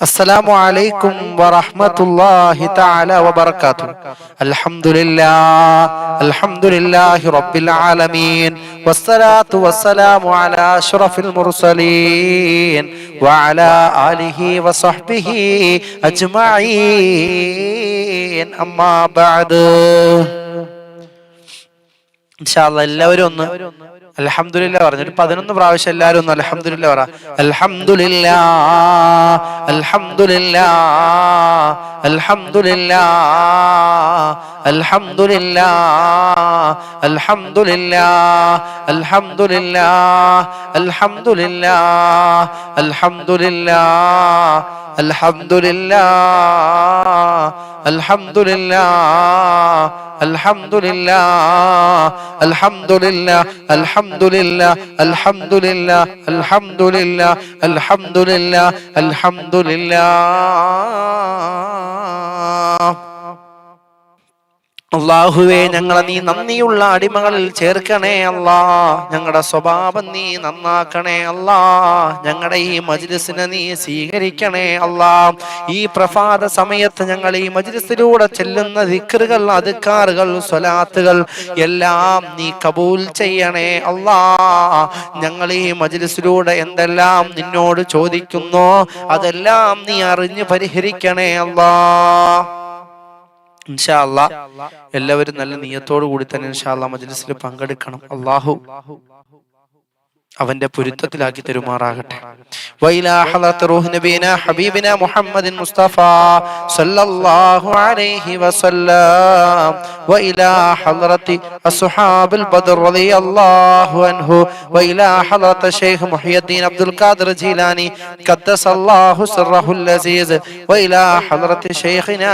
السلام عليكم ورحمة الله تعالى وبركاته. الحمد لله رب العالمين، والصلاة والسلام على أشرف المرسلين وعلى آله وصحبه أجمعين. أما بعد. ഇൻഷാല്ലാഹ് എല്ലാവരും ഒന്ന് അൽഹംദുലില്ലാഹ് പറഞ്ഞു. ഒരു 11 പ്രാവശ്യം എല്ലാവരും ഒന്ന് അൽഹംദുലില്ലാഹ് പറ. അൽഹംദുലില്ലാഹ് അൽഹംദുലില്ലാഹ് അൽഹംദുലില്ലാഹ് അൽഹംദുലില്ലാഹ് അൽഹംദുലില്ലാഹ് അൽഹംദുലില്ലാഹ് അൽഹംദുലില്ലാഹ് അൽഹംദുലില്ലാഹ് അൽഹംദുലില്ലാഹ് അൽഹംദുലില്ലാഹ് അൽഹംദുലില്ലാഹ് അൽഹംദുലില്ലാഹ് അൽഹംദുലില്ലാഹ് അൽഹംദുലില്ലാഹ് അൽഹംദുലില്ലാഹ് അൽഹംദുലില്ലാഹ് അൽഹംദുലില്ലാഹ്. അല്ലാഹുവേ, ഞങ്ങളെ നീ നന്ദിയുള്ള അടിമകളിൽ ചേർക്കണേ അല്ലാ. ഞങ്ങളുടെ സ്വഭാവം നീ നന്നാക്കണേ അല്ലാ. ഞങ്ങളുടെ ഈ മജ്ലിസിനെ നീ സ്വീകരിക്കണേ അല്ലാ. ഈ പ്രഭാത സമയത്ത് ഞങ്ങൾ ഈ മജ്ലിസിലൂടെ ചെല്ലുന്ന ദിക്റുകൾ, അദ്കാറുകൾ, സ്വലാത്തുകൾ എല്ലാം നീ കബൂൽ ചെയ്യണേ അല്ലാ. ഞങ്ങൾ ഈ മജ്ലിസിലൂടെ എന്തെല്ലാം നിന്നോട് ചോദിക്കുന്നോ അതെല്ലാം നീ അറിഞ്ഞ് പരിഹരിക്കണേ അല്ലാ. ഇൻഷാ അല്ലാഹ് എല്ലാവരും നല്ല നിയ്യത്തോടു കൂടി തന്നെ ഇൻഷാ അല്ലാഹ് മജ്ലിസിൽ പങ്കെടുക്കണം. അല്ലാഹു അവന്റെ പൊരുത്തത്തിലാക്കി തരുമാറാകട്ടെ. വഇലാ ഹളറത്ത് റൂഹ് നബീന ഹബീബിന മുഹമ്മദിൻ മുസ്തഫ സല്ലല്ലാഹു അലൈഹി വസല്ലം വഇലാ ഹളറത്തി അസ്ഹാബുൽ ബദർ റളിയല്ലാഹു അൻഹു വഇലാ ഹളറത്ത് ശൈഖ് മുഹയ്യിദ്ദീൻ അബ്ദുൽ ഖാദിർ ജീലാനി ഖദ്ദസല്ലാഹു സിർറഹുൽ അസീസ് വഇലാ ഹളറത്തി ശൈഖിനാ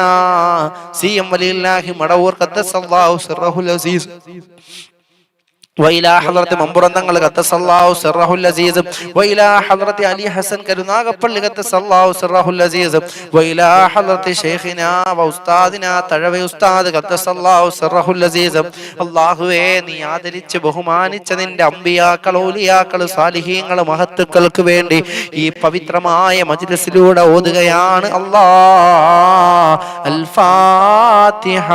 സിയം വലില്ലാഹി മടവൂർ ഖദ്ദസല്ലാഹു സിർറഹുൽ അസീസ് വഇലാ ഹളറത്ത് മമ്പുറന്തങ്ങൾ ഖദ്ദസല്ലാഹു സിർറഹുൽ അസീസ് വഇലാ ഹളറത്ത് അലി ഹസൻ കരുനാഗപ്പള്ളി ഖദ്ദസല്ലാഹു സിർറഹുൽ അസീസ് വഇലാ ഹളറത്ത് ശൈഖിനാ വ ഉസ്താദിനാ തഴവ ഉസ്താദ് ഖദ്ദസല്ലാഹു സിർറഹുൽ അസീസ്. അല്ലാഹുവേ, നീ ആദരിച്ച് ബഹുമാനിച്ച നിന്റെ അമ്പിയാക്കൾ, ഔലിയാക്കൾ, സാലിഹീങ്ങൾ, മഹത്തുക്കൾക്ക് വേണ്ടി ഈ പവിത്രമായ മജ്ലിസിലൂടെ ഓതുകയാണ് അല്ലാഹ്. അൽ ഫാത്തിഹ.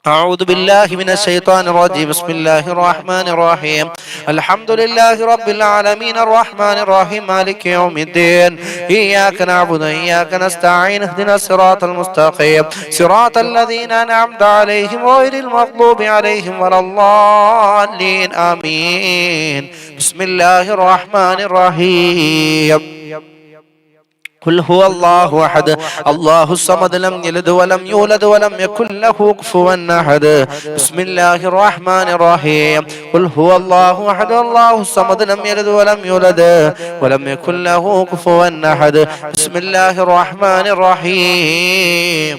أعوذ بالله من الشيطان الرجيم. بسم الله الرحمن الرحيم. الحمد لله رب العالمين الرحمن الرحيم مالك يوم الدين. إياك نعبد وإياك نستعين. اهدنا الصراط المستقيم صراط الذين أنعمت عليهم غير المغضوب عليهم ولا الضالين. آمين. بسم الله الرحمن الرحيم. قل هو الله أحد الله الصمد لم يلد ولم يولد ولم يكن له كفوا أحد. بسم الله الرحمن الرحيم. قل هو الله أحد الله الصمد لم يلد ولم يولد ولم يكن له كفوا أحد. بسم الله الرحمن الرحيم.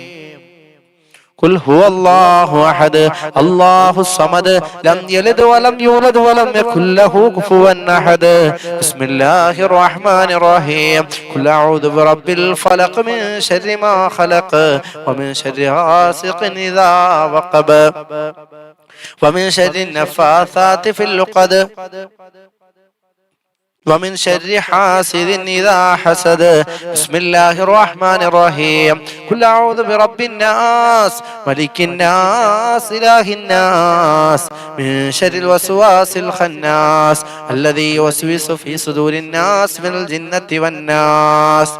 قل هو الله أحد الله الصمد لم يلد ولم يولد ولم يكن له كفوا أحد. بسم الله الرحمن الرحيم. قل أعوذ برب الفلق من شر ما خلق ومن شر غاسق إذا وقب ومن شر النفاثات في العقد ومن شر حاسد إذا حسد. بسم الله الرحمن الرحيم. قل أعوذ برب الناس ملك الناس إله الناس من شر الوسواس الخناس الذي يوسوس في صدور الناس من الجنة والناس.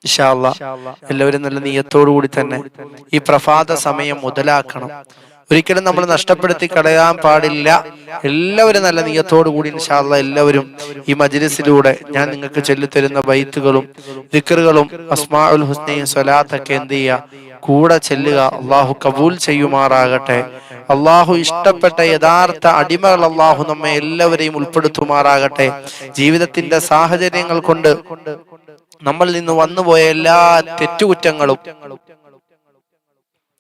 ഇൻഷാ അല്ലാഹ് എല്ലാവരും നല്ല നിയ്യത്തോടു കൂടി തന്നെ ഈ പ്രഭാത സമയം മുതലാക്കണം. ഒരിക്കലും നമ്മൾ നഷ്ടപ്പെടുത്തി കളയാൻ പാടില്ല. എല്ലാവരും നല്ല നിയ്യത്തോടു കൂടി ഇൻഷാ അല്ലാഹ് എല്ലാവരും ഈ മജ്ലിസിലൂടെ ഞാൻ നിങ്ങൾക്ക് ചൊല്ലിത്തരുന്ന ബൈത്തുകളും ദിക്റുകളും അസ്മാഉൽ ഹുസ്നയും സ്വലാത്തൊക്കെ എന്ത് ചെയ്യുക, കൂടെ ചെല്ലുക. അള്ളാഹു കബൂൽ ചെയ്യുമാറാകട്ടെ. അള്ളാഹു ഇഷ്ടപ്പെട്ട യഥാർത്ഥ അടിമകൾ അള്ളാഹു നമ്മെ എല്ലാവരെയും ഉൾപ്പെടുത്തുമാറാകട്ടെ. ജീവിതത്തിന്റെ സാഹചര്യങ്ങൾ കൊണ്ട് നമ്മളിൽ നിന്ന് വന്നുപോയ എല്ലാ തെറ്റുകുറ്റങ്ങളും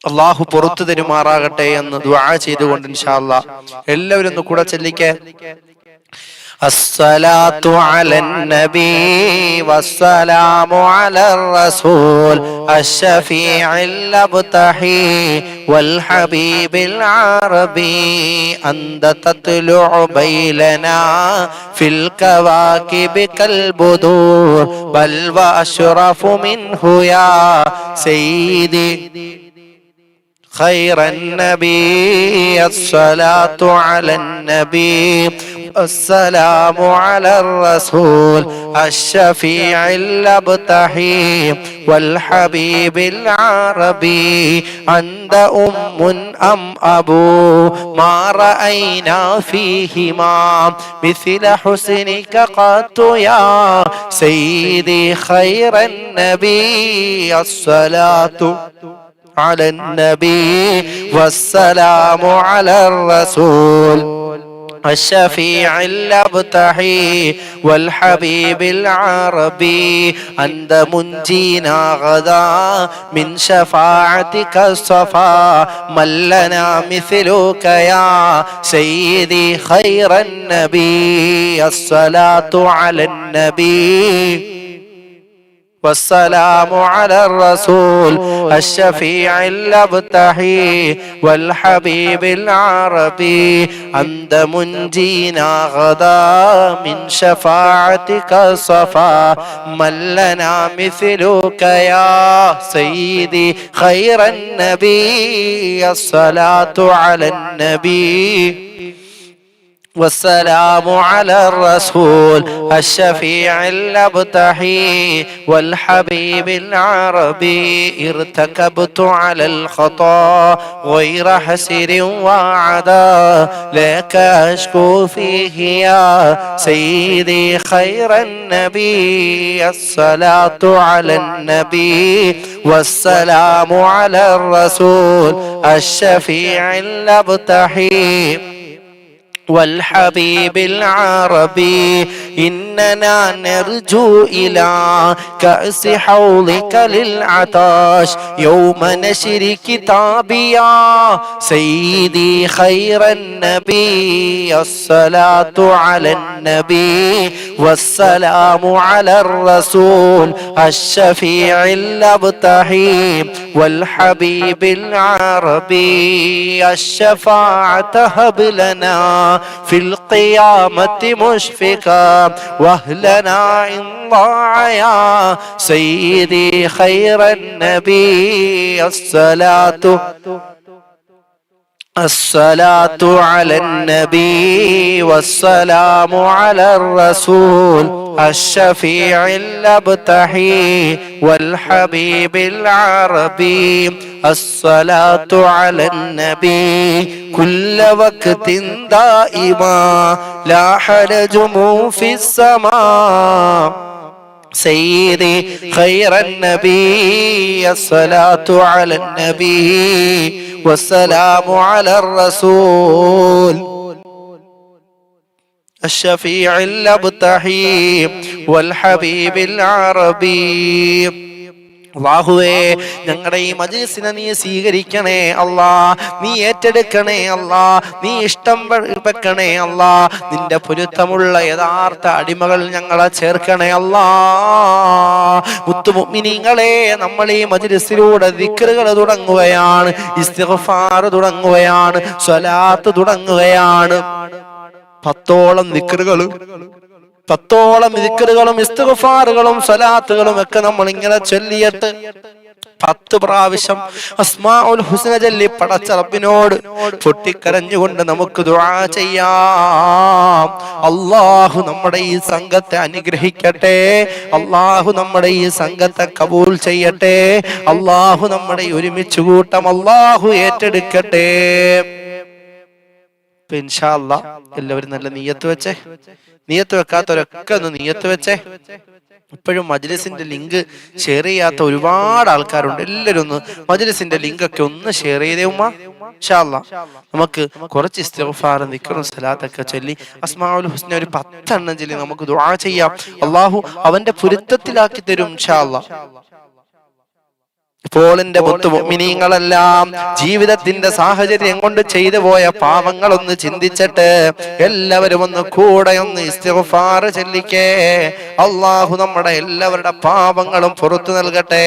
അള്ളാഹു പുറത്തു തരുമാറാകട്ടെ എന്ന് ദുആ ചെയ്തുകൊണ്ട് ഇൻഷാ അല്ലാഹ് എല്ലാവരും ഒന്ന് കൂടെ ചൊല്ലിക്കേ. الصلاة على النبي والسلام على الرسول الشفيع الأبتحي والحبيب العربي أنت تطلع بيننا في الكواكب كالبدور بل وأشرف منه يا سيدي خير النبي الصلاة على النبي السلام على الرسول الشفيع الأبتحي والحبيب العربي أنت أم أم أبو ما رأينا فيهما مثل حسنك قط يا سيدي خير النبي الصلاة على النبي والسلام على الرسول الشفيع الأبتحي والحبيب العربي أنت منجينا غدا من شفاعتك الصفا من لنا مثلك يا سيدي خير النبي الصلاة على النبي والسلام على الرسول الشفيع الأبتحي والحبيب العربي أنت منجينا غدا من شفاعتك الصفا من لنا مثلك يا سيدي خير النبي الصلاة على النبي والسلام على الرسول الشفيع الأبتحي والحبيب العربي ارتكبت على الخطا غير حسر وعدا لك أشكو فيه يا سيدي خير النبي الصلاة على النبي والسلام على الرسول الشفيع الأبتحي والحبيب العربي إننا نرجو إلى كأس حوضك للعطاش يوم نشر كتابي يا سيدي خير النبي الصلاة على النبي والسلام على الرسول الشفيع الأبتحي والحبيب العربي الشفاعة هب لنا في القيامة مشفقا واهلنا إن ضاع يا سيدي خير النبي الصلاة على النبي والسلام على الرسول الشفيع الأبتحي والحبيب العربي الصلاة على النبي كل وقت دائما لاح نجم في السماء سيدي خير النبي الصلاة على النبي والسلام على الرسول الشفيع الأبتحي والحبيب العربي അല്ലാഹുവേ ഞങ്ങളുടെ ഈ മജ്‌ലിസിനെ നീ സ്വീകരിക്കണേ അല്ലാ, നീ ഏറ്റെടുക്കണേ അല്ലാ, നീ ഇഷ്ടം വെക്കണേ അല്ലാ, നിന്റെ പൊരുത്തമുള്ള യഥാർത്ഥ അടിമകൾ ഞങ്ങളെ ചേർക്കണേ അല്ലാ. മുത്തു മുഅ്മിനീങ്ങളെ, നമ്മൾ ഈ മജ്‌ലിസിലൂടെ ദിക്റുകൾ തുടങ്ങുകയാണ്, ഇസ്തിഗ്ഫാർ തുടങ്ങുകയാണ്, സ്വലാത്ത് തുടങ്ങുകയാണ്. 10ഓളം ദിക്റുകളും ഇസ്തിഗ്ഫാറുകളും സ്വലാത്തുകളും ഒക്കെ നമ്മൾ ഇങ്ങനെ ചൊല്ലിയിട്ട് 10 പ്രാവശ്യം അസ്മാഉൽ ഹുസ്ന ചൊല്ലി പടച്ച റബ്ബിനോട് പൊട്ടിക്കരഞ്ഞുകൊണ്ട് നമുക്ക് ദുആ ചെയ്യാം. അല്ലാഹു നമ്മുടെ ഈ സംഘത്തെ അനുഗ്രഹിക്കട്ടെ, അല്ലാഹു നമ്മുടെ ഈ സംഘത്തെ കബൂൽ ചെയ്യട്ടെ, അല്ലാഹു നമ്മുടെ ഒരുമിച്ച് കൂട്ടം അല്ലാഹു ഏറ്റെടുക്കട്ടെ. ഇൻഷാ അല്ലാഹ് എല്ലാവരും നല്ല നിയ്യത്ത് വെച്ചേ, നിയ്യത്ത് വെക്കാത്തവരൊക്കെ ഒന്ന് നിയ്യത്ത് വെച്ചേ. ഇപ്പോഴും മജ്‌ലിസിന്റെ ലിങ്ക് ഷെയർ ചെയ്യാത്ത ഒരുപാട് ആൾക്കാരുണ്ട്. എല്ലാവരും ഒന്ന് മജ്‌ലിസിന്റെ ലിങ്ക് ഒക്കെ ഒന്ന് ഷെയർ ചെയ്തേ ഉമ്മ. ഇൻഷാ അല്ലാഹ് നമുക്ക് കുറച്ച് ഇസ്തിഗ്ഫാർ ദിക്റും സലാത്തൊക്കെ ചൊല്ലി അസ്മാഉൽ ഹുസ്ന ഒരു 10 എണ്ണം ചൊല്ലി നമുക്ക് ദുആ ചെയ്യാം. അല്ലാഹു അവന്റെ പൊരുത്തത്തിലാക്കി തരും ഇൻഷാ അല്ലാഹ്. ഇപ്പോൾ എന്റെ മുത്തു മുഅ്മിനീങ്ങളെല്ലാം ജീവിതത്തിന്റെ സാഹചര്യം കൊണ്ട് ചെയ്തു പോയ പാവങ്ങളൊന്ന് ചിന്തിച്ചിട്ട് എല്ലാവരും ഒന്ന് കൂടെ ഒന്ന് ഇസ്തിഗ്ഫാർ ചൊല്ലിക്കേ. അല്ലാഹു നമ്മുടെ എല്ലാവരുടെ പാപങ്ങളും പുറത്തു നൽകട്ടെ.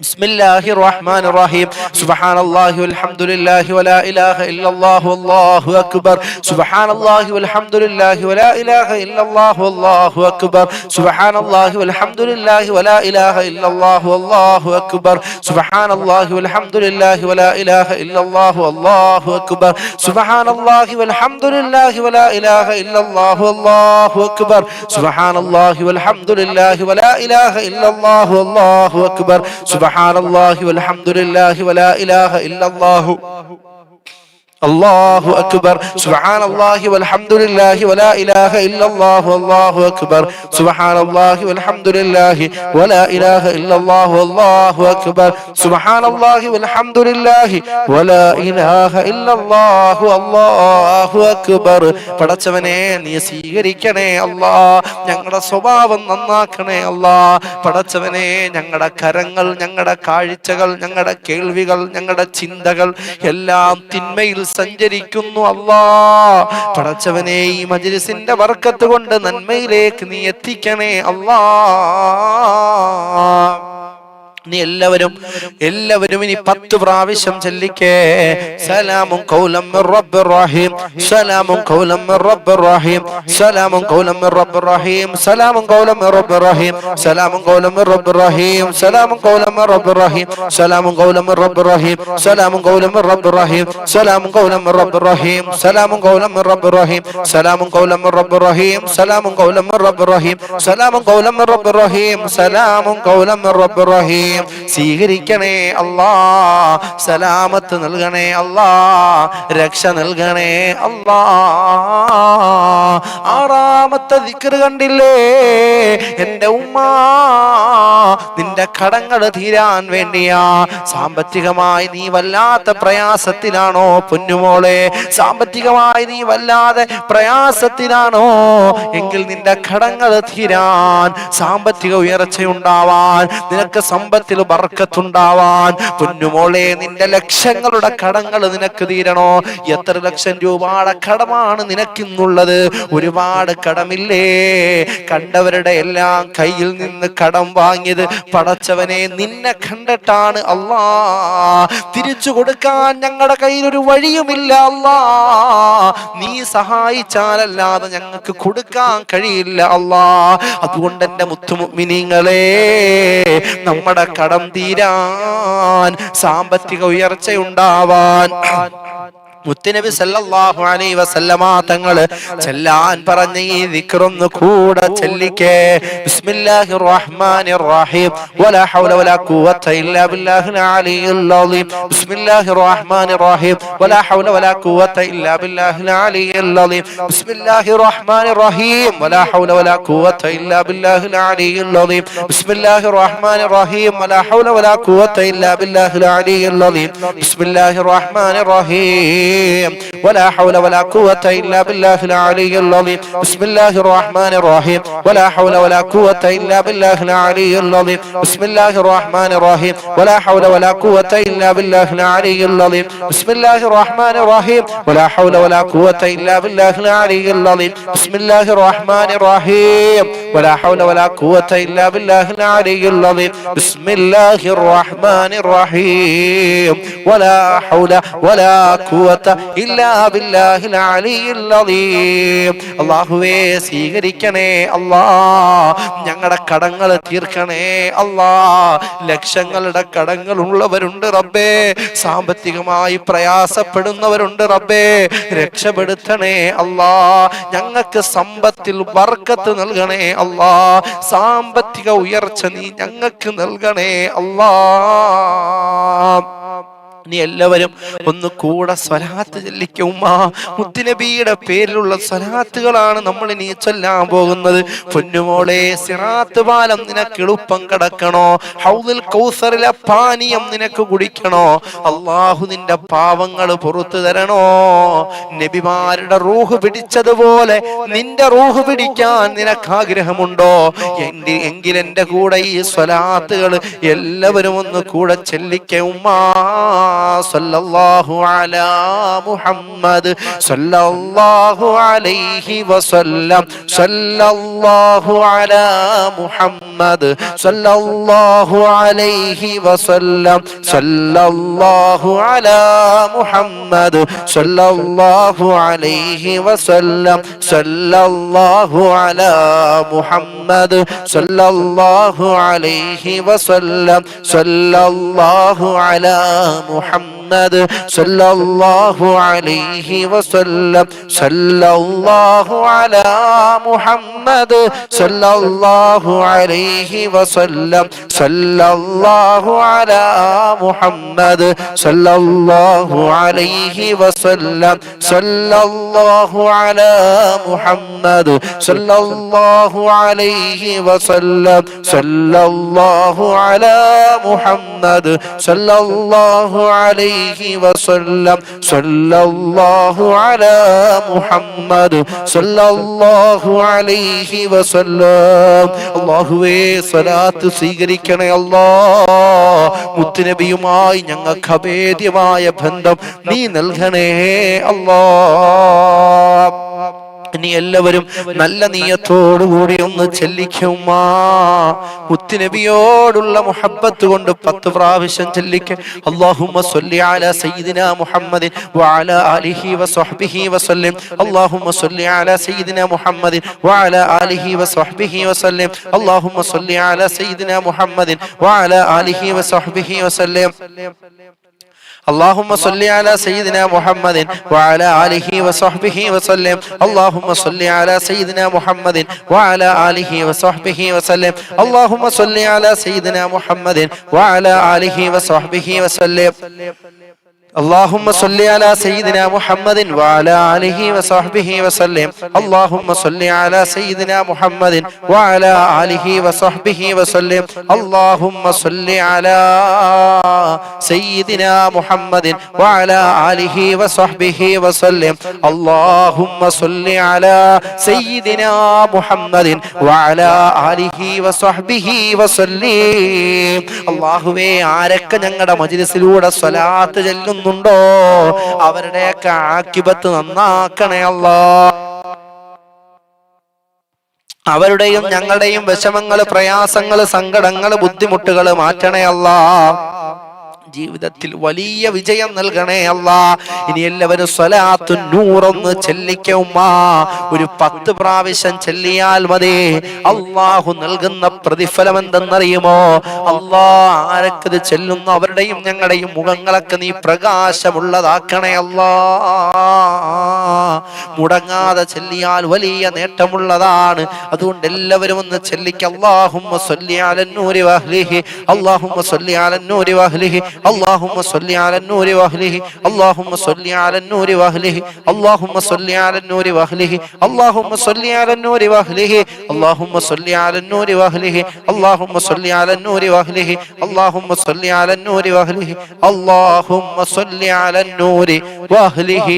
بسم الله الرحمن الرحيم سبحان الله والحمد لله ولا إله إلا الله والله أكبر سبحان الله والحمد لله ولا إله إلا الله والله أكبر سبحان الله والحمد لله ولا إله إلا الله والله أكبر سبحان الله والحمد لله ولا إله إلا الله والله أكبر سبحان الله والحمد لله ولا إله إلا الله والله أكبر سبحان الله والحمد لله ولا إله إلا الله والله أكبر سبحان الله والحمد لله ولا إله إلا الله الله أكبر سبحان الله والحمد لله ولا إله إلا الله والله أكبر سبحان الله والحمد لله ولا إله إلا الله والله أكبر سبحان الله والحمد لله ولا إله إلا الله والله أكبر പടച്ചവനെ നീ സ്വീകരിക്കണേ അല്ലാ ഞങ്ങളുടെ സ്വഭാവം നന്നാക്കണേ അല്ലാ പടച്ചവനെ ഞങ്ങളുടെ കരങ്ങൾ ഞങ്ങളുടെ കാഴ്ചകൾ ഞങ്ങളുടെ കേൾവികൾ ഞങ്ങളുടെ ചിന്തകൾ എല്ലാം തിന്മയിൽ സഞ്ചരിക്കുന്നു അല്ലാ പടച്ചവനെ ഈ മജ്‌ലിസിന്റെ ബർക്കത്ത് കൊണ്ട് നന്മയിലേക്ക് നീ എത്തിക്കണേ അല്ലാ നീ എല്ലാവരും ഇനി 10 പ്രാവശ്യം ചൊല്ലിക്കേ സലാമുൻ ഖൗലൻ മിർ റബ്ബിർ റഹീം സലാമുൻ ഖൗലൻ മിർ റബ്ബിർ റഹീം സലാമുൻ ഖൗലൻ മിർ റബ്ബിർ റഹീം സലാമുൻ ഖൗലൻ മിർ റബ്ബിർ റഹീം സലാമുൻ ഖൗലൻ മിർ റബ്ബിർ റഹീം സലാമുൻ ഖൗലൻ മിർ റബ്ബിർ റഹീം സലാമുൻ ഖൗലൻ മിർ റബ്ബിർ റഹീം സലാമുൻ ഖൗലൻ മിർ റബ്ബിർ റഹീം സലാമുൻ ഖൗലൻ മിർ റബ്ബിർ റഹീം സലാമുൻ ഖൗലൻ മിർ റബ്ബിർ റഹീം സലാമുൻ ഖൗലൻ മിർ റബ്ബിർ റഹീം സലാമുൻ ഖൗലൻ മിർ റബ്ബിർ റഹീം സലാമുൻ ഖൗലൻ മിർ റബ്ബിർ റഹീം സലാമുൻ ഖൗലൻ മിർ റബ്ബിർ റഹീം സ്വീകരിക്കണേ അല്ലാ സലാമത്ത് നൽകണേ അല്ലാ രക്ഷ നൽകണേ അല്ലാ ആറാമത്തെ ദിക്ർ കണ്ടില്ലേ എൻ്റെ ഉമ്മ നിന്റെ കടങ്ങൾ തീരാൻ വേണ്ടിയാ സാമ്പത്തികമായി നീ വല്ലാത്ത പ്രയാസത്തിലാണോ പൊന്നുമോളെ സാമ്പത്തികമായി നീ വല്ലാതെ പ്രയാസത്തിലാണോ എങ്കിൽ നിന്റെ കടങ്ങൾ തീരാൻ സാമ്പത്തിക ഉയർച്ചയുണ്ടാവാൻ നിനക്ക് സമ്പത്തിൽ ബർക്കത്തുണ്ടാവാൻ പൊന്നുമോളെ നിന്റെ ലക്ഷങ്ങളുടെ കടങ്ങൾ നിനക്ക് തീരണോ എത്ര ലക്ഷം രൂപയുടെ കടമാണ് നിനക്കിന്നുള്ളത് ഒരുപാട് കടമില്ലേ കണ്ടവരുടെ എല്ലാം കയ്യിൽ നിന്ന് കടം വാങ്ങിയത് പടച്ചവനെ നിന്നെ കണ്ടിട്ടാണ് അല്ലാ തിരിച്ചു കൊടുക്കാൻ ഞങ്ങളുടെ കയ്യിൽ ഒരു വഴിയുമില്ല അല്ലാ നീ സഹായിച്ചാലല്ലാതെ ഞങ്ങൾക്ക് കൊടുക്കാൻ കഴിയില്ല അല്ലാ അതുകൊണ്ട് എൻ്റെ മുത്തുമുഅ്മിനീങ്ങളെ നമ്മുടെ കടം തീരാൻ സാമ്പത്തിക ഉയർച്ചയുണ്ടാവാൻ മുത്തുനബി സല്ലല്ലാഹു അലൈഹി വസല്ലമ തങ്ങൾ ചൊല്ലാൻ പറഞ്ഞ ഈ ദിക്ർ ഒന്ന് കൂടെ ചൊല്ലിക്കേ ബിസ്മില്ലാഹിർ റഹ്മാനിർ റഹീം വലാ ഹൗല വലാ ഖുവത ഇല്ലാ ബില്ലാഹിൽ അലിയിൽ അലീം ബിസ്മില്ലാഹിർ റഹ്മാനിർ റഹീം വലാ ഹൗല വലാ ഖുവത ഇല്ലാ ബില്ലാഹിൽ അലിയിൽ അലീം ബിസ്മില്ലാഹിർ റഹ്മാനിർ റഹീം വലാ ഹൗല വലാ ഖുവത ഇല്ലാ ബില്ലാഹിൽ അലിയിൽ അലീം ബിസ്മില്ലാഹിർ റഹ്മാനിർ റഹീം വലാ ഹൗല വലാ ഖുവത ഇല്ലാ ബില്ലാഹിൽ അലിയിൽ അലീം ബിസ്മില്ലാഹിർ റഹ്മാനിർ റഹീം ولا حول ولا قوة إلا بالله العلي العظيم بسم الله الرحمن الرحيم ولا حول ولا قوة إلا بالله العلي العظيم بسم الله الرحمن الرحيم ولا حول ولا قوة إلا بالله العلي العظيم بسم الله الرحمن الرحيم ولا حول ولا قوة إلا بالله العلي العظيم بسم الله الرحمن الرحيم ولا حول ولا قوة إلا بالله العلي العظيم بسم الله الرحمن الرحيم ولا حول ولا قوة إلا بالله العلي العظيم അല്ലാഹുവേ സ്വീകരിക്കണേ അല്ലാ ഞങ്ങളുടെ കടങ്ങൾ തീർക്കണേ അല്ലാ ലക്ഷങ്ങളുടെ കടങ്ങൾ ഉള്ളവരുണ്ട് റബ്ബേ സാമ്പത്തികമായി പ്രയാസപ്പെടുന്നവരുണ്ട് റബ്ബേ രക്ഷപ്പെടുത്തണേ അല്ലാ ഞങ്ങൾക്ക് സമ്പത്തിൽ ബർക്കത്ത് നൽകണേ അല്ലാ സാമ്പത്തിക ഉയർച്ച നീ ഞങ്ങൾക്ക് നൽകണേ അല്ലാ നീ എല്ലാവരും ഒന്ന് കൂടെ സ്വലാത്ത് ചൊല്ലിക്കുക ഉമ്മ മുത്തുനബിയുടെ പേരിലുള്ള സ്വലാത്തുകളാണ് നമ്മൾ ഇനി ചൊല്ലാൻ പോകുന്നത് പൊന്നുമോളെ സിറാത്ത് പാലം നിനക്ക് എളുപ്പം കടക്കണോ ഹൗദുൽ കൗസറിലെ പാനീയം നിനക്ക് കുടിക്കണോ അല്ലാഹു നിന്റെ പാവങ്ങൾ പുറത്തു തരണോ നബിമാരുടെ റൂഹ് പിടിച്ചതുപോലെ നിന്റെ റൂഹ് പിടിക്കാൻ നിനക്ക് ആഗ്രഹമുണ്ടോ എങ്കിൽ എന്റെ കൂടെ ഈ സ്വലാത്തുകൾ എല്ലാവരും ഒന്ന് കൂടെ ചൊല്ലിക്ക ഉമ്മ സല്ലല്ലാഹു അലാ മുഹമ്മദ് സല്ലല്ലാഹു അലൈഹി വസല്ലം സല്ലല്ലാഹു അലാ മുഹമ്മദ് സല്ലല്ലാഹു അലൈഹി വസല്ലം സല്ലല്ലാഹു അലാ മുഹമ്മദ് സല്ലല്ലാഹു അലൈഹി വസല്ലം സല്ലല്ലാഹു അലാ മുഹമ്മദ് സല്ലല്ലാഹു അലൈഹി വസല്ലം സല്ലല്ലാഹു അലാ മുഹമ്മദ് സല്ലല്ലാഹു അലൈഹി വസല്ലം സല്ലല്ലാഹു അലാ മുഹമ്മദ് സല്ലല്ലാഹു അലൈഹി വസല്ലം സല്ലല്ലാഹു അലാ മുഹമ്മദ് സല്ലല്ലാഹു അലൈഹി വസല്ലം സല്ലല്ലാഹു അലാ മുഹമ്മദ് സല്ലല്ലാഹു അലൈഹി വസല്ലം സല്ലല്ലാഹു അലാ മുഹമ്മദ് സല്ലല്ലാഹു അലൈഹി വസല്ലം സല്ലല്ലാഹു അലാ മുഹമ്മദ് സല്ലല്ലാഹു അലൈഹി വസല്ലം. അല്ലാഹുവേ സ്വലാത്ത് സ്വീകരിക്കണേ അല്ലാഹ്. മുത്തുനബിയുമായി ഞങ്ങൾക്ക് അഭേദ്യമായ ബന്ധം നീ നൽകണേ അല്ലാഹ്. ഇനി എല്ലാവരും നല്ല നീയത്തോടുകൂടി ഒന്ന് ചെല്ലിക്കുമ്മ. മുത്തുനബിയോടുള്ള മുഹബ്ബത്ത് കൊണ്ട് 10 പ്രാവശ്യം ചെല്ലിക്ക. അല്ലാഹുമ്മ സ്വല്ലി അലാ സയ്യിദിനാ മുഹമ്മദിൻ വഅലാ ആലിഹി വസ്വഹ്ബിഹി വസല്ലം. അല്ലാഹുമ്മ സ്വല്ലി അലാ സയ്യിദിനാ മുഹമ്മദിൻ വഅലാ ആലിഹി വസ്വഹ്ബിഹി വസല്ലം. അല്ലാഹുമ്മ സ്വല്ലി അലാ സയ്യിദിനാ മുഹമ്മദിൻ വഅലാ ആലിഹി വസ്വഹ്ബിഹി വസല്ലം. اللهم صل على سيدنا محمد وعلى آله وصحبه وسلم. اللهم صل على سيدنا محمد وعلى آله وصحبه وسلم. اللهم صل على سيدنا محمد وعلى آله وصحبه وسلم. اللهم صل على سيدنا محمد وعلى آله وصحبه وسلم. اللهم صل على سيدنا محمد وعلى آله وصحبه وسلم. اللهم صل على سيدنا محمد وعلى آله وصحبه وسلم. اللهم صل على سيدنا محمد وعلى آله وصحبه وسلم. അല്ലാഹുവേ, ആരൊക്കെ ഞങ്ങളുടെ മജ്‌ലിസിലൂടെ സ്വലാത്ത് ചൊല്ലുന്നുണ്ടോ അവരുടെയൊക്കെ ആഖിബത്ത് നന്നാക്കണേ അല്ലാഹ്. അവരുടെയും ഞങ്ങളുടെയും വിഷമങ്ങൾ, പ്രയാസങ്ങൾ, സങ്കടങ്ങൾ, ബുദ്ധിമുട്ടുകൾ മാറ്റണേ അല്ലാഹ്. ജീവിതത്തിൽ വലിയ വിജയം നൽകണേ അല്ലാഹ്. ഇനി എല്ലാവരും സ്വലാത്തു നൂറൊന്ന് ചെല്ലിക്കുമ്മ. ഒരു 10 പ്രാവശ്യം ചെല്ലിയാൽ മതി. അല്ലാഹു നൽകുന്ന പ്രതിഫലം എന്തെന്നറിയുമോ? അല്ലാഹ് ആരൊക്കെ ചെല്ലുന്നു അവരുടെയും ഞങ്ങളുടെയും മുഖങ്ങളൊക്കെ നീ പ്രകാശമുള്ളതാക്കണേ അല്ലാഹ്. മുടങ്ങാതെ ചെല്ലിയാൽ വലിയ നേട്ടമുള്ളതാണ്. അതുകൊണ്ട് എല്ലാവരും ഒന്ന് ചെല്ലിക്ക. അല്ലാഹുമ്മ സ്വല്ലി അലന്നൂരി വഅഹ്ലിഹി. അല്ലാഹുമ്മ സ്വല്ലി അലന്നൂരി വഅഹ്ലിഹി. اللهم صل على النور واهله. اللهم صل على النور واهله. اللهم صل على النور واهله. اللهم صل على النور واهله. اللهم صل على النور واهله. اللهم صل على النور واهله. اللهم صل على النور واهله. اللهم صل على النور واهله.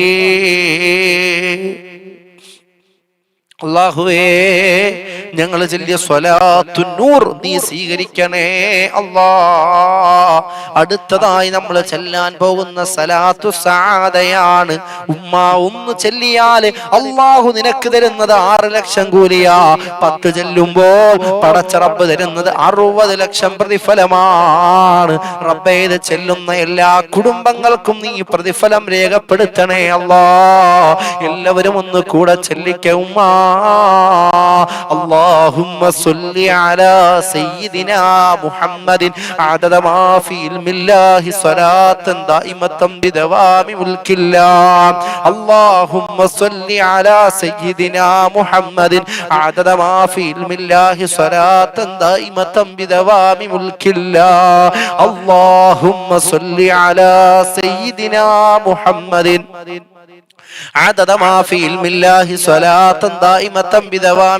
അല്ലാഹുവേ, ഞങ്ങൾ ചൊല്ലിയ സ്വലാത്തു നൂർ നീ സ്വീകരിക്കണേ അല്ലാഹ്. അടുത്തതായി നമ്മൾ ചെല്ലാൻ പോകുന്ന സലാത്തു സആദയാണ്. ഉമ്മ ഒന്ന് ചെല്ലിയാൽ അല്ലാഹു നിനക്ക് തരുന്നത് 6 ലക്ഷം കൂലിയാ. 10 ചെല്ലുമ്പോൾ പടച്ച റബ്ബ് തരുന്നത് 60 ലക്ഷം പ്രതിഫലമാണ്. റബ്ബേ, ഇത് ചെല്ലുന്ന എല്ലാ കുടുംബങ്ങൾക്കും നീ പ്രതിഫലം രേഖപ്പെടുത്തണേ അല്ലാഹ്. എല്ലാവരും ഒന്ന് കൂടെ ചെല്ലിക്ക ഉമ്മ. اللهم صل على سيدنا محمد عدد ما في علم الله صلاة دائمة بدوام ملك الله. اللهم صل على سيدنا محمد عدد ما في علم الله صلاة دائمة بدوام ملك الله. اللهم صل على سيدنا محمد عدد ما في علم الله صلاة دائمة بدوام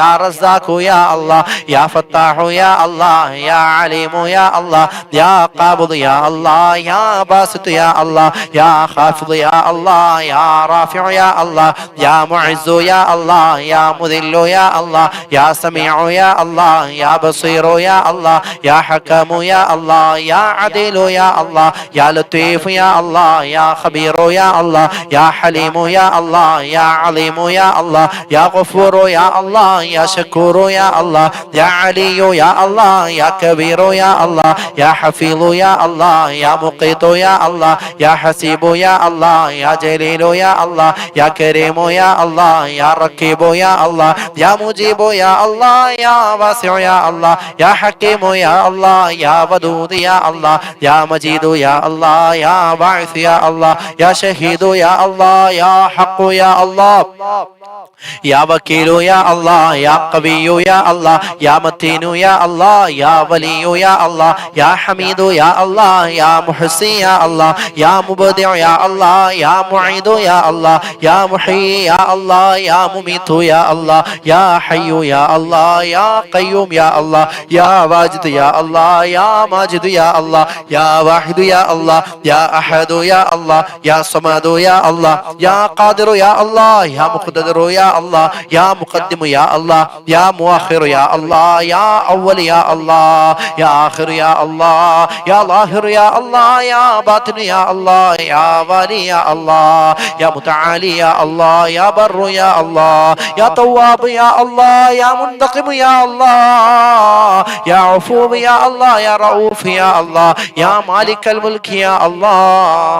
يا رزاق يا الله يا فتاح يا الله يا عليم يا الله يا قابض يا الله يا باسط يا الله يا خافض يا الله يا رافع يا الله يا معز يا الله يا مذل يا الله يا سميع يا الله يا بصير يا الله يا حكم يا الله يا عدل يا الله يا لطيف يا الله يا خبير يا الله يا حليم يا الله يا عليم يا الله يا غفور يا الله يا شكور يا الله يا علي يا الله يا كبير يا الله يا حفيظ يا الله يا مقيت يا الله يا حسيب يا الله يا جليل يا الله يا كريم يا الله يا ركيب يا الله يا مجيب يا الله يا واسع يا الله يا حكيم يا الله يا ودود يا الله يا مجيد يا الله يا باعث يا الله يا شهيد يا الله يا حق يا الله يا وكيل يا الله يا قوي يا الله يا متين يا الله يا ولي يا الله يا حميد يا الله يا محسن يا الله يا مبدع يا الله يا معيد يا الله يا محيي يا الله يا مميت يا الله يا حي يا الله يا قيوم يا الله يا واجد يا الله يا ماجد يا الله يا واحد يا الله يا أحد يا الله يا صمد يا الله يا قادر يا الله يا مقتدر يا الله يا مقدم يا الله يا مؤخر يا الله يا أول يا الله يا آخر يا الله يا ظاهر يا الله يا باطن يا الله يا والي يا الله يا متعالي يا الله يا بر يا الله يا تواب يا الله يا منتقم يا الله يا عفو يا الله يا رؤوف يا الله يا مالك الملك يا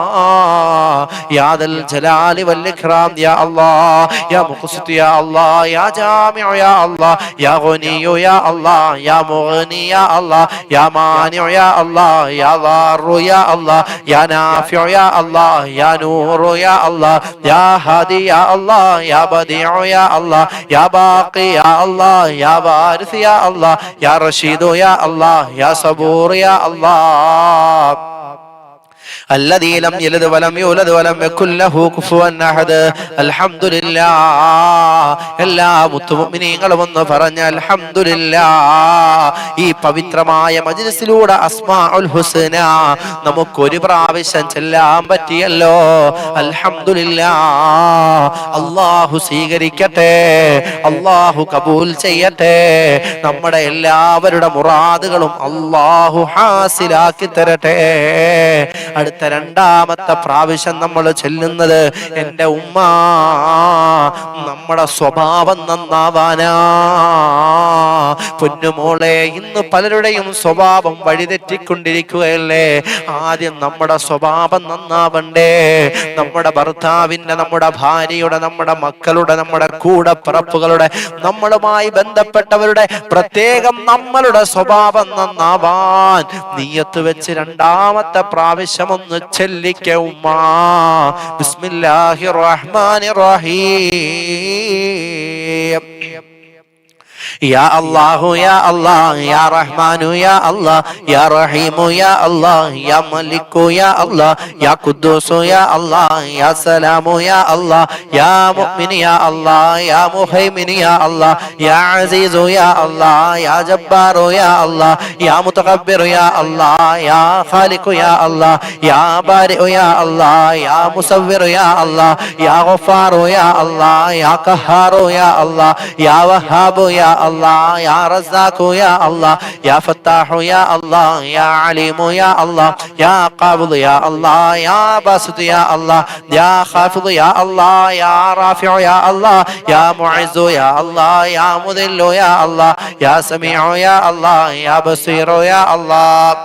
الله يا ذا الجلال والإكرام يا الله يا مقسط يا الله يا جامع يا الله يا غني يا الله يا مغني يا الله يا مانع يا الله يا ضار يا الله يا نافع يا الله يا نور يا الله يا هادي يا الله يا بديع يا الله يا باقي يا الله يا وارث يا الله يا رشيد يا الله يا صبور يا الله الذي لم يلد ولم يولد ولم يكن له كفوا أحد الحمد لله എല്ലാ മുത്തുമുഅ്മിനീങ്ങളും ഒന്ന് പറഞ്ഞ അൽഹംദുലില്ലാഹ്. ഈ പവിത്രമായ മജ്ലിസിലൂടെ അസ്മാഉൽ ഹുസ്ന നമുക്ക് ഒരു പ്രാവശ്യം ചൊല്ലാൻ പറ്റിയല്ലോ. അൽഹംദുലില്ലാഹ്. അല്ലാഹു സ്വീകരിക്കട്ടെ, അല്ലാഹു കബൂൽ ചെയ്യട്ടെ. നമ്മുടെ എല്ലാവരുടെ മുറാദുകളും അല്ലാഹു ഹാസിലാക്കി തരട്ടെ. അടുത്ത രണ്ടാമത്തെ പ്രാവശ്യം നമ്മൾ ചൊല്ലുന്നത് എൻ്റെ ഉമ്മ നമ്മുടെ സ്വഭാവം നന്നാവാനാ. പൊന്നുമോളെ, ഇന്ന് പലരുടെയും സ്വഭാവം വഴിതെറ്റിക്കൊണ്ടിരിക്കുകയല്ലേ. ആദ്യം നമ്മുടെ സ്വഭാവം നന്നാവണ്ടേ. നമ്മുടെ ഭർത്താവിന്റെ, നമ്മുടെ ഭാര്യയുടെ, നമ്മുടെ മക്കളുടെ, നമ്മുടെ കൂടപ്പിറപ്പുകളുടെ, നമ്മളുമായി ബന്ധപ്പെട്ടവരുടെ, പ്രത്യേകം നമ്മളുടെ സ്വഭാവം നന്നാവാൻ നിയ്യത്ത് വെച്ച് രണ്ടാമത്തെ പ്രാവശ്യം ഒന്ന് ചൊല്ലിക്ക ഉമ്മ. ബിസ്മില്ലാഹിർ റഹ്മാനിർ റഹീം. يا الله يا الله يا رحمن يا الله يا رحيم يا الله يا ملك يا الله يا قدوس يا الله يا سلام يا الله يا مؤمن يا الله يا مهيمن يا الله يا عزيز يا الله يا جبار يا الله يا متكبر يا الله يا خالق يا الله يا بارئ يا الله يا مصور يا الله يا غفار يا الله يا قهار يا الله يا وهاب يا الله يا رزاق يا الله يا فتاح يا الله يا عليم يا الله يا قابض يا الله يا باسط يا الله يا خافض يا الله يا رافع يا الله يا معز يا الله يا مذل يا الله يا سميع يا الله يا بصير يا الله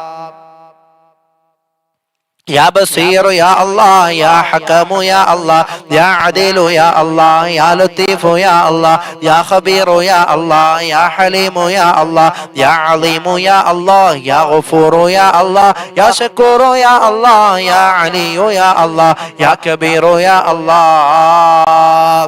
يا بصير يا الله يا حكم يا الله يا عدل يا الله يا لطيف يا الله يا خبير يا الله يا حليم يا الله يا عظيم يا الله يا غفور يا الله يا شكور يا الله يا علي يا الله يا كبير يا الله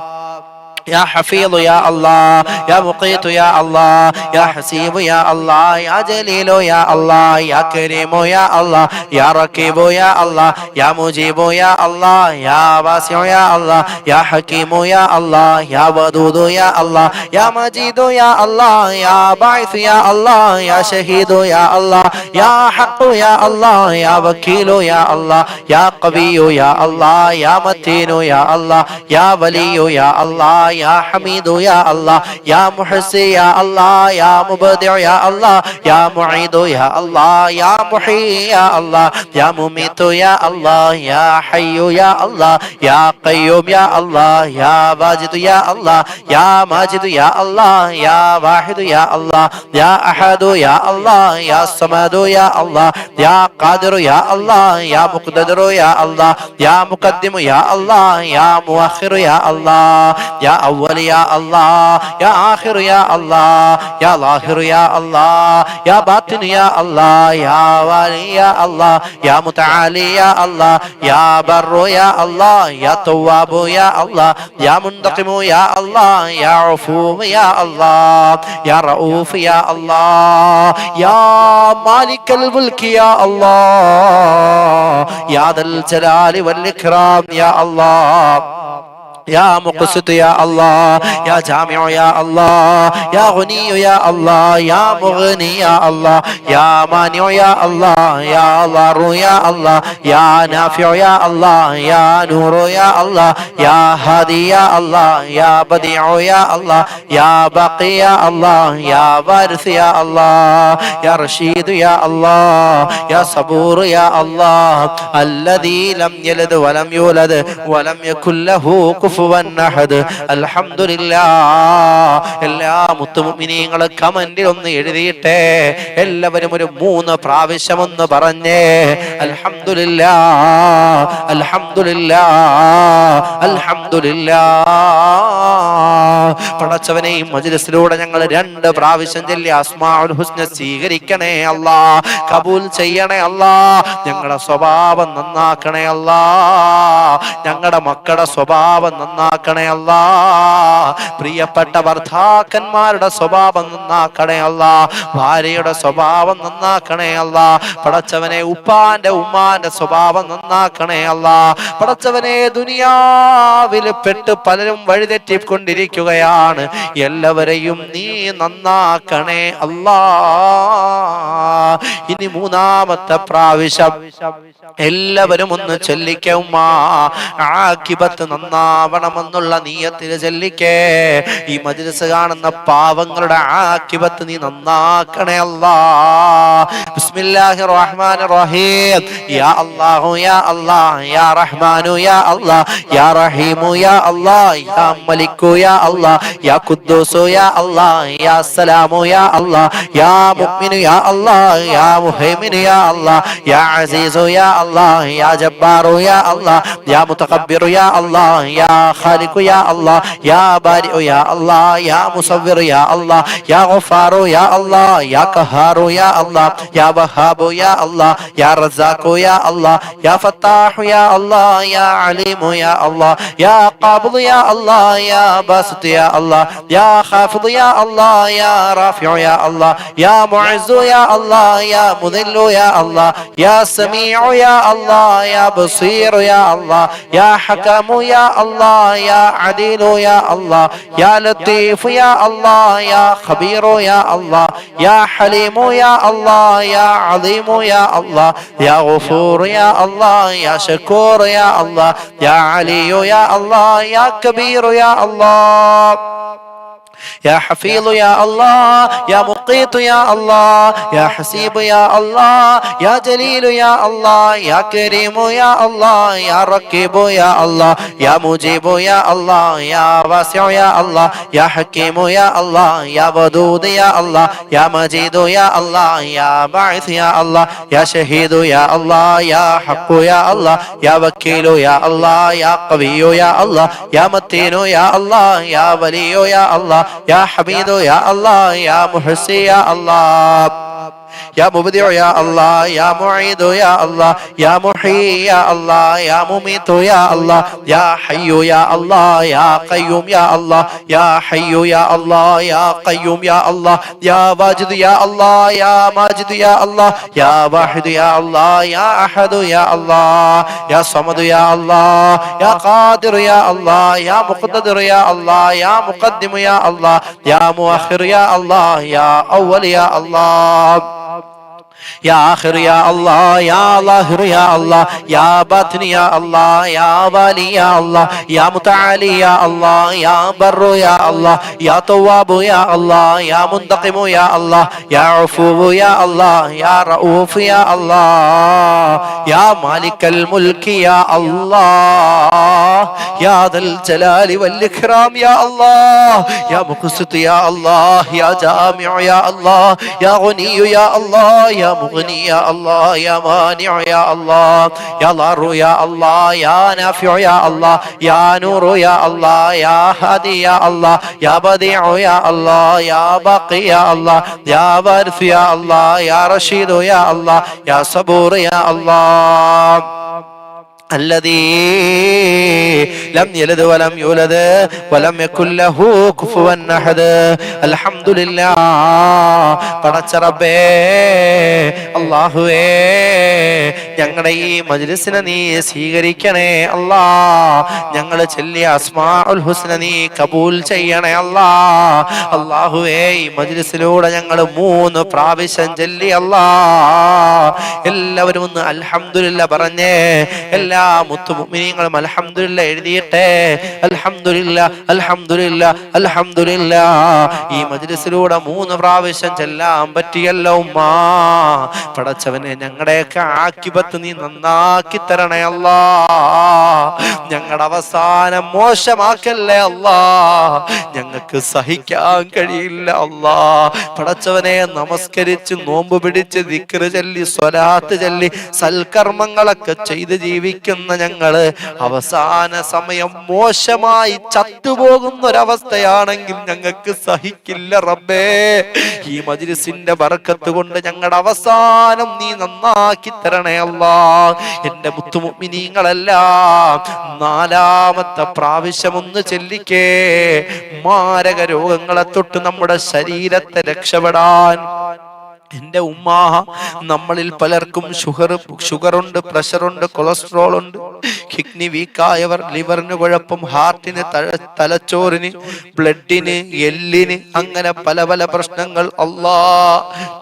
يا حفيظ يا الله، يا مقيت يا الله، يا حسيب يا الله، يا جليل يا الله، يا كريم يا الله، يا ركيب يا الله، يا مجيب يا الله، يا واسع يا الله، يا حكيم يا الله، يا ودود يا الله، يا مجيد يا الله، يا باعث يا الله، يا شهيد يا الله، يا حق يا الله، يا وكيل يا الله، يا قوي يا الله، يا متين يا الله، يا ولي يا الله، يا حميد يا الله، يا محسن يا الله، يا مبدع يا الله، يا معيد يا الله، يا محيي يا الله، يا مميت يا الله، يا حي يا الله، يا قيوم يا الله، يا واجد يا الله، يا ماجد يا الله، يا واحد يا الله، يا أحد يا الله، يا صمد يا الله، يا قادر يا الله، يا مقتدر يا الله، يا مقدم يا الله، يا مؤخر يا الله، يا أول يا الله، يا آخر يا الله، يا ظاهر يا الله، يا باطن يا الله، يا والي يا الله، يا متعالي يا الله، يا بر يا الله، يا تواب يا الله، يا منتقم يا الله، يا عفو يا الله، يا رؤوف يا الله، يا مالك الملك يا الله، يا ذا الجلال والإكرام يا الله، يا مقسط يا الله، يا جامع يا الله، يا غني يا الله، يا مغني يا الله، يا مانع يا الله، يا ضار يا الله، يا نافع يا الله، يا نور يا الله، يا هادي يا الله، يا بديع يا الله، يا باقي يا الله، يا وارث يا الله، يا رشيد يا الله، يا صبور يا الله، الذي لم يلد ولم يولد ولم يكن له كفوا അഹദ്. അൽഹംദുലില്ലാഹ്. എല്ലാ മുത്തുമുഅ്മിനീങ്ങൾ കമന്റിൽ ഒന്ന് എഴുതിയിട്ടെ. എല്ലാവരും ഒരു 3 പ്രാവശ്യം ഒന്ന് പറഞ്ഞേ അൽഹംദുലില്ലാഹ്, അൽഹംദുലില്ലാഹ്, അൽഹംദുലില്ലാഹ്. പടച്ചവനെ ഈ മജ്ലിസിലൂടെ ഞങ്ങൾ 2 പ്രാവശ്യം ചൊല്ലി അസ്മാഉൽ ഹുസ്ന സ്വീകരിക്കണേ അല്ലാ, കബൂൽ ചെയ്യണേ അല്ലാ, ഞങ്ങളുടെ സ്വഭാവം നന്നാക്കണേ അല്ലാ, ഞങ്ങളുടെ മക്കളുടെ സ്വഭാവം നന്നാക്കണേ അല്ലാ, പ്രിയപ്പെട്ട ഭർത്താക്കന്മാരുടെ സ്വഭാവം നന്നാക്കണേ അല്ലാ, ഭാര്യയുടെ സ്വഭാവം നന്നാക്കണേ അല്ലാ, പടച്ചവനെ ഉപ്പാന്റെ ഉമ്മാന്റെ സ്വഭാവം നന്നാക്കണേ അല്ലാ, പടച്ചവനെ ദുനിയാവിൽ പെട്ട് പലരും വഴിതെറ്റിക്കൊണ്ടിരിക്കുകയാണ്, എല്ലാവരെയും നീ നന്നാക്കണേ അല്ലാ. ഇനി 3ാമത്തെ പ്രാവശ്യം എല്ലാവരും ഒന്ന് ചൊല്ലിക്കേ ഉമ്മാ, ആഖിബത്ത് നന്നാവണമെന്നുള്ള നീയത്തിൽ ചൊല്ലിക്കേ. ഈ മജ്ലിസ് കാണുന്ന പാവങ്ങളുടെ ആഖിബത്ത് നീ നന്നാക്കണേ അല്ലാ. ബിസ്മില്ലാഹിർ റഹ്മാനിർ റഹീം. യാ അല്ലാഹു യാ അല്ലാഹ്, യാ റഹ്മാനു യാ അല്ലാഹ്, യാ റഹീമു യാ അല്ലാഹ്, യാ മലിക്കു യാ അല്ലാഹ്, യാ ഖുദ്ദൂസു യാ അല്ലാഹ്, യാ സലാമു യാ അല്ലാഹ്, യാ മുഅ്മിനു യാ അല്ലാഹ്, യാ മുഹൈമിനു യാ അല്ലാഹ്, യാ അസീസു യാ അല്ലാഹ്, യാ ജബ്ബാറു യാ അല്ലാഹ്, യാ മുതകബ്ബിറു യാ അല്ലാഹ്, യാ ഖാലിഖു യാ അല്ലാഹ്, യാ ബാരിഉ യാ അല്ലാഹ്, യാ മുസവ്വിറു യാ അല്ലാഹ്, യാ ഗഫാറു യാ അല്ലാഹ്, യാ ഖഹാറു യാ അല്ലാഹ്, യാ വഹാബു യാ അല്ലാഹ്, യാ റസാഖു യാ അല്ലാഹ്, യാ ഫത്താഹു യാ അല്ലാഹ്, യാ അലീമു യാ അല്ലാഹ്, യാ ഖാബിദു യാ അല്ലാഹ്, യാ ബാസിതു യാ അല്ലാഹ്, യാ ഖാഫിദു യാ അല്ലാഹ്, യാ റാഫിഉ യാ അല്ലാഹ്, യാ മുഅസ്സു യാ അല്ലാഹ്, യാ മുദില്ലു യാ അല്ലാഹ്, യാ സമീഉ യാ അല്ലാഹ്, യാ ബസീറു യാ അല്ലാഹ്, യാ ഹകമു യാ അല്ലാഹ്, യാ അദീലു യാ അല്ലാഹ്, യാ ലത്തീഫു യാ അല്ലാഹ്, യാ ഖബീറു യാ അല്ലാഹ്, യാ ഹലീമു യാ അല്ലാഹ്, യാ അദീമു യാ അല്ലാഹ്, യാ ഗഫൂർ യാ അല്ലാഹ്, യാ ശകൂർ യാ അല്ലാഹ്, യാ അലിയു യാ അല്ലാഹ്, യാ കബീർ യാ അല്ലാഹ്, يا حفيظ يا الله، يا مقيت يا الله، يا حسيب يا الله، يا جليل يا الله، يا كريم يا الله، يا رقيب يا الله، يا مجيب يا الله، يا واسع يا الله، يا حكيم يا الله، يا ودود يا الله، يا مجيد يا الله، يا باعث يا الله، يا شهيد يا الله، يا حق يا الله، يا وكيل يا الله، يا قوي يا الله، يا متين يا الله، يا ولي يا الله، يا حميد يا الله يا محسن يا الله يا مبدع يا الله يا معيد يا الله يا محيي يا الله يا مميت يا الله يا حي يا الله يا قيوم يا الله يا حي يا الله يا قيوم يا الله يا واجد يا الله يا ماجد يا الله يا واحد يا الله يا أحد يا الله يا صمد يا الله يا قادر يا الله يا مقتدر يا الله يا مقدم يا الله يا مؤخر يا الله يا أول يا الله يا آخر يا الله يا ظاهر يا الله يا باطن يا الله يا والي يا الله يا متعالي يا الله يا بر يا الله يا تواب يا الله يا منتقم يا الله يا عفو يا الله يا رؤوف يا الله يا مالك الملك يا الله يا ذا الجلال والإكرام يا الله يا مقسط يا الله يا جامع يا الله يا غني يا الله يا مغني يا الله يا مانع يا الله يا ضار يا الله يا نافع يا الله يا نور يا الله يا هادي يا الله يا بديع يا الله يا باقي يا الله يا وارث يا الله يا رشيد يا الله يا صبور يا الله الذي لم يلد ولم يولد ولم يكن له كفوا أحد الحمد لله പടച്ച റബ്ബേ അല്ലാഹുവേ ഞങ്ങളുടെ ഈ മജ്ലിസിനെ നീ സ്വീകരിക്കണേ അല്ലാ ഞങ്ങൾ ചൊല്ലിയ അസ്മാഉൽ ഹുസ്ന നീ കബൂൽ ചെയ്യണേ അല്ലാ അല്ലാഹുവേ ഈ മജ്ലിസിലൂടെ ഞങ്ങൾ 3 പ്രാവശ്യം ചൊല്ലി അല്ലാ എല്ലാവരും ഒന്ന് അൽഹംദുലില്ലാ പറഞ്ഞേ എല്ലാ മുത്തു മുഅ്മിനീങ്ങളും അൽഹംദുലില്ലാ എഴുതിയിട്ടെ അൽഹംദുലില്ലാ അൽഹംദുലില്ലാ അൽഹംദുലില്ലാ ഈ മജ്ലിസിലൂടെ 3 പ്രാവശ്യം ചെല്ലാൻ പറ്റിയല്ലോ ഉമ്മാ പടച്ചവനെ ഞങ്ങളുടെയൊക്കെ ആക്കിബത്ത് നീ നന്നാക്കി തരണേ അല്ലാ ഞങ്ങളുടെ അവസാനം മോശമാക്കല്ലേ അല്ലാ ഞങ്ങൾക്ക് സഹിക്കാൻ കഴിയില്ല അല്ലാ പടച്ചവനെ നമസ്കരിച്ച് നോമ്പ് പിടിച്ച് ദിക്ർ ചൊല്ലി സ്വലാത്ത് ചൊല്ലി സൽക്കർമ്മങ്ങളൊക്കെ ചെയ്ത് ജീവിക്കുന്ന ഞങ്ങള് അവസാന സമയം മോശമായി ചത്തുപോകുന്ന ഒരവസ്ഥയാണെങ്കിൽ ഞങ്ങൾക്ക് സഹിക്കില്ല റബ്ബേ ഈ മജ്ലിസിന്റെ ബർക്കത്ത് കൊണ്ട് ഞങ്ങളുടെ അവസാനം നീ നന്നാക്കി തരണേ അല്ലാ എന്റെ മുത്തുമുഅ്മിനീങ്ങളെല്ലാം 4ാമത്തെ പ്രാവശ്യം ഒന്ന് ചൊല്ലിക്കേ മാരക രോഗങ്ങളെ തൊട്ട് നമ്മുടെ ശരീരത്തെ രക്ഷപ്പെടാൻ എന്റെ ഉമ്മ നമ്മളിൽ പലർക്കും ഷുഗറുണ്ട് പ്രഷറുണ്ട് കൊളസ്ട്രോൾ ഉണ്ട് കിഡ്നി വീക്കായവർ ലിവറിന് കുഴപ്പം ഹാർട്ടിന് തലച്ചോറിന് ബ്ലഡിന് എല്ലിന് അങ്ങനെ പല പല പ്രശ്നങ്ങൾ അല്ലാ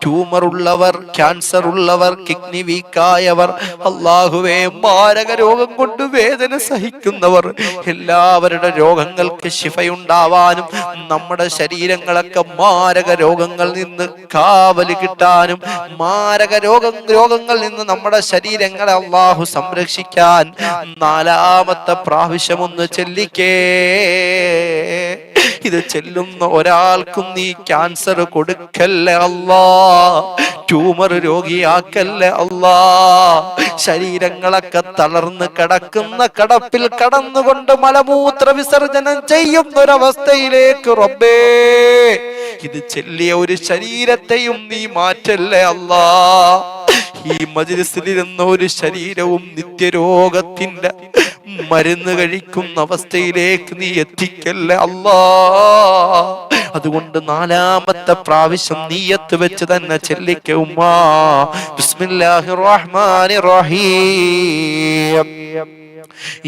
ട്യൂമർ ഉള്ളവർ ക്യാൻസർ ഉള്ളവർ കിഡ്നി വീക്കായവർ അല്ലാഹുവേ മാരക രോഗം കൊണ്ട് വേദന സഹിക്കുന്നവർ എല്ലാവരുടെ രോഗങ്ങൾക്ക് ശിഫയുണ്ടാവാനും നമ്മുടെ ശരീരങ്ങളൊക്കെ മാരക രോഗങ്ങളിൽ നിന്ന് കാവല് കിട്ടാനും മാരക രോഗങ്ങളിൽ നിന്ന് നമ്മുടെ ശരീരങ്ങളെ അല്ലാഹു സംരക്ഷിക്കാൻ 4ാമത്തെ പ്രാവശ്യം ഒന്ന് ചൊല്ലിക്കേ ഇത് ചെല്ലുന്ന ഒരാൾക്കും നീ ക്യാൻസർ കൊടുക്കല്ലേ അല്ലാ ട്യൂമർ രോഗിയാക്കല്ലേ അല്ലാ ശരീരങ്ങളൊക്കെ തളർന്ന് കിടക്കുന്ന കിടപ്പിൽ കടന്നുകൊണ്ട് മലമൂത്ര വിസർജനം ചെയ്യുന്ന ഒരവസ്ഥയിലേക്ക് റബ്ബേ ഇത് ചെല്ലിയ ഒരു ശരീരത്തെയും നീ മാറ്റല്ലേ അല്ലാ ഈ മജ്ലിസിലിരുന്ന ഒരു ശരീരവും നിത്യരോഗത്തിന്റെ മരുന്ന് കഴിക്കുന്ന അവസ്ഥയിലേക്ക് നീ എത്തിക്കല്ലേ അല്ലാ അതുകൊണ്ട് 4ാമത്തെ പ്രാവശ്യം നീയത്ത് വെച്ച് തന്നെ ചൊല്ലിക്ക ഉമ്മാ ബിസ്മില്ലാഹിർ റഹ്മാനിർ റഹീം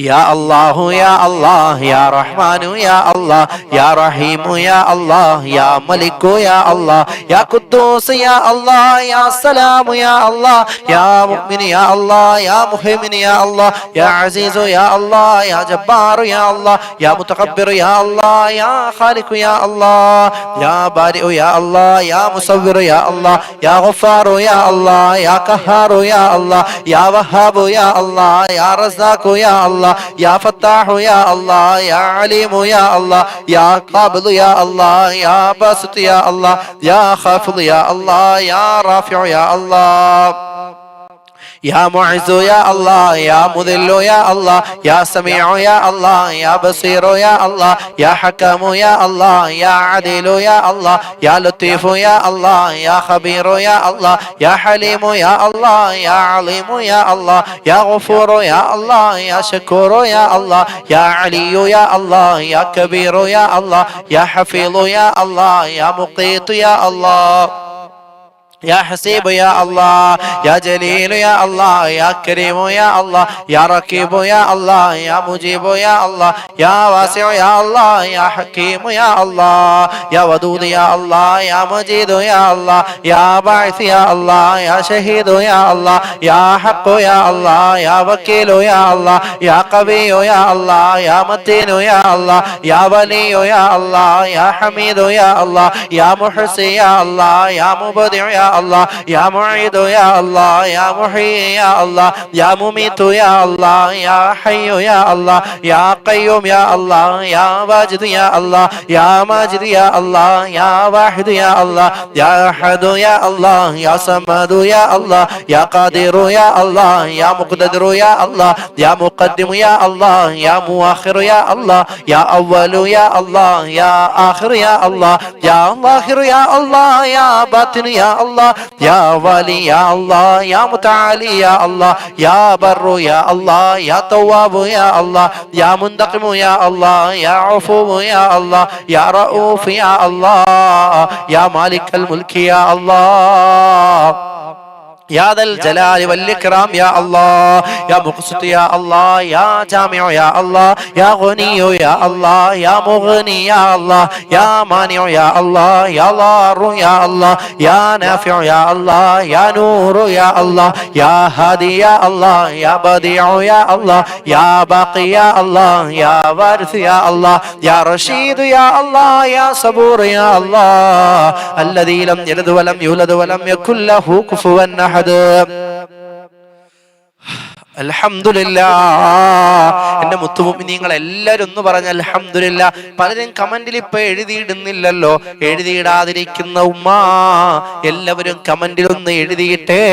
يا الله يا الله يا رحمن يا الله يا رحيم يا الله يا ملك يا الله يا قدوس يا الله يا سلام يا الله يا مؤمن يا الله يا مهيمن يا الله يا عزيز يا الله يا جبار يا الله يا متكبر يا الله يا خالق يا الله يا بارئ يا الله يا مصور يا الله يا غفار يا الله يا قهار يا الله يا وهاب يا الله يا رزاق يا الله يا فتاح يا الله يا عليم يا الله يا قابض يا الله يا باسط يا الله يا خافض يا الله يا رافع يا الله يا معز يا الله يا مذل يا الله يا سميع يا الله يا بصير يا الله يا حكم يا الله يا عدل يا الله يا لطيف يا الله يا خبير يا الله يا حليم يا الله يا عليم يا الله يا غفور يا الله يا شكور يا الله يا علي يا الله يا كبير يا الله يا حفيظ يا الله يا مقيت يا الله يا حسيب يا الله يا جليل يا الله يا كريم يا الله يا ركيب يا الله يا مجيب يا الله يا واسع يا الله يا حكيم يا الله يا ودود يا الله يا مجيد يا الله يا باعث يا الله يا شهيد يا الله يا حق يا الله يا وكيل يا الله يا قوي يا الله يا متين يا الله يا ولي يا الله يا حميد يا الله يا محصي يا الله يا مبدع يا الله يا معيد يا الله يا محيي يا الله يا مميت يا الله يا حي يا الله يا قيوم يا الله يا واجد يا الله يا ماجد يا الله يا واحد يا الله يا أحد يا الله يا صمد يا الله يا قادر يا الله يا مقتدر يا الله يا مقدم يا الله يا مؤخر يا الله يا أول يا الله يا آخر يا الله يا ظاهر يا الله يا باطن يا الله يا والي يا الله يا متعالي يا الله يا بر يا الله يا تواب يا الله يا منتقم يا الله يا عفو يا الله يا رؤوف يا الله يا مالك الملك يا الله يا ذا الجلال والإكرام يا الله يا مقسط يا الله يا جامع يا الله يا غني يا الله يا مغني يا الله يا مانع يا الله يا ضار يا الله يا نافع يا الله يا نور يا الله يا هادي يا الله يا بديع يا الله يا باقي يا الله يا وارث يا الله يا رشيد يا الله يا صبور يا الله الذي لم يلد ولم يولد ولم يكن له كفوا أحد. അൽഹംദുലില്ലാഹ്. എന്റെ മുത്തുമുഅ്മിനീങ്ങൾ എല്ലാവരും ഒന്ന് പറഞ്ഞ അൽഹംദുലില്ലാഹ്. പലരും കമന്റിൽ ഇപ്പൊ എഴുതിയിടുന്നില്ലല്ലോ. എഴുതിയിടാതിരിക്കുന്ന ഉമ്മ എല്ലാവരും കമന്റിൽ ഒന്ന് എഴുതിയിട്ടേ.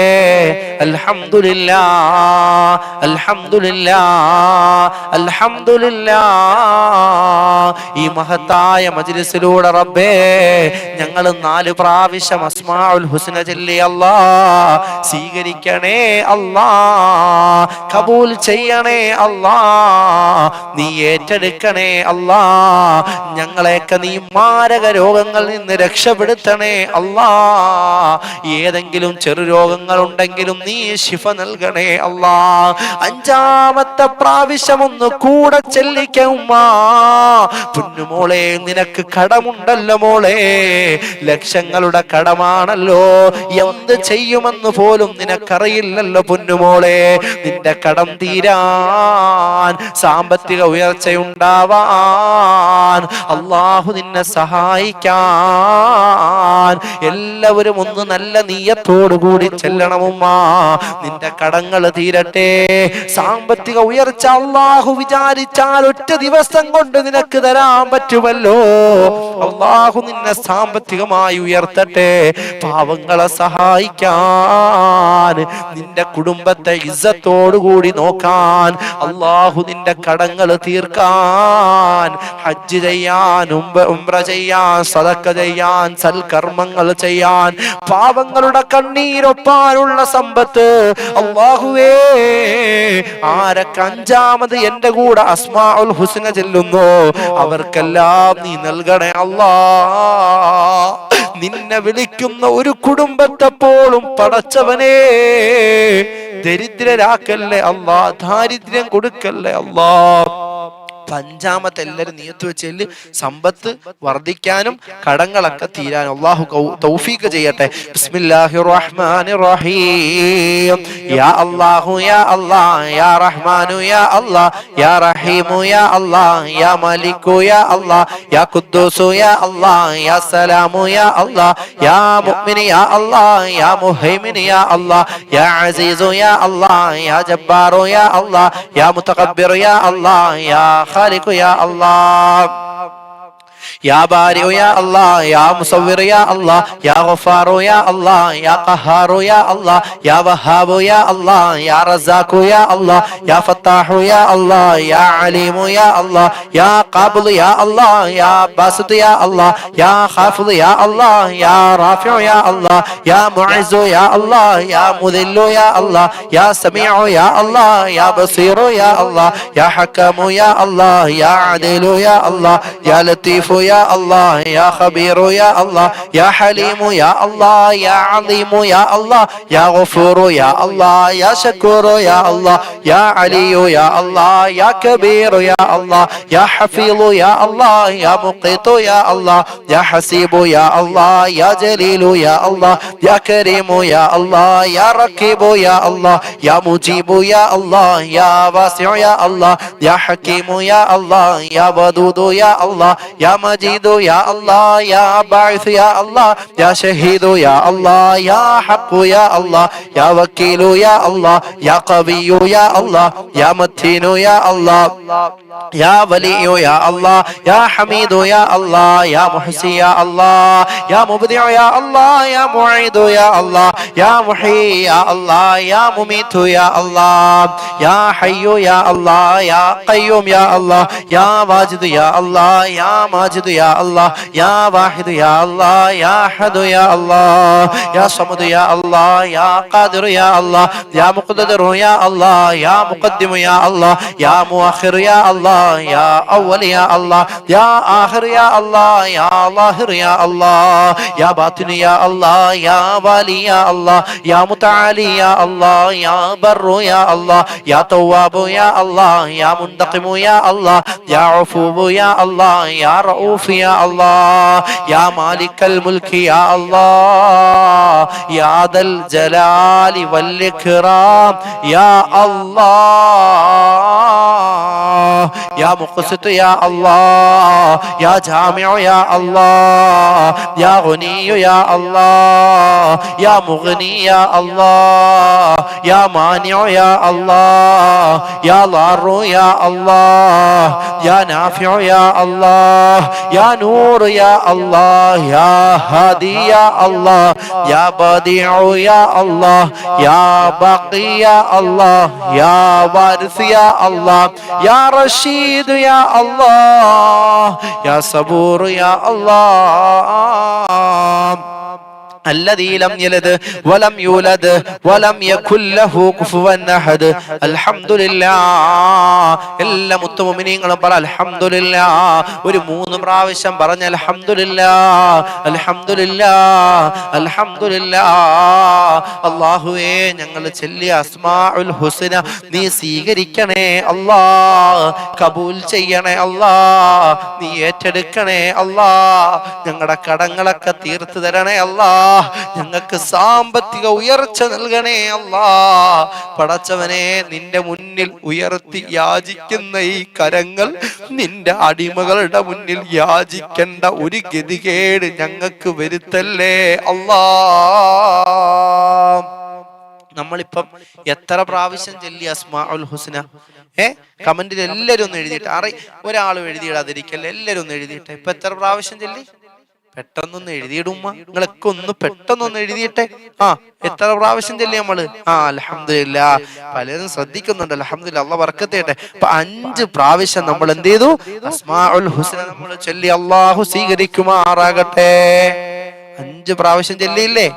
അൽഹംദുലില്ലാഹ് അൽഹംദുലില്ലാഹ് അൽഹംദുലില്ലാഹ്. ഈ മഹത്തായ മജ്ലിസിലൂടെ റബ്ബേ ഞങ്ങൾ 4 പ്രാവശ്യം അസ്മാഉൽ ഹുസ്ന ചൊല്ലി അല്ലാഹ് സ്വീകരിക്കണേ അല്ലാഹ്, കബൂൽ ചെയ്യണേ അല്ലാ, നീ ഏറ്റെടുക്കണേ അല്ലാ. ഞങ്ങളെയൊക്കെ നീ മാരക രോഗങ്ങളിൽ നിന്ന് രക്ഷപ്പെടുത്തണേ അല്ലാ. ഏതെങ്കിലും ചെറു രോഗങ്ങൾ ഉണ്ടെങ്കിലും നീ ശിഫ നൽകണേ അല്ലാ. 5ാമത്തെ പ്രാവശ്യം ഒന്ന് കൂടെ ചെല്ലിക്ക ഉമ്മ. പൊന്നുമോളെ നിനക്ക് കടമുണ്ടല്ലോ മോളെ, ലക്ഷങ്ങളുടെ കടമാണല്ലോ. എന്ത് ചെയ്യുമെന്ന് പോലും നിനക്കറിയില്ലല്ലോ പൊന്നുമോളെ. നിന്റെ കടം തീരാൻ, സാമ്പത്തിക ഉയർച്ചയുണ്ടാവാൻ, അല്ലാഹു നിന്നെ സഹായിക്കാൻ എല്ലാവരും ഒന്ന് നല്ല നീയത്തോടുകൂടി ചെല്ലണമുമ്മ. നിന്റെ കടങ്ങൾ തീരട്ടെ. സാമ്പത്തിക ഉയർച്ച അല്ലാഹു വിചാരിച്ചാൽ ഒറ്റ ദിവസം കൊണ്ട് നിനക്ക് തരാൻ പറ്റുമല്ലോ. അല്ലാഹു നിന്നെ സാമ്പത്തികമായി ഉയർത്തട്ടെ. പാവങ്ങളെ സഹായിക്കാൻ, നിന്റെ കുടുംബത്തെ ഇസ്സത്തോടുകൂടി നോക്കാൻ, അല്ലാഹു നിന്റെ കടങ്ങൾ തീർക്കാൻ, ഹജ്ജ് ചെയ്യാൻ, ഉംറ ചെയ്യാൻ, സദഖ ചെയ്യാൻ, സൽക്കർമ്മങ്ങൾ ചെയ്യാൻ, പാവങ്ങളുടെ കണ്ണീരൊപ്പാനുള്ള സമ്പത്ത് അല്ലാഹുവേ ആരൊക്കെ 5ാമത് എന്റെ കൂടെ അസ്മാഉൽ ഹുസ്ന ചൊല്ലുന്നു അവർക്കെല്ലാം നീ നൽകണേ അല്ലാ. നിന്നെ വിളിക്കുന്ന ഒരു കുടുംബത്തെ പോലും പടച്ചവനേ ദരിദ്രരാക്കല്ലേ അല്ലാ, ദാരിദ്ര്യം കൊടുക്കല്ലേ അല്ലാ. 5ാമത്തെ എല്ലാവരും നിയത്ത് വെച്ചതിൽ സമ്പത്ത് വർദ്ധിക്കാനും കടങ്ങളൊക്കെ തീരാനും അല്ലാഹു തൗഫീഖ് ചെയ്യട്ടെ. ബിസ്മില്ലാഹിർ റഹ്മാനിർ റഹീം. യാ അല്ലാഹു യാ അല്ലാഹ് യാ റഹ്മാനു യാ അല്ലാഹ് യാ റഹീമു യാ അല്ലാഹ് യാ മലിക്കു യാ അല്ലാഹ് യാ ഖുദ്ദൂസു യാ അല്ലാഹ് യാ സലാമു യാ അല്ലാഹ് യാ മുഅ്മിൻ യാ അല്ലാഹ് യാ മുഹൈമിൻ യാ അല്ലാഹ് യാ അസീസു യാ അല്ലാഹ് യാ ജബ്ബാറു യാ അല്ലാഹ് യാ മുതകബ്ബിർ യാ അല്ലാഹ് യാ خالق يا الله യാ ബാരിഉ യാ അല്ലാഹ്, യാ മുസവ്വിർ യാ അല്ലാഹ്, യാ ഗഫാറു യാ അല്ലാഹ്, യാ ഖഹാറു യാ അല്ലാഹ്, യാ വഹാബു യാ അല്ലാഹ്, യാ റസാഖു യാ അല്ലാഹ്, യാ ഫത്താഹു യാ അല്ലാഹ്, യാ അലീമു യാ അല്ലാഹ്, യാ ഖാബിദ് യാ അല്ലാഹ്, യാ ബാസിത് യാ അല്ലാഹ്, യാ ഖാഫിദ് യാ അല്ലാഹ്, യാ റാഫിഉ യാ അല്ലാഹ്, യാ മുഇസ്സു യാ അല്ലാഹ്, യാ മുദില്ലു യാ അല്ലാഹ്, യാ സമീഉ യാ അല്ലാഹ്, യാ ബസീറു യാ അല്ലാഹ്, യാ ഹക്കമു യാ അല്ലാഹ്, യാ അദീലു യാ അല്ലാഹ്, യാ ലത്തീഫു യാ അല്ലാഹ്, യാ ഖബീറു യാ അല്ലാഹ്, യാ ഹലീമു യാ അല്ലാഹ്, യാ അലീമു യാ അല്ലാഹ്, യാ ഗഫൂറു യാ അല്ലാഹ്, യാ ശക്കൂറു യാ അല്ലാഹ്, യാ അലിയു യാ അല്ലാഹ്, യാ കബീറു യാ അല്ലാഹ്, യാ ഹഫീളു യാ അല്ലാഹ്, യാ മുഖീതു യാ അല്ലാഹ്, യാ ഹസീബു യാ അല്ലാഹ്, യാ ജലീലു യാ അല്ലാഹ്, യാ കരീമു യാ അല്ലാഹ്, യാ റഖീബു യാ അല്ലാഹ്, യാ മുജീബു യാ അല്ലാഹ്, യാ വാസിഉ യാ അല്ലാഹ്, യാ ഹകീമു യാ അല്ലാഹ്, യാ വദൂദു യാ അല്ലാഹ്, യാ മജീദു യാ അല്ലാഹ്, യാ ബാഇസ് യാ അല്ലാഹ്, യാ ഷഹീദു യാ അല്ലാഹ്, യാ ഹഖു യാ അല്ലാഹ്, യാ വക്കീലു യാ അല്ലാഹ്, യാ ഖവിയ്യു യാ അല്ലാഹ്, യാ മത്തീനു യാ അല്ലാഹ്, യാ വലിയു യാ അല്ലാഹ്, യാ ഹമീദു യാ അല്ലാഹ്, യാ മുഹ്സി യാ അല്ലാഹ്, യാ മുബ്ദിഉ യാ അല്ലാഹ്, യാ മുഈദു യാ അല്ലാഹ്, യാ മുഹീ യാ അല്ലാഹ്, യാ മുമീതു യാ അല്ലാഹ്, യാ ഹയ്യു യാ അല്ലാഹ്, യാ ഖയ്യൂം യാ അല്ലാഹ്, യാ വാജിദ് യാ അല്ലാഹ്, യാ മാജിദ് യാ അല്ലാഹ്, യാ വാഹിദ് യാ അല്ലാഹ്, യാ അഹദ് യാ അല്ലാഹ്, യാ സമദ് യാ അല്ലാഹ്, യാ ഖാദിർ യാ അല്ലാഹ്, യാ മുഖ്തദിർ യാ അല്ലാഹ്, യാ മുഖദ്ദിം യാ അല്ലാഹ്, യാ മുഅഖിർ യാ അല്ലാഹ്, യാ അവ്വൽ യാ അല്ലാഹ്, യാ ആഖിർ യാ അല്ലാഹ്, യാ ളാഹിർ യാ അല്ലാഹ്, യാ ബാത്തിൻ യാ അല്ലാഹ്, യാ വാലി യാ അല്ലാഹ്, യാ മുതആലി യാ അല്ലാഹ്, യാ ബർറു യാ അല്ലാഹ്, യാ തവ്വാബു യാ അല്ലാഹ്, യാ മുന്തഖിമു യാ അല്ലാഹ്, യാ അഫൂബു യാ അല്ലാഹ്, യാ റഊഫ് യാ അല്ലാഹ്, യാ മാലിക്കൽ മുൽക്കി യാ അല്ലാഹ്, യാ ദൽ ജലാലി വൽ ഇക്റാം യാ അല്ലാഹ്, യാ മുഖ്സിത് യാ അല്ലാഹ്, യാ ജാമിഉ യാ അല്ലാഹ്, യാ ഗനിയ്യു യാ അല്ലാഹ്, യാ മുഗ്നി യാ അല്ലാഹ്, യാ മാനിഉ യാ അല്ലാഹ്, യാ ളാറു യാ അല്ലാഹ്, യാ നാഫിഉ യാ അല്ലാഹ്, യാ നൂർ യാ അല്ലാഹ്, യാ ഹാദി യാ അല്ലാഹ്, യാ ബദീഉ യാ അല്ലാഹ്, യാ ബാഖി യാ അല്ലാഹ്, യാ വാരിസ് യാ അല്ലാഹ്, യാ റഷീദ് യാ അല്ലാഹ്, യാ സബൂർ യാ അല്ലാഹ്, الذي لم يلد ولم يولد ولم يكن له كفوا احد الحمد لله. എല്ലാ മുത്തുമുഅ്മിനീങ്ങളും പറ അൽഹംദുലില്ലാഹ്. ഒരു 3 പ്രാവശ്യം പറഞ്ഞ അൽഹംദുലില്ലാഹ് അൽഹംദുലില്ലാഹ് അൽഹംദുലില്ലാഹ്. അല്ലാഹുവേ, ഞങ്ങൾ ചൊല്ലിയ അസ്മാഉൽ ഹുസ്ന നീ സ്വീകരിക്കണേ അല്ലാഹ്, കബൂൽ ചെയ്യണേ അല്ലാഹ്, നീ ഏറ്റെടുക്കണേ അല്ലാഹ്, ഞങ്ങളുടെ കടങ്ങളൊക്കെ തീർത്തു തരണേ അല്ലാഹ്, ഞങ്ങൾക്ക് സാമ്പത്തിക ഉയർച്ച നൽകണേ അല്ലാഹ്. പടച്ചവനെ, നിന്റെ മുന്നിൽ ഉയർത്തി യാചിക്കുന്ന ഈ കരങ്ങൾ നിന്റെ അടിമകളുടെ മുന്നിൽ യാചിക്കേണ്ട ഒരു ഗതികേട് ഞങ്ങൾക്ക് വരുത്തല്ലേ അല്ലാഹ്. നമ്മളിപ്പം എത്ര പ്രാവശ്യം ചൊല്ലി അസ്മാഉൽ ഹുസ്ന? കമന്റിൽ എല്ലാവരും ഒന്ന് എഴുതിയിട്ട്, ഒരാളും എഴുതിയിടാതിരിക്കല്ലേ, എല്ലാവരും ഒന്ന് എഴുതിയിട്ടെ. ഇപ്പൊ എത്ര പ്രാവശ്യം ചൊല്ലി? പെട്ടെന്നൊന്ന് എഴുതിയിടുമ്മ, നിങ്ങളൊക്കെ ഒന്ന് പെട്ടെന്നൊന്ന് എഴുതിയിട്ടെ. എത്ര പ്രാവശ്യം ചൊല്ലി നമ്മള്? അൽഹംദുലില്ലാഹ്. പലരും ശ്രദ്ധിക്കുന്നുണ്ട്. അൽഹംദുലില്ലാഹ്, അല്ലാഹ് ബർക്കത്ത് ചെയ്യട്ടെ. അപ്പൊ 5 പ്രാവശ്യം നമ്മൾ എന്ത് ചെയ്തു? അസ്മാഉൽ ഹുസ്ന നമ്മൾ ചൊല്ലി. അല്ലാഹു സ്വീകരിക്കുമാറാകട്ടെ. 5 പ്രാവശ്യം ചൊല്ലിയില്ലേ?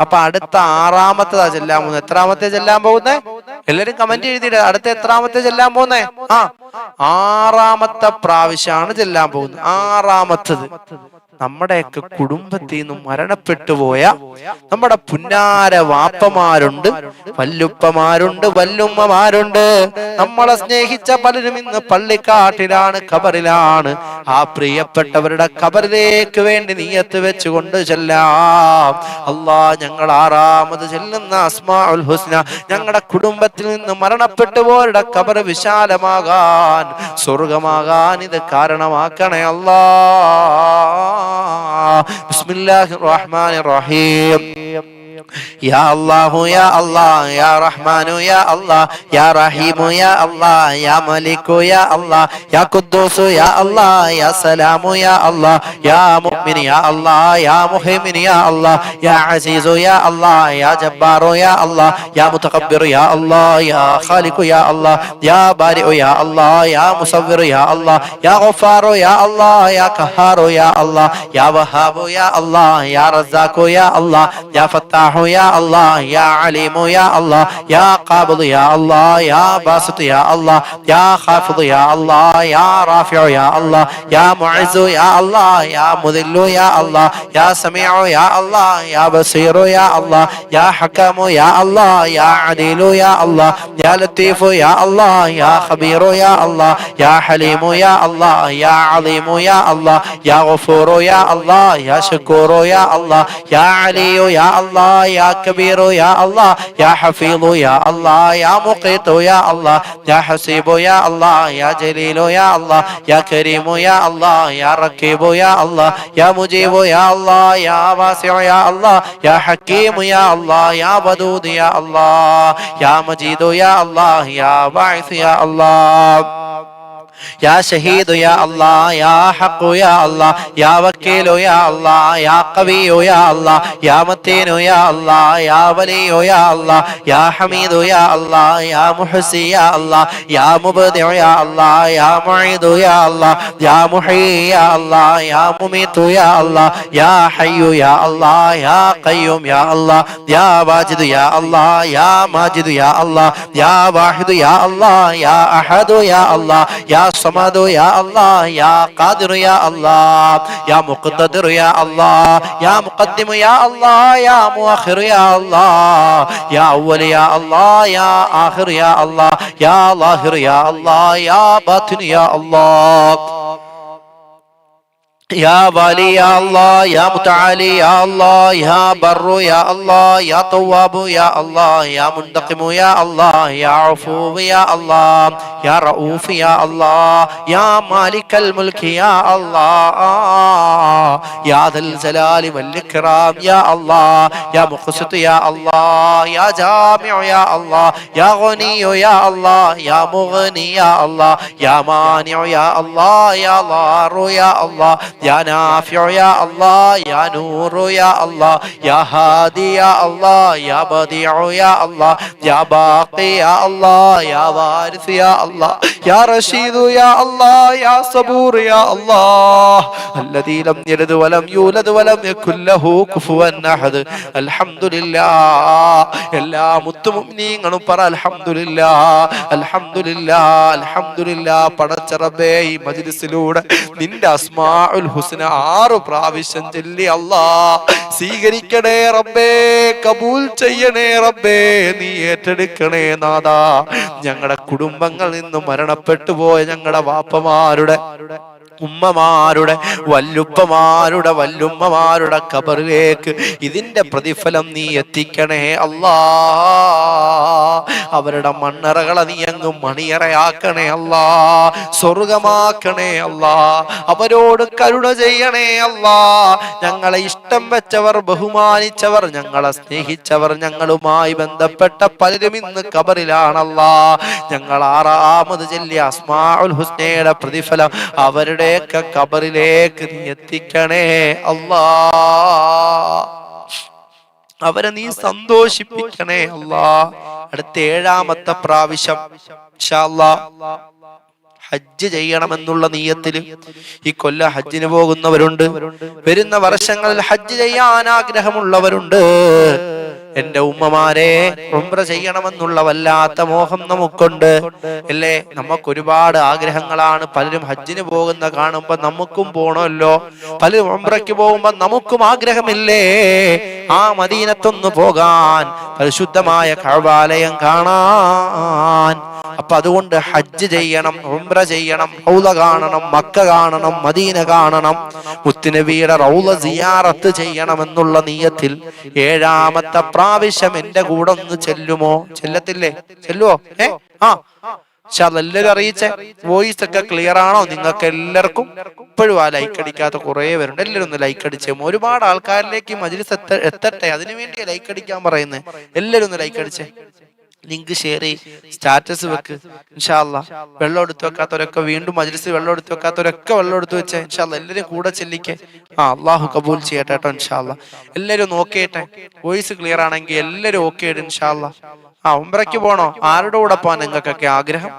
അപ്പൊ അടുത്ത 6ാമത്തേതാ ചെല്ലാൻ പോകുന്നത്. എത്രാമത്തെ ചെല്ലാൻ പോകുന്നേ? എല്ലാരും കമന്റ് എഴുതിയിട. അടുത്ത എത്രാമത്തെ ചെല്ലാൻ പോകുന്നേ? 6ാമത്തെ പ്രാവശ്യമാണ് ചെല്ലാൻ പോകുന്നത്. 6ാമത്തത് നമ്മുടെയൊക്കെ കുടുംബത്തിൽ നിന്നും മരണപ്പെട്ടു പോയ നമ്മുടെ പുന്നാര വാപ്പമാരുണ്ട്, വല്ലുപ്പമാരുണ്ട്, വല്ലുമ്മമാരുണ്ട്. നമ്മളെ സ്നേഹിച്ച പലരും ഇന്ന് പള്ളിക്കാട്ടിലാണ്, ഖബറിലാണ്. ആ പ്രിയപ്പെട്ടവരുടെ ഖബറിലേക്ക് വേണ്ടി നിയ്യത്ത് വെച്ചുകൊണ്ട് ചെല്ലാം. അല്ലാഹ്, ഞങ്ങൾ 6ാമത് ചെല്ലുന്ന അസ്മാഉൽ ഹുസ്ന ഞങ്ങളുടെ കുടുംബത്തിൽ നിന്ന് മരണപ്പെട്ടു പോയവരുടെ ഖബർ വിശാലമാകാൻ, സ്വർഗമാകാൻ ഇത് കാരണമാക്കണേ അല്ലാഹ്. ബിസ്മില്ലാഹിർ റഹ്മാനിർ റഹീം. يا الله يا الله يا رحمن يا الله يا رحيم يا الله يا ملك يا الله يا قدوس يا الله يا سلام يا الله يا مؤمن يا الله يا مهيمن يا الله يا عزيز يا الله يا جبار يا الله يا متكبر يا الله يا خالق يا الله يا بارئ يا الله يا مصور يا الله يا غفار يا الله يا قهار يا الله يا وهاب يا الله يا رزاق يا الله يا فتاح يا الله يا عليم يا الله يا قابض يا الله يا باسط يا الله يا خافض يا الله يا رافع يا الله يا معز يا الله يا مذل يا الله يا سميع يا الله يا بصير يا الله يا حكم يا الله يا عديل يا الله يا لطيف يا الله يا خبير يا الله يا حليم يا الله يا عظيم يا الله يا غفور يا الله يا شكور يا الله يا علي يا الله يا كبير يا الله يا حفيظ يا الله يا مقيت يا الله يا حسيب يا الله يا جليل يا الله يا كريم يا الله يا رقيب يا الله يا مجيب يا الله يا واسع يا الله يا حكيم يا الله يا ودود يا الله يا مجيد يا الله يا باعث يا الله يا شهيد يا الله يا حق يا الله يا وكيل يا الله يا قوي يا الله يا متين يا الله يا ولي يا الله يا حميد يا الله يا محسي يا الله يا مبدع يا الله يا معيد يا الله يا محيي يا الله يا مميت يا الله يا حي يا الله يا قيوم يا الله يا واجد يا الله يا ماجد يا الله يا واحد يا الله يا أحد يا الله يا صمد يا الله يا قادر يا الله يا مقتدر يا الله يا مقدم يا الله يا مؤخر يا الله يا أول يا الله يا آخر يا الله يا ظاهر يا الله يا باطن يا الله يا والي يا الله يا متعالي يا الله يا بر يا الله يا تواب يا الله يا منتقم يا الله يا عفو يا الله يا رؤوف يا الله يا مالك الملك يا الله يا ذا الجلال والإكرام يا الله يا مقسط يا الله يا جامع يا الله يا غني يا الله يا مغني يا الله يا مانع يا الله يا ضار يا الله يا نافع يا الله يا نور يا الله يا هادي يا الله يا بديع يا الله يا باقي يا الله يا وارث يا الله يا رشيد يا الله يا صبور يا الله الذي لم يلد ولم يولد ولم يكن له كفوا أحد الحمد لله എല്ലാ മുത്തുമുഅ്മിനീങ്ങളും പറ അൽഹംദുലില്ലാഹ് അൽഹംദുലില്ലാഹ് അൽഹംദുലില്ലാഹ്. പടച്ച റബ്ബേ, ഈ മജ്ലിസിലൂടെ നിന്റെ അസ്മാഉൽ ഹുസ്ന 6 പ്രാവശ്യം ചൊല്ലി അല്ലാഹ് സ്വീകരിക്കണേ റബ്ബേ, കബൂൽ ചെയ്യണേ റബ്ബേ, നീ ഏറ്റെടുക്കണേ നാഥാ. ഞങ്ങളുടെ കുടുംബങ്ങളിൽ നിന്ന് മരണപ്പെട്ടു പോയ ഞങ്ങളുടെ വാപ്പമാരുടെ, ഉമ്മമാരുടെ, വല്ലുപ്പമാരുടെ, വല്ലുമ്മമാരുടെ ഖബറിലേക്ക് ഇതിന്റെ പ്രതിഫലം നീ എത്തിക്കണേ അല്ലാ. അവരുടെ മണ്ണറകളെ നീ അങ്ങ് മണിയറയാക്കണേ അല്ലാ, സ്വർഗമാക്കണേ അല്ലാ. അവരോട് കരുണ ചെയ്യണേ അല്ലാ. ഞങ്ങളെ ഇഷ്ടം വെച്ചവർ, ബഹുമാനിച്ചവർ, ഞങ്ങളെ സ്നേഹിച്ചവർ, ഞങ്ങളുമായി ബന്ധപ്പെട്ട പലരും ഇന്ന് ഖബറിലാണല്ലാ. ഞങ്ങൾ 6ാമത് ചൊല്ലിയ അസ്മാഉൽ ഹുസ്നയുടെ പ്രതിഫലം അവരുടെ ഖബറിലേക്ക് നീ എത്തിക്കണേ അല്ലാ. അവരെ നീ സന്തോഷിപ്പിക്കണേ അല്ലാ. അടുത്ത 7ാമത്തെ പ്രാവശ്യം ഇൻഷാ അല്ലാഹ് ഹജ്ജ് ചെയ്യണമെന്നുള്ള നിയ്യത്തില് ഈ കൊല്ലം ഹജ്ജിന് പോകുന്നവരുണ്ട്. വരുന്ന വർഷങ്ങളിൽ ഹജ്ജ് ചെയ്യാൻ ആഗ്രഹമുള്ളവരുണ്ട്. എന്റെ ഉമ്മമാരെ, ഉംറ ചെയ്യണമെന്നുള്ള വല്ലാത്ത മോഹം നമുക്കുണ്ട് അല്ലേ? നമുക്ക് ഒരുപാട് ആഗ്രഹങ്ങളാണ്. പലരും ഹജ്ജിന് പോകുന്ന കാണുമ്പോ നമുക്കും പോണല്ലോ. പലരും ഉംറയ്ക്ക് പോകുമ്പോ നമുക്കും ആഗ്രഹമില്ലേ ആ മദീനത്തൊന്ന് പോകാൻ, പരിശുദ്ധമായ കഅബാലയം കാണാൻ. അപ്പൊ അതുകൊണ്ട് ഹജ്ജ് ചെയ്യണം, ഉംറ ചെയ്യണം, റൗള കാണണം, മക്ക കാണണം, മദീന കാണണം, മുത്തുനബിയുടെ റൗള സിയാറത്ത് ചെയ്യണമെന്നുള്ള നിയ്യത്തിൽ 7ാമത്തെ പ്രാവശ്യം എന്റെ കൂടെ ഒന്ന് ചെല്ലുമോ? ചെല്ലത്തില്ലേ? ചെല്ലുവോ? പക്ഷെ അതെല്ലാവരും അറിയിച്ചേ. വോയിസ് ഒക്കെ ക്ലിയർ ആണോ നിങ്ങൾക്ക് എല്ലാവർക്കും? ഇപ്പോഴും ആ ലൈക്ക് അടിക്കാത്ത കുറെ പേരുണ്ട്. എല്ലാവരും ഒന്ന് ലൈക്ക് അടിച്ചേ. ഒരുപാട് ആൾക്കാരിലേക്ക് മജ്‌ലിസ് എത്തട്ടെ, അതിനുവേണ്ടിയാ ലൈക്ക് അടിക്കാൻ പറയുന്നത്. എല്ലാവരും ഒന്ന് ലൈക്ക് അടിച്ചേ. ലിങ്ക് ഷെയർ ചെയ്യ്, സ്റ്റാറ്റസ് വെക്ക്. ഇൻഷാ അല്ലാഹ് വെള്ളം എടുത്തു വെക്കാത്തവരൊക്കെ വീണ്ടും മജ്‌ലിസിൽ വെള്ളം എടുത്തു വെക്കാത്തവരൊക്കെ വെള്ളം എടുത്തു വെച്ചേ. ഇൻഷാ അല്ലാഹ് എല്ലാവരും കൂടെ ചെല്ലിക്കേ. അള്ളാഹു കബൂൽ ചെയ്യട്ടെ കേട്ടോ. ഇൻഷാ അല്ലാഹ് എല്ലാവരും നോക്കിയിട്ടെ. വോയിസ് ക്ലിയർ ആണെങ്കിൽ എല്ലാവരും ഓക്കെ ഇടും. ഇൻഷാ അല്ലാഹ് ഉംറയ്ക്ക് പോണോ? ആരുടെ കൂടെ പോകാൻ നിങ്ങൾക്കൊക്കെ ആഗ്രഹം?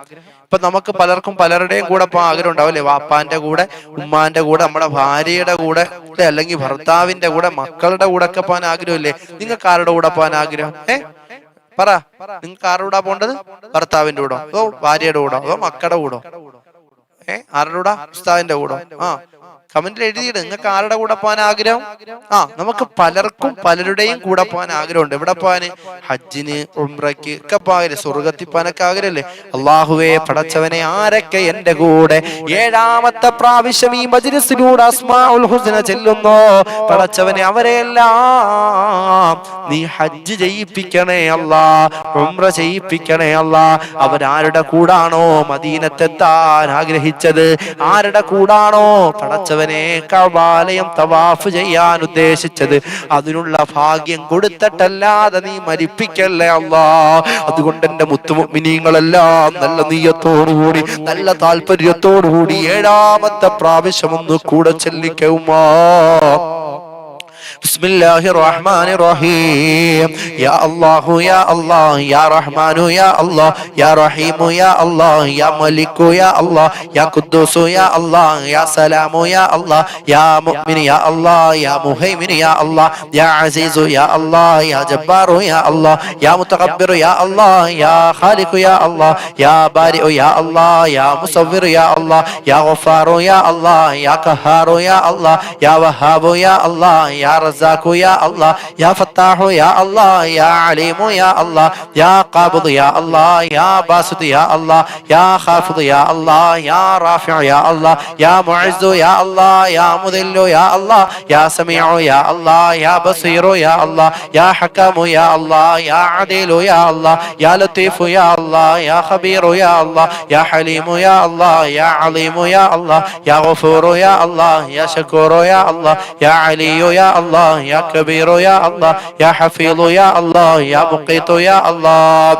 ഇപ്പൊ നമുക്ക് പലർക്കും പലരുടെയും കൂടെ പോകാൻ ആഗ്രഹം ഉണ്ടാവും അല്ലെ? വാപ്പാന്റെ കൂടെ, ഉമ്മാന്റെ കൂടെ, നമ്മുടെ ഭാര്യയുടെ കൂടെ, അല്ലെങ്കിൽ ഭർത്താവിന്റെ കൂടെ, മക്കളുടെ കൂടെ ഒക്കെ പോകാൻ ആഗ്രഹമില്ലേ? നിങ്ങൾക്ക് ആരുടെ കൂടെ പോകാൻ ആഗ്രഹം? പറ, നിങ്ങൾക്ക് ആരുടെ കൂടെ പോകേണ്ടത്? ഭർത്താവിന്റെ കൂടോ, അതോ ഭാര്യയുടെ കൂടോ, അതോ മക്കളുടെ കൂടോ? ആരുടെ കൂടെ? ഉസ്താദിന്റെ കൂടോ? കമന്റിൽ എഴുതിയിട്ട് നിങ്ങൾക്ക് ആരുടെ കൂടെ പോകാൻ ആഗ്രഹം? നമുക്ക് പലർക്കും പലരുടെയും കൂടെ പോകാൻ ആഗ്രഹമുണ്ട്. എവിടെ പോകാന്? ഹജ്ജിന്, ഉംറയ്ക്ക് ഒക്കെ പോകാൻ, സ്വർഗത്തിൽ പോകാനൊക്കെ ആഗ്രഹമല്ലേ? അള്ളാഹുവേ പടച്ചവനെ, ആരൊക്കെ എന്റെ കൂടെ 7ാമത്തെ പ്രാവശ്യം ഈ മജ്‌ലിസിലൂടെ അസ്മാഉൽ ഹുസ്ന ചെല്ലുന്നോ പടച്ചവനെ, അവരെല്ലാം നീ ഹജ്ജ് ചെയ്യിപ്പിക്കണേ അല്ലാ, ഉംറ ചെയ്യിപ്പിക്കണേ അല്ലാ. അവരാരുടെ കൂടാണോ മദീനത്തെത്താൻ ആഗ്രഹിച്ചത്? ആരുടെ കൂടാണോ പടച്ചവൻ കഅബാലയം തവാഫ് ചെയ്യാൻ ഉദ്ദേശിച്ചത്? അതിനുള്ള ഭാഗ്യം കൊടുത്തിട്ടല്ലാതെ നീ മരിപ്പിക്കല്ലേ അല്ലാ. അതുകൊണ്ട് എന്റെ മുത്തുമുഅ്മിനീങ്ങളെല്ലാം നല്ല നിയ്യത്തോടുകൂടി, നല്ല താല്പര്യത്തോടുകൂടി 7ാമത്തെ പ്രാവശ്യം ഒന്ന് കൂടെ ചെല്ലിക്കുമാ. بسم الله الرحمن الرحيم. يا الله يا الله يا رحمن يا الله يا رحيم يا الله يا ملك يا الله يا قدوس يا الله يا سلام يا الله يا مؤمن يا الله يا مهيمن يا الله يا عزيز يا الله يا جبار يا الله يا متكبر يا الله يا خالق يا الله يا بارئ يا الله يا مصور يا الله يا غفار يا الله يا قهار يا الله يا وهاب يا الله يا رزاق يا الله يا فتاح يا الله يا عليم يا الله يا قابض يا الله يا باسط يا الله يا خافض يا الله يا رافع يا الله يا معز يا الله يا مذل يا الله يا سميع يا الله يا بصير يا الله يا حكم يا الله يا عديل يا الله يا لطيف يا الله يا خبير يا الله يا حليم يا الله يا عليم يا الله يا غفور يا الله يا شكور يا الله يا علي يا الله يا كبير يا الله يا حفيظ يا الله يا مقيت يا الله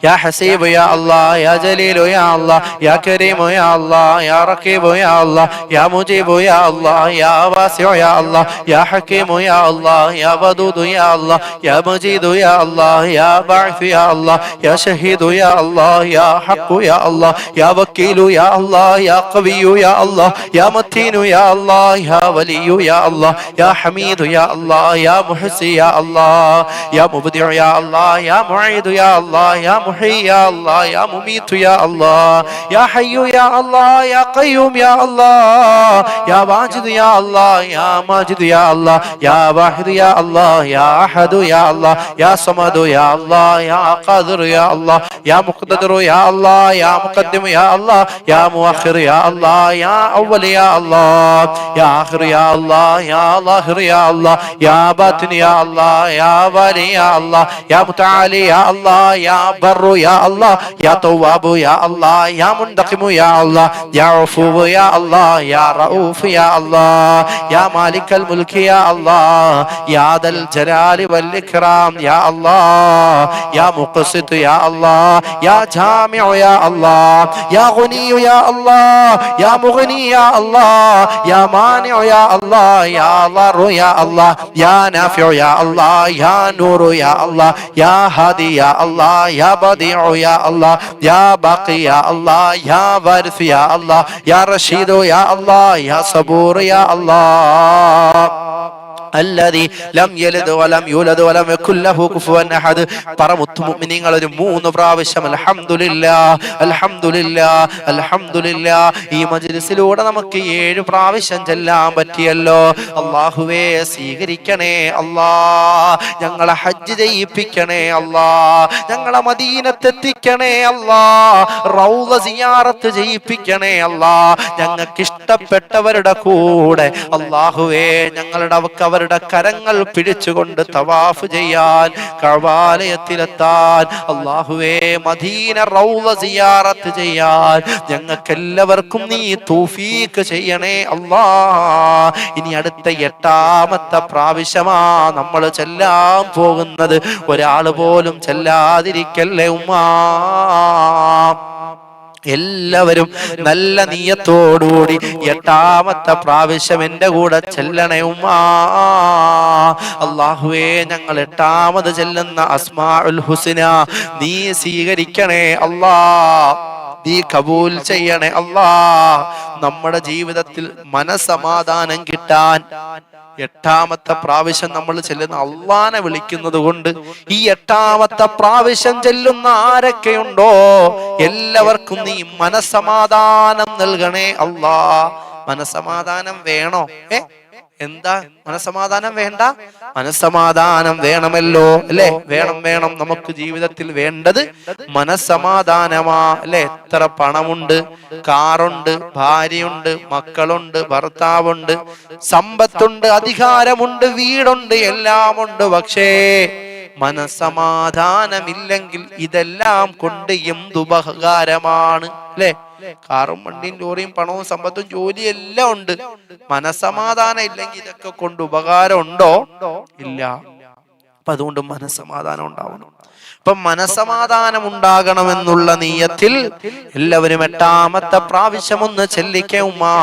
يا حسيب يا الله يا جليل يا الله يا كريم يا الله يا رقيب يا الله يا مجيب يا الله يا واسع يا الله يا حكيم يا الله يا ودود يا الله يا مجيد يا الله يا باعث يا الله يا شهيد يا الله يا حق يا الله يا وكيل يا الله يا قوي يا الله يا متين يا الله يا ولي يا الله يا حميد يا الله يا محسي يا الله يا مبدع يا الله يا معيد يا الله يا محيي يا الله يا مميت يا الله يا حي يا الله يا قيوم يا الله يا واجد يا الله يا ماجد يا الله يا واحد يا الله يا أحد يا الله يا صمد يا الله يا قادر يا الله يا مقتدر يا الله يا مقدم يا الله يا مؤخر يا الله يا أول يا الله يا آخر يا الله يا ظاهر يا الله يا باطن يا الله يا والي يا الله يا متعالي يا الله يا بر يا الله يا تواب يا الله يا منتقم يا الله يا عفو يا الله يا رؤوف يا الله يا مالك الملك يا الله يا ذا الجلال والإكرام يا الله يا مقسط يا الله يا جامع يا الله يا غني يا الله يا مغني يا الله يا مانع يا الله يا ضار يا الله يا نافع يا الله يا نور يا الله يا هادي يا الله يا بديع يا الله يا باقي يا الله يا وارث يا الله يا رشيد يا الله يا صبور يا الله الذي لم يلد ولم يولد ولم يكن له كفوا احد. പറമുത്തു മുഅ്മിനീങ്ങൾ ഒരു 3 പ്രാവശ്യം അൽഹംദുലില്ലാഹ് അൽഹംദുലില്ലാഹ് അൽഹംദുലില്ലാഹ്. ഈ മജ്‌ലിസിലൂടെ നമുക്ക് 7 പ്രാവശ്യം ചെല്ലാൻ പറ്റിയല്ലോ. അല്ലാഹുവേ സ്വീകരിക്കണേ അല്ലാ. ഞങ്ങളെ ഹജ്ജ് ചെയ്യിപ്പിക്കണേ അല്ലാ. ഞങ്ങളെ മദീനത്തെത്തിക്കണേ അല്ലാ. റൗള സിയാറത്ത് ചെയ്യിപ്പിക്കണേ അല്ലാ. ഞങ്ങൾക്ക് ഇഷ്ടപ്പെട്ടവരുടെ കൂടെ അല്ലാഹുവേ ഞങ്ങളുടെ അവരുടെ കരങ്ങൾ പിടിച്ചുകൊണ്ട് തവാഫ് ചെയ്യാൻ, കഅബാലയത്തിലെത്താൻ, അല്ലാഹുവേ മദീന റൗള സിയാറത്ത് ചെയ്യാൻ ഞങ്ങൾക്കെല്ലാവർക്കും നീ തൗഫീഖ് ചെയ്യണേ അല്ലാ. ഇനി അടുത്ത 8ാമത്തെ പ്രാവശ്യമാ നമ്മൾ ചെല്ലാൻ പോകുന്നത്. ഒരാൾ പോലും ചെല്ലാതിരിക്കല്ലേ ഉമ്മാ. എല്ലാവരും നല്ല നീയത്തോടുകൂടി 8ാമത്തെ പ്രാവശ്യം എന്റെ കൂടെ ചെല്ലണേ ഉമ്മാ. അല്ലാഹുവേ ഞങ്ങൾ 8ാമത് ചെല്ലുന്ന അസ്മാഉൽ ഹുസ്ന നീ സ്വീകരിക്കണേ അല്ലാ, നീ കബൂൽ ചെയ്യണേ അല്ലാ. നമ്മുടെ ജീവിതത്തിൽ മനസമാധാനം കിട്ടാൻ 8ാമത്തെ പ്രാവശ്യം നമ്മൾ ചെല്ലുന്ന അള്ളാനെ വിളിക്കുന്നത് കൊണ്ട് ഈ 8ാമത്തെ പ്രാവശ്യം ചെല്ലുന്ന ആരൊക്കെയുണ്ടോ എല്ലാവർക്കും നീ മനസമാധാനം നൽകണേ അല്ലാ. മനസമാധാനം വേണോ? എന്താ മനസമാധാനം വേണ്ട? മനസമാധാനം വേണമല്ലോ അല്ലെ? വേണം. നമുക്ക് ജീവിതത്തിൽ വേണ്ടത് മനസമാധാനമാ അല്ലെ? എത്ര പണമുണ്ട്, കാറുണ്ട്, ഭാര്യയുണ്ട്, മക്കളുണ്ട്, ഭർത്താവുണ്ട്, സമ്പത്തുണ്ട്, അധികാരമുണ്ട്, വീടുണ്ട്, എല്ലാം ഉണ്ട്. പക്ഷേ മനസമാധാനമില്ലെങ്കിൽ ഇതെല്ലാം കൊണ്ട് എന്തുപകാരമാണ് അല്ലെ? കാറും വണ്ടിയും ലോറിയും പണവും സമ്പത്തും ജോലിയും എല്ലാം ഉണ്ട്. മനസമാധാനം ഇല്ലെങ്കിൽ ഇതൊക്കെ കൊണ്ട് ഉപകാരം ഉണ്ടോ? ഇല്ല. അപ്പൊ അതുകൊണ്ട് മനസമാധാനം ഉണ്ടാവണം. അപ്പൊ മനസമാധാനം ഉണ്ടാകണമെന്നുള്ള നീയത്തിൽ എല്ലാവരും 8ാമത്തെ പ്രാവശ്യം ഒന്ന് ചെല്ലിക്കേ ഉമ്മാ.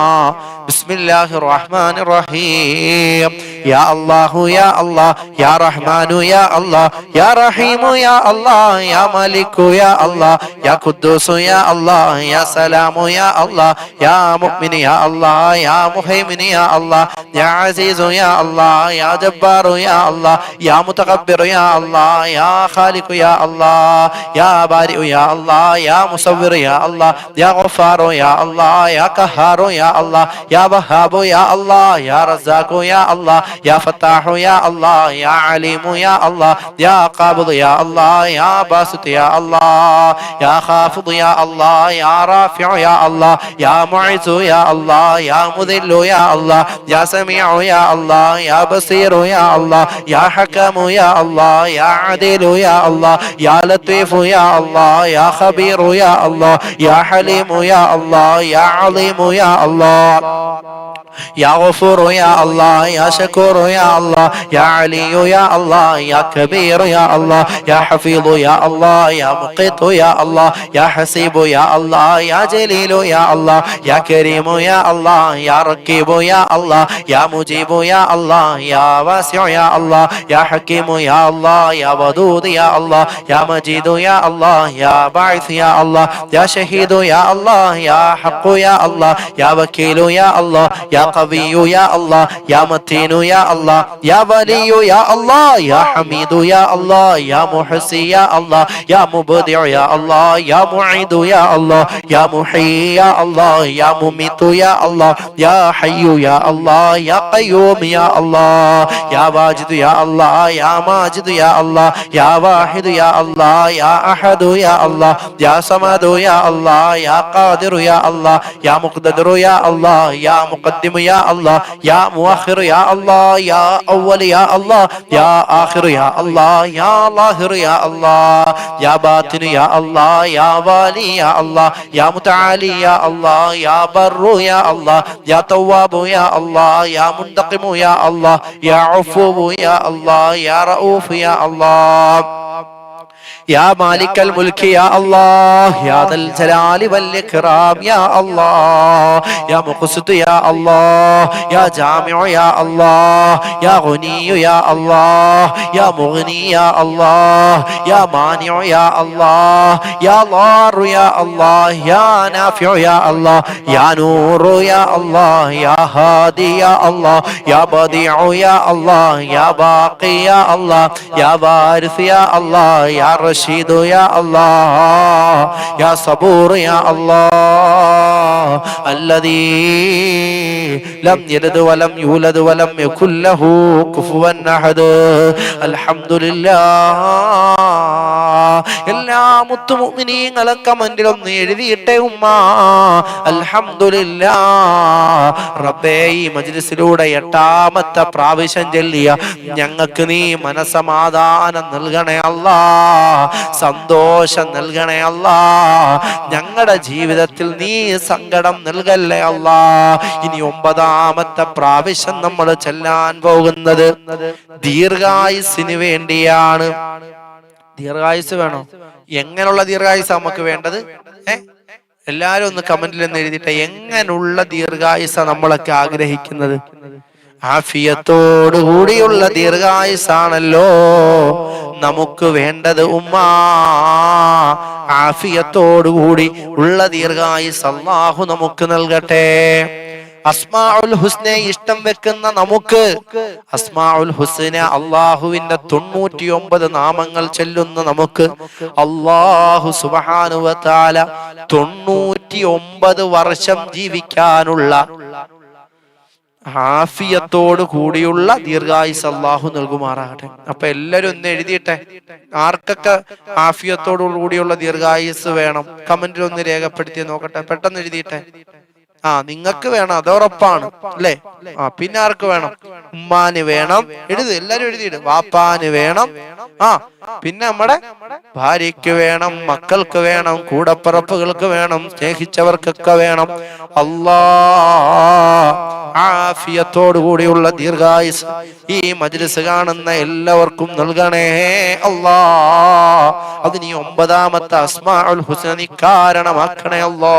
ബിസ്മില്ലാഹിർ റഹ്മാനിർ റഹീം. യാ അല്ലാഹു യാ അല്ലാഹ് യാ റഹ്മാനു യാ അല്ലാഹ് യാ റഹീമു യാ അല്ലാഹ് യാ മലിക്കു യാ അല്ലാഹ് യാ ഖുദ്ദൂസു യാ അല്ലാഹ് യാ സലാമു യാ അല്ലാഹ് യാ മുഅ്മിനു യാ അല്ലാഹ് യാ മുഹൈമിനു യാ അല്ലാഹ് യാ അസീസു യാ അല്ലാഹ് യാ ജബ്ബാറു യാ അല്ലാഹ് യാ മുതകബ്ബിറു യാ അല്ലാഹ് യാ ഖാലിഖു യാ അല്ലാഹ് യാ ബാരിഉ യാ അല്ലാഹ് യാ മുസവ്വിറു യാ അല്ലാഹ് യാ ഗഫാറു യാ അല്ലാഹ് യാ ഖഹാറു യാ അല്ലാഹ് യാ വഹാബു യാ അല്ലാഹ് യാ റസാഖു യാ അല്ലാഹ് യാ ഫത്താഹു യാ അല്ലാഹ് യാ അലീമു യാ അല്ലാഹ് യാ ഖാബിദു യാ അല്ലാഹ് യാ ബാസിതു യാ അല്ലാഹ് യാ ഖാഫിദു യാ അല്ലാഹ് യാ റാഫിഉ യാ അല്ലാഹ് യാ മുഇസു യാ അല്ലാഹ് യാ മുദില്ലു യാ അല്ലാഹ് യാ സമീഉ യാ അല്ലാഹ് യാ ബസീറു യാ അല്ലാഹ് യാ ഹകമു യാ അല്ലാഹ് യാ അദീലു യാ അല്ലാഹ് യാ ലത്തീഫു യാ അല്ലാഹ് യാ ഖബീറു യാ അല്ലാഹ് യാ ഹലീമു യാ അല്ലാഹ് യാ അലീമു യാ അല്ലാഹ് يا غفور يا الله يا شكور يا الله يا علي يا الله يا كبير يا الله يا حفيظ يا الله يا مقيت يا الله يا حسيب يا الله يا جليل يا الله يا كريم يا الله يا رقيب يا الله يا مجيب يا الله يا واسع يا الله يا حكيم يا الله يا ودود يا الله يا مجيد يا الله يا باعث يا الله يا شهيد يا الله يا حق يا الله يا وكيل يا الله يا قوي يا الله يا متين يا الله يا ولي يا الله يا حميد يا الله يا محسي يا الله يا مبدع يا الله يا معيد يا الله يا محيي يا الله يا مميت يا الله يا حي يا الله يا قيوم يا الله يا واجد يا الله يا ماجد يا الله يا واحد يا الله يا أحد يا الله يا صمد يا الله يا قادر يا الله يا مقتدر يا الله يا مقدم يا الله يا مؤخر يا الله يا أول يا الله يا آخر يا الله يا ظاهر يا الله يا باطن يا الله يا والي يا الله يا متعالي يا الله يا بر يا الله يا تواب يا الله يا منتقم يا الله يا عفو يا الله يا رؤوف يا الله يا مالك الملك يا الله يا ذا الجلال والإكرام يا الله يا مقسط يا الله يا جامع يا الله يا غني يا الله يا مغني يا الله يا مانع يا الله يا ضار يا الله يا نافع يا الله يا نور يا الله يا هادي يا الله يا بديع يا الله يا باقي يا الله يا وارث يا الله يا رشيد يا الله يا صبور يا الله الذي لم يلد ولم يولد ولم يكن له كفوا أحد الحمد لله എല്ലാ മുത്തുമുഅ്മിനീങ്ങളും കമന്റിൽ ഒന്ന് എഴുതിയിട്ടേ ഉമ്മ. അൽഹംദുലില്ലാഹ് റബ്ബേ ഈ മജ്ലിസിലൂടെ 8ാമത്തെ പ്രാവശ്യം ചൊല്ലിയ ഞങ്ങൾക്ക് നീ മനസമാധാനം നൽകണേ അല്ലാ, സന്തോഷം നൽകണേ അല്ലാ. ഞങ്ങളുടെ ജീവിതത്തിൽ നീ സങ്കടം നൽകല്ലേ അല്ലാ. ഇനി 9ാമത്തെ പ്രാവശ്യം നമ്മൾ ചെല്ലാൻ പോകുന്നത് ദീർഘായുസ്സിന് വേണ്ടിയാണ്. ദീർഘായുസ് വേണോ? എങ്ങനെയുള്ള ദീർഘായുസ് നമുക്ക് വേണ്ടത്? എല്ലാരും ഒന്ന് കമന്റിൽ ഒന്ന് എഴുതിട്ടെ, എങ്ങനെയുള്ള ദീർഘായുസ നമ്മളൊക്കെ ആഗ്രഹിക്കുന്നത്? ആഫിയത്തോടു കൂടിയുള്ള ദീർഘായുസാണല്ലോ നമുക്ക് വേണ്ടത് ഉമ്മാ. ആഫിയത്തോടു കൂടി ഉള്ള ദീർഘായുസ് അല്ലാഹു നമുക്ക് നൽകട്ടെ. അസ്മാഉൽ ഹുസ്നെ ഇഷ്ടം വെക്കുന്ന നമുക്ക് അസ്മാഉൽ ഹുസ്ന അള്ളാഹുവിന്റെ 99 നാമങ്ങൾ ചൊല്ലുന്ന നമുക്ക് അല്ലാഹു സുബ്ഹാനഹു വ തആല 99 വർഷം ജീവിക്കാനുള്ള ആഫിയത്തോട് കൂടിയുള്ള ദീർഘായുസ് അല്ലാഹു നൽകുമാറാകട്ടെ. അപ്പൊ എല്ലാരും ഒന്ന് എഴുതിയിട്ടെ, ആർക്കൊക്കെ ആഫിയത്തോടു കൂടിയുള്ള ദീർഘായുസ് വേണം കമന്റിൽ ഒന്ന് രേഖപ്പെടുത്തി നോക്കട്ടെ. പെട്ടെന്ന് എഴുതിയിട്ടെ. നിങ്ങൾക്ക് വേണം, അതുറപ്പാണ് അല്ലേ? പിന്നെ ആർക്ക് വേണം? ഉമ്മാന് വേണം, എല്ലാരും എഴുതിയിട്. വാപ്പാന് വേണം, പിന്നെ നമ്മുടെ ഭാര്യയ്ക്ക് വേണം, മക്കൾക്ക് വേണം, കൂടപ്പിറപ്പുകൾക്ക് വേണം, സ്നേഹിച്ചവർക്കൊക്കെ വേണം. ആഫിയത്തോടു കൂടിയുള്ള ദീർഘായുസ് ഈ മജ്ലിസ് കാണുന്ന എല്ലാവർക്കും നൽകണേ അല്ലാ. അതിന് 9ാമത്തെ അസ്മാഉൽ ഹുസ്ന നീ കാരണമാക്കണേ അല്ലാ.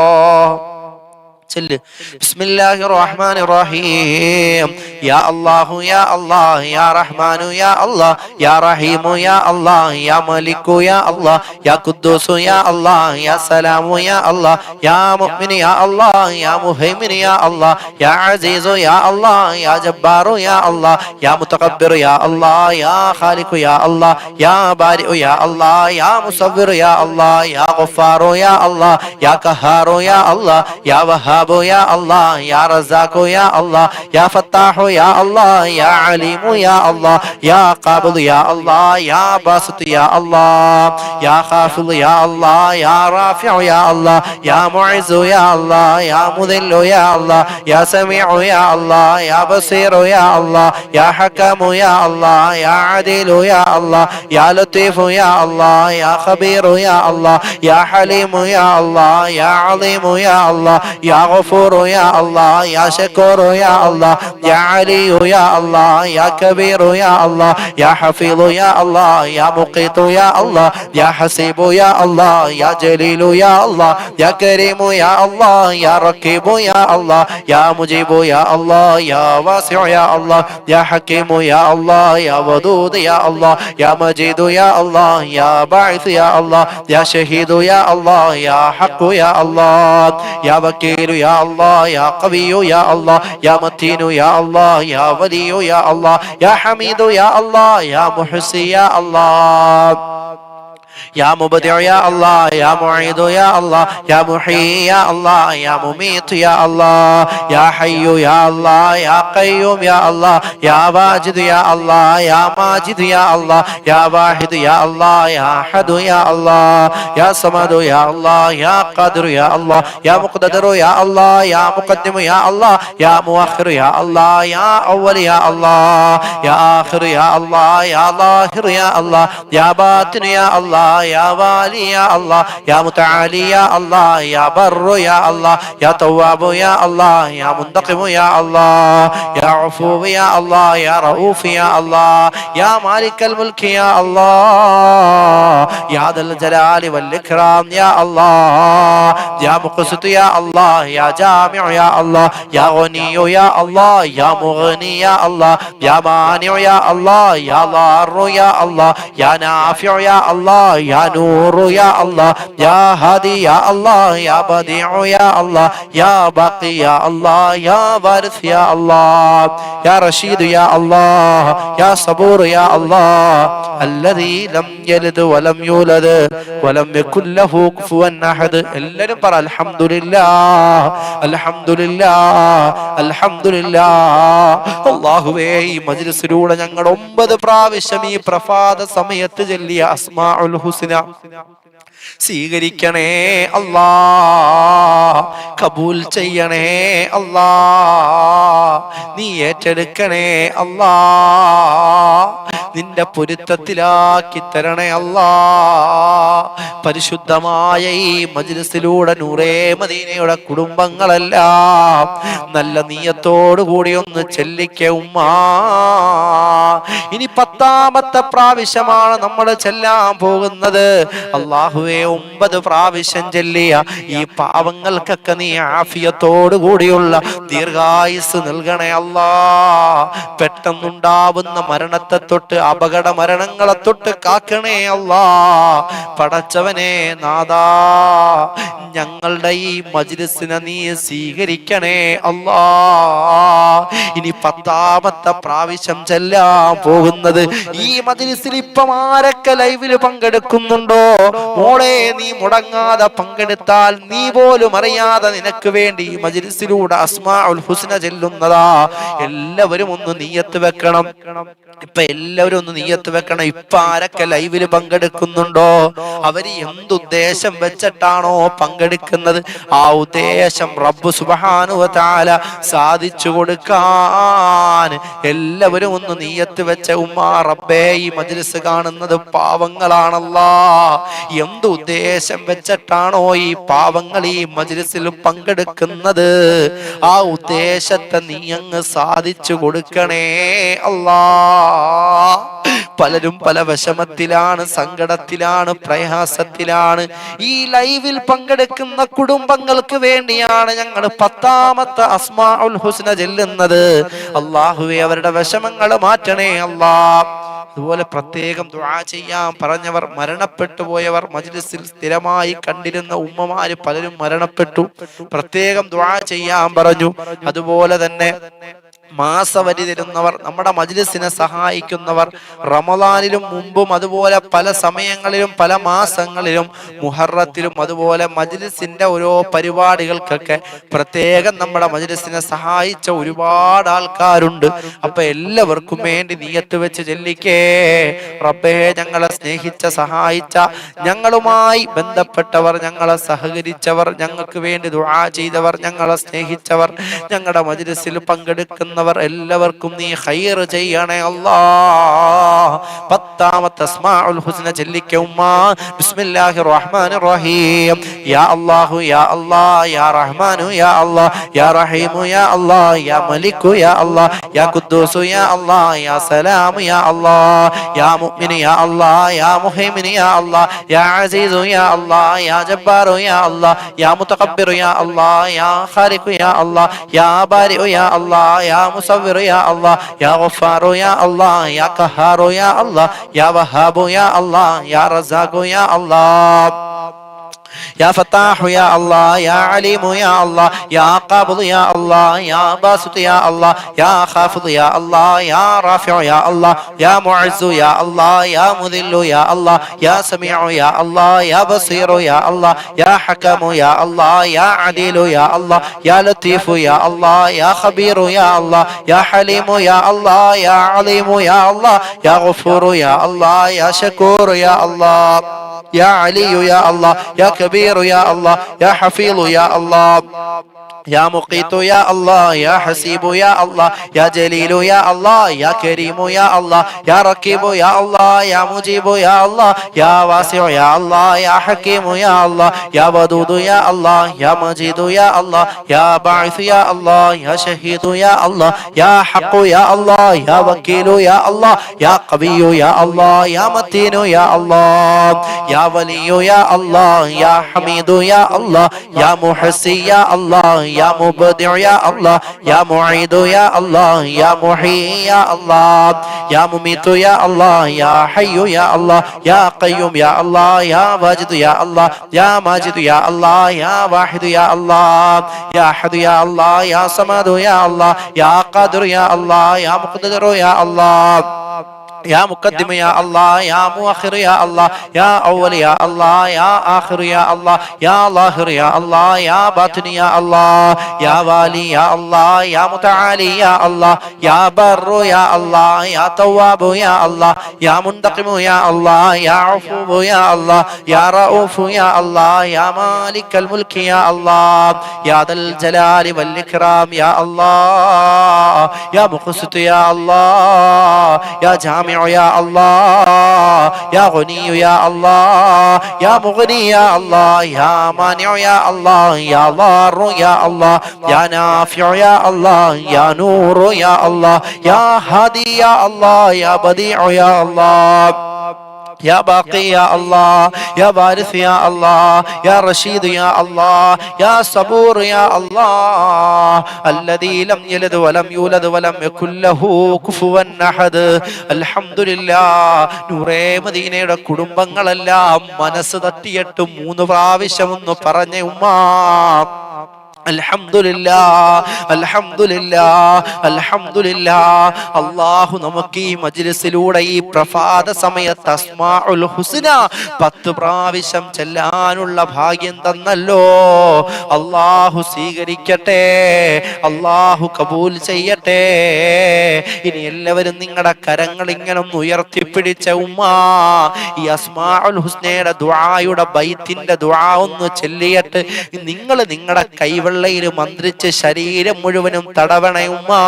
ബിസ്മില്ലാഹിർ റഹ്മാനിർ റഹീം. യാ അല്ലാഹു യാ അല്ലാഹ് യാ റഹ്മാനു യാ അല്ലാഹ് യാ റഹീമു യാ അല്ലാഹ് യാ മലിക്കു യാ അല്ലാഹ് യാ ഖുദ്ദൂസു യാ അല്ലാഹ് യാ സലാമു യാ അല്ലാഹ് യാ മുഅ്മിനു യാ അല്ലാഹ് യാ മുഹൈമിനു യാ അല്ലാഹ് യാ അസീസു യാ അല്ലാഹ് യാ ജബ്ബാറു യാ അല്ലാഹ് യാ മുതകബ്ബിറു യാ അല്ലാഹ് യാ ഖാലിഖു യാ അല്ലാഹ് യാ ബാരിഉ യാ അല്ലാഹ് യാ മുസവ്വിറു യാ അല്ലാഹ് യാ ഗഫാറു യാ അല്ലാഹ് യാ ഖഹാറു യാ അല്ലാഹ് യാ വഹാബു യാ അല്ലാഹ് യാ റസാഖു യാ അല്ലാഹ് യാ ഫത്താഹു യാ അല്ലാഹ് യാ അലീമു യാ അല്ലാഹ് യാ ഖാബിദു യാ അല്ലാഹ് യാ ബാസിതു യാ അല്ലാഹ് യാ ഖാഫിദു യാ അല്ലാഹ് യാ റാഫിഉ യാ അല്ലാഹ് യാ മുഇസ്സു യാ അല്ലാഹ് യാ മുദില്ലു യാ അല്ലാഹ് യാ സമീഉ യാ അല്ലാഹ് യാ ബസീറു യാ അല്ലാഹ് യാ ഹകമു യാ അല്ലാഹ് യാ അദീലു യാ അല്ലാഹ് യാ ലത്തീഫു യാ അല്ലാഹ് യാ ഖബീറു യാ അല്ലാഹ് യാ ഹലീമു യാ അല്ലാഹ് യാ അലീമു യാ അല്ലാഹ് യാ ഗഫൂറു യാ അല്ലാഹ് യാ ശകൂറു യാ അല്ലാഹ് യാ അലിയു യാ അല്ലാഹ് യാ കബീറു യാ അല്ലാഹ് യാ ഹഫീളു യാ അല്ലാഹ് യാ മുഖീതു യാ അല്ലാഹ് യാ ഹസീബു യാ അല്ലാഹ് യാ ജലീലു യാ അല്ലാഹ് യാ കരീമു യാ അല്ലാഹ് യാ റഖീബു യാ അല്ലാഹ് യാ മുജീബു യാ അല്ലാഹ് യാ വാസിഉ യാ അല്ലാഹ് യാ ഹകീമു യാ അല്ലാഹ് യാ വദൂദ് യാ അല്ലാഹ് യാ മജീദു യാ അല്ലാഹ് യാ ബാഇസ് യാ അല്ലാഹ് യാ ഷഹീദു യാ അല്ലാഹ് യാ ഹഖു യാ അല്ലാഹ് യാ വകീലു യാ അല്ലാഹ് യാ ഖവിയ്യു യാ അല്ലാഹ് യാ മതീനു യാ അല്ലാഹ് യാ വലിയു യാ അല്ലാഹ് യാ ഹമീദു യാ അല്ലാഹ് യാ മുഹ്സി യാ അല്ലാഹ് يا مبدع يا الله يا معيد يا الله يا محيي يا الله يا مميت يا الله يا حي يا الله يا قيوم يا الله يا واجد يا الله يا ماجد يا الله يا واحد يا الله يا أحد يا الله يا صمد يا الله يا قادر يا الله يا مقتدر يا الله يا مقدم يا الله يا مؤخر يا الله يا أول يا الله يا آخر يا الله يا ظاهر يا الله يا باطن يا الله يا والي يا الله يا متعالي يا الله يا بر يا الله يا تواب يا الله يا منتقم يا الله يا عفو يا الله يا رؤوف يا الله يا مالك الملك يا الله يا ذا الجلال والإكرام يا الله يا مقسط يا الله يا جامع يا الله يا غني يا الله يا مغني يا الله يا مانع يا الله يا ضار يا الله يا نافع يا الله يا نور يا الله يا هادي يا الله يا بديع يا الله يا باقي يا الله يا وارث يا الله يا رشيد يا الله يا صبور يا الله الذي لم يلد ولم يولد ولم يكن له كفوا أحد. എല്ലാവരും പറ അൽഹംദുലില്ലാഹ് അൽഹംദുലില്ലാഹ് അൽഹംദുലില്ലാഹ്. അല്ലാഹുവേ ഈ മജ്ലിസിലൂടെ ഞങ്ങൾ 9 പ്രാവശ്യം ഈ പ്രഭാത സമയത്ത് ചൊല്ലിയ അസ്മാഉൽ ഹുസ്ന സ്വീകരിക്കണേ അല്ലാഹ്, കബൂൽ ചെയ്യണേ അല്ലാഹ്. നീ ഏറ്റെടുക്കണേ അല്ലാ, നിന്റെ പൊരുത്തത്തിലാക്കി തരണേ അല്ലാ. പരിശുദ്ധമായ ഈ മജ്‌ലിസിലൂടെ നൂറേ മദീനയുടെ കുടുംബങ്ങളെല്ലാം നല്ല നീയത്തോടു കൂടി ഒന്ന് ചെല്ലിക്കേ ഉമ്മാ. ഇനി 10ാമത്തെ പ്രാവശ്യമാണ് നമ്മൾ ചെല്ലാൻ പോകുന്നത്. അല്ലാഹുവേ, 9 പ്രാവശ്യം ചെല്ലിയ ഈ പാവങ്ങൾക്കൊക്കെ നീ ആഫിയത്തോടു കൂടിയുള്ള ദീർഘായുസ് നൽകണേ അല്ലാ. പെട്ടെന്നുണ്ടാവുന്ന മരണത്തെ തൊട്ട്, അപകട മരണങ്ങളെ തൊട്ട് കാക്കണേ അല്ലാ. പടച്ചവനെ നാദാ, ഞങ്ങളുടെ ഈ മജ്‌ലിസിനെ നീ സ്വീകരിക്കണേ അല്ലാ. ഇനി 10ാമത്തെ പ്രാവശ്യം ചെല്ലാൻ പോകുന്നത് ഈ മജ്‌ലിസിൽ ഇപ്പം ആരൊക്കെ ലൈവിൽ പങ്കെടുക്കുന്നുണ്ടോ മോളെ, നീ മുടങ്ങാതെ പങ്കെടുത്താൽ നീ പോലും അറിയാതെ നിനക്ക് വേണ്ടി ഈ മജ്‌ലിസിലൂടെ അസ്മാഉൽ ഹുസ്ന ചെല്ലുന്നതാ. എല്ലാവരും ഒന്ന് നിയ്യത്ത് വെക്കണം. ഇപ്പൊ എല്ലാവരും ഒന്ന് നിയ്യത്ത് വെക്കണം. ഇപ്പൊ ആരൊക്കെ ലൈവിൽ പങ്കെടുക്കുന്നുണ്ടോ അവര് എന്തുദ്ദേശം വെച്ചിട്ടാണോ പങ്കെടുക്കുന്നത്, ആ ഉദ്ദേശം റബ്ബ് സുബ്ഹാനഹു വ തആല സാധിച്ചു കൊടുക്കാൻ എല്ലാവരും ഒന്ന് നിയ്യത്ത് വെച്ച ഉമ്മാ. റബ്ബേ, ഈ മജ്‌ലിസ് കാണുന്നത് പാവങ്ങളാണല്ലാ. എന്ത് ഉദ്ദേശം വെച്ചിട്ടാണോ ഈ പാവങ്ങൾ ഈ മജ്‌ലിസിൽ പങ്കെടുക്കുന്നത്, ആ ഉദ്ദേശത്തെ നീ അങ്ങ് സാധിച്ചു കൊടുക്കണേ അല്ലാ. പലരും പല വിഷമത്തിലാണ്, സങ്കടത്തിലാണ്, പ്രയാസത്തിലാണ്. ഈ ലൈവിൽ പങ്കെടുക്കുന്ന കുടുംബങ്ങൾക്ക് വേണ്ടിയാണ് ഞങ്ങൾ 10ാമത്തെ അസ്മാഉൽ ഹുസ്ന ചെല്ലുന്നത്. അല്ലാഹുവേ, അവരുടെ വിഷമങ്ങൾ മാറ്റണേ അല്ലാ. അതുപോലെ പ്രത്യേകം ദുആ ചെയ്യാൻ പറഞ്ഞവർ, മരണപ്പെട്ടു പോയവർ, മജ്‌ലിസിൽ സ്ഥിരമായി കണ്ടിരുന്ന ഉമ്മമാര് പലരും മരണപ്പെട്ടു, പ്രത്യേകം ദുആ ചെയ്യാൻ പറഞ്ഞു. അതുപോലെ തന്നെ മാസവരി തരുന്നവർ, നമ്മുടെ മജ്‌ലിസിനെ സഹായിക്കുന്നവർ, റമളാനിലും മുമ്പും അതുപോലെ പല സമയങ്ങളിലും പല മാസങ്ങളിലും മുഹറത്തിലും അതുപോലെ മജ്‌ലിസിന്റെ ഓരോ പരിപാടികൾക്കൊക്കെ പ്രത്യേകം നമ്മുടെ മജ്‌ലിസിനെ സഹായിച്ച ഒരുപാട് ആൾക്കാരുണ്ട്. അപ്പൊ എല്ലാവർക്കും വേണ്ടി നിയ്യത്ത് വെച്ച് ചെല്ലിക്കേ. റബ്ബേ, ഞങ്ങളെ സ്നേഹിച്ച, സഹായിച്ച, ഞങ്ങളുമായി ബന്ധപ്പെട്ടവർ, ഞങ്ങളെ സഹകരിച്ചവർ, ഞങ്ങൾക്ക് വേണ്ടി ദുആ ചെയ്തവർ, ഞങ്ങളെ സ്നേഹിച്ചവർ, ഞങ്ങളുടെ മജ്‌ലിസിൽ പങ്കെടുക്കുന്ന എല്ലാവർക്കും നീ ഖൈർ ചെയ്യണേ അല്ലാ. 10ാമത്തെ അസ്മാഉൽ ഹുസ്ന ചൊല്ലിക്കേ ഉമ്മാ. ബിസ്മില്ലാഹിർ റഹ്മാനിർ റഹീം. യാ അല്ലാഹു യാ അല്ലാഹ് യാ റഹ്മാനു യാ അല്ലാഹ് യാ റഹീമു യാ അല്ലാഹ് യാ മലിക്കു യാ അല്ലാഹ് യാ ഖുദ്ദൂസു യാ അല്ലാഹ് യാ സലാമു യാ അല്ലാഹ് യാ മുഅ്മിനു യാ അല്ലാഹ് യാ മുഹൈമിനു യാ അല്ലാഹ് യാ അസീസു യാ അല്ലാഹ് യാ ജബ്ബാറു യാ അല്ലാഹ് യാ മുതകബ്ബിറു യാ അല്ലാഹ് യാ ഖാലിഖു യാ അല്ലാഹ് യാ ബാരിഉ യാ അല്ലാഹ് യാ മുസവ്വിറു യാ അല്ലാഹ് യാ ഗഫാറു യാ അല്ലാഹ് യാ ഖഹാറു യാ അല്ലാഹ് യാ വഹാബു യാ അല്ലാഹ് യാ റസാഖു യാ അല്ലാഹ് يا فتاح يا الله يا عليم يا الله يا قابض يا الله يا باسط يا الله يا خافض يا الله يا رافع يا الله يا معز يا الله يا مذل يا الله يا سميع يا الله يا بصير يا الله يا حكم يا الله يا عديل يا الله يا لطيف يا الله يا خبير يا الله يا حليم يا الله يا عليم يا الله يا غفور يا الله يا شكور يا الله يا علي يا الله يا كبير يا الله يا حفيظ يا الله يا مقيت يا الله يا حسيب يا الله يا جليل يا الله يا كريم يا الله يا ركيب يا الله يا مجيب يا الله يا واسع يا الله يا حكيم يا الله يا ودود يا الله يا مجيد يا الله يا باعث يا الله يا شهيد يا الله يا حق يا الله يا وكيل يا الله يا قوي يا الله يا متين يا الله يا ولي يا الله يا حميد يا الله يا محسي يا الله يا مبدع يا الله يا معيد يا الله يا محيي يا الله يا مميت يا الله يا حي يا الله يا قيوم يا الله يا واجد يا الله يا ماجد يا الله يا واحد يا الله يا أحد يا الله يا صمد يا الله يا قادر يا الله يا مقتدر يا الله يا مقدم يا الله، يا مؤخر يا الله، يا أول يا الله، يا آخر يا الله، يا ظاهر يا الله، يا باطن يا الله، يا والي يا الله، يا متعالي يا الله، يا بر يا الله، يا تواب يا الله، يا منتقم يا الله، يا عفو يا الله، يا رؤوف يا الله، يا مالك الملك يا الله، يا ذا الجلال والإكرام يا الله، يا مقسط يا الله، يا جامع يا الله، يا غني يا الله، يا مغني يا الله، يا مانع يا الله، يا ضار يا الله، يا نافع يا الله، يا نور يا الله، يا هادي يا الله، يا بديع يا الله، يا باقي يا الله، يا بارث يا الله، يا رشيد يا الله، يا صبور يا الله، الذي لم يلد ولم يولد ولم يكن له كفوا أحد. അൽഹംദുലില്ലാഹ്. നൂറേ മദീനയുടെ കുടുംബങ്ങളെല്ലാം മനസ്സ് തട്ടിയിട്ട് 3 പ്രാവശ്യം ഒന്ന് പറഞ്ഞ ഉമ്മാ അൽഹംദുലില്ലാഹ്, അൽഹംദുലില്ലാഹ്, അൽഹംദുലില്ലാഹ്. അല്ലാഹു നമുക്ക് ഈ മജ്ലിസിലൂടെ ഈ പ്രഭാത സമയത്ത് അസ്മാഉൽ ഹുസ്ന 10 പ്രാവശ്യം ചെല്ലാനുള്ള ഭാഗ്യം തന്നല്ലോ. അല്ലാഹു സ്വീകരിക്കട്ടെ, അല്ലാഹു കബൂൽ ചെയ്യട്ടെ. ഇനി എല്ലാവരും നിങ്ങളുടെ കരങ്ങൾ ഇങ്ങനെ ഒന്ന് ഉയർത്തിപ്പിടിച്ച ഉമ്മാ ഈ അസ്മാഉൽ ഹുസ്നയുടെ ദുആയുടെ ബൈത്തിന്റെ ദുആ ഒന്ന് ചൊല്ലിയിട്ട് നിങ്ങൾ നിങ്ങളുടെ കൈവെള്ളയിൽ മന്ത്രിച്ച് ശരീരം മുഴുവനും തടവണേ ഉമ്മാ.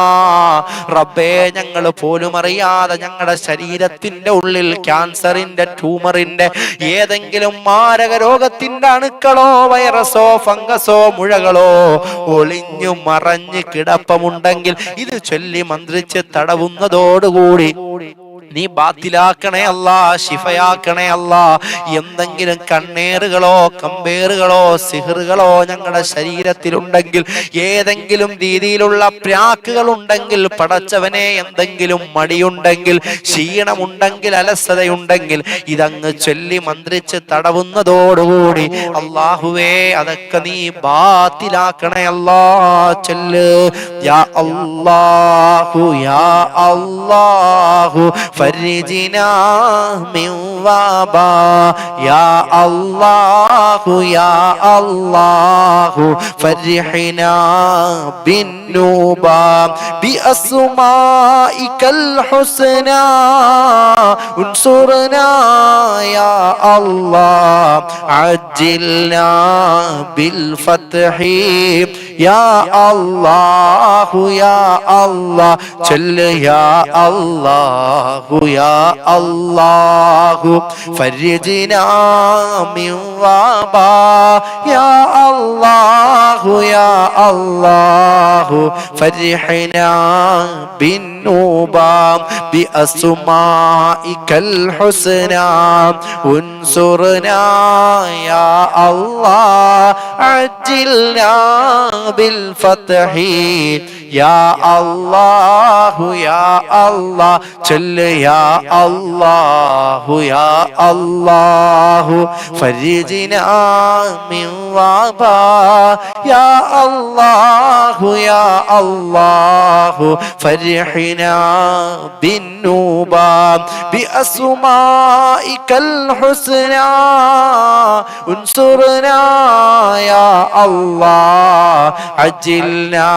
റബ്ബേ, ഞങ്ങൾ പോലും അറിയാതെ ഞങ്ങളുടെ ശരീരത്തിന്റെ ഉള്ളിൽ ക്യാൻസറിന്റെ, ട്യൂമറിന്റെ, ഏതെങ്കിലും മാരക രോഗത്തിന്റെ അണുക്കളോ വൈറസോ ഫംഗസോ മുഴകളോ ഒളിഞ്ഞു മറഞ്ഞ് കിടപ്പമുണ്ടെങ്കിൽ ഇത് ചൊല്ലി മന്ത്രിച്ച് തടവുന്നതോടുകൂടി നീ ബാത്തിലാക്കണേ അല്ലാ, ശിഫയാക്കണേ അല്ലാ. എന്തെങ്കിലും കണ്ണേറുകളോ കമ്പേറുകളോ സിഹറുകളോ ഞങ്ങളുടെ ശരീരത്തിലുണ്ടെങ്കിൽ, ഏതെങ്കിലും രീതിയിലുള്ള പ്രാക്കുകൾ ഉണ്ടെങ്കിൽ, പടച്ചവനെ എന്തെങ്കിലും മടിയുണ്ടെങ്കിൽ, ക്ഷീണമുണ്ടെങ്കിൽ, അലസതയുണ്ടെങ്കിൽ ഇതങ്ങ് ചൊല്ലി മന്ത്രിച്ച് തടവുന്നതോടുകൂടി അല്ലാഹുവേ അതൊക്കെ നീ ബാത്തിലാക്കണേ അല്ലാ. ചൊല്ല് യാ അല്ലാഹു, യാ അല്ലാഹു فرجنا من وبا يا الله يا الله فرحنا بالنوبة بأسمائك الحسنى انصرنا يا الله عجلنا بالفتح يا الله يا الله چل يا الله يا الله فرجنا من وبا يا الله يا الله فرحنا بالنوبة بأسمائك الحسنى انصرنا يا الله عجلنا بالفتح يا الله يا الله چل يا الله يا الله فرجنا من وبا يا الله يا الله فرحنا بالنوبة بأسمائك الحسنى انصرنا يا الله عجلنا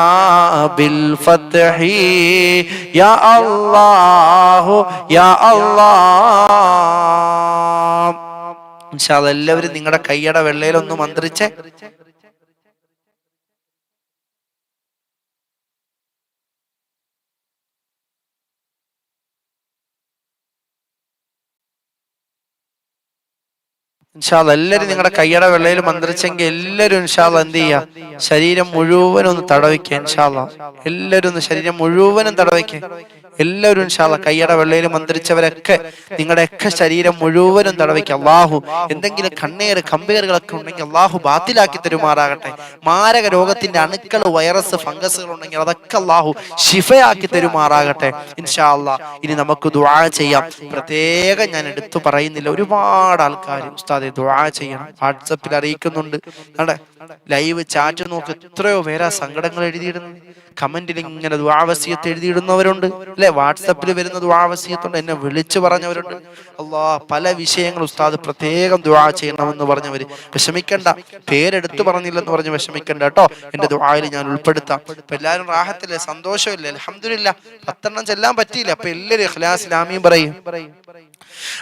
بالفتح يا الله يا الله. ഇൻഷാ അല്ലാഹ് എല്ലാവരും നിങ്ങളുടെ കൈയുടെ വെള്ളയിൽ ഒന്ന് മന്ത്രിച്ചേ. ഇൻഷാ അല്ലാഹ് എല്ലാവരും നിങ്ങളുടെ കൈയുടെ വെള്ളയിൽ മന്ത്രിച്ചെങ്കിൽ എല്ലാവരും ഇൻഷാ അല്ലാഹ് എന്ത് ചെയ്യുക, ശരീരം മുഴുവനും ഒന്ന് തടവിക്കുക. ഇൻഷാ അല്ലാഹ് എല്ലാവരും ഒന്ന് ശരീരം മുഴുവനും തടവിക്കുക. എല്ലാവരും ഇൻഷാ അല്ലാഹ് കൈയുടെ വെള്ളയിൽ മന്ത്രിച്ചവരൊക്കെ നിങ്ങളുടെയൊക്കെ ശരീരം മുഴുവനും തടവിക്കുക. അള്ളാഹു എന്തെങ്കിലും കണ്ണേറ് കമ്പേറുകളൊക്കെ ഉണ്ടെങ്കിൽ അള്ളാഹു ബാത്തിലാക്കി തരുമാറാകട്ടെ. മാരക രോഗത്തിന്റെ അണുക്കൾ, വൈറസ്, ഫംഗസുകൾ ഉണ്ടെങ്കിൽ അതൊക്കെ അള്ളാഹു ശിഫയാക്കി തരുമാറാകട്ടെ ഇൻഷാ അല്ലാഹ്. ഇനി നമുക്ക് ദുആ ചെയ്യാം. പ്രത്യേകം ഞാൻ എടുത്തു പറയുന്നില്ല, ഒരുപാട് ആൾക്കാർ ഉസ്താദെ ദുആ ചെയ്യണം വാട്സപ്പിൽ അറിയിക്കുന്നുണ്ട്. ലൈവ് ചാറ്റ് നോക്ക്, എത്രയോ പേരാ സങ്കടങ്ങൾ എഴുതിയിടുന്നത്. കമന്റിൽ ഇങ്ങനെ ദുആ വസിയത്ത് എഴുതിയിടുന്നവരുണ്ട് അല്ലെ, വാട്സപ്പിൽ വരുന്ന ദുആ വസിയത്തുണ്ട്, എന്നെ വിളിച്ചു പറഞ്ഞവരുണ്ട്. അല്ലാഹ് പല വിഷയങ്ങൾ ഉസ്താദ് പ്രത്യേകം ദുആ ചെയ്യണമെന്ന് പറഞ്ഞവര്, വിഷമിക്കണ്ട, പേരെടുത്തു പറഞ്ഞില്ലെന്ന് പറഞ്ഞ് വിഷമിക്കണ്ട കേട്ടോ, എന്റെ ദുആയിൽ ഞാൻ ഉൾപ്പെടുത്താം. അപ്പൊ എല്ലാവരും റാഹത്തില്ലേ, സന്തോഷമില്ലേ? അൽഹംദുലില്ലാഹ് 10 എണ്ണം ചെല്ലാൻ പറ്റിയില്ല, അപ്പൊ എല്ലാവരും ഇഖ്ലാസിൽ ആമീൻ പറയും.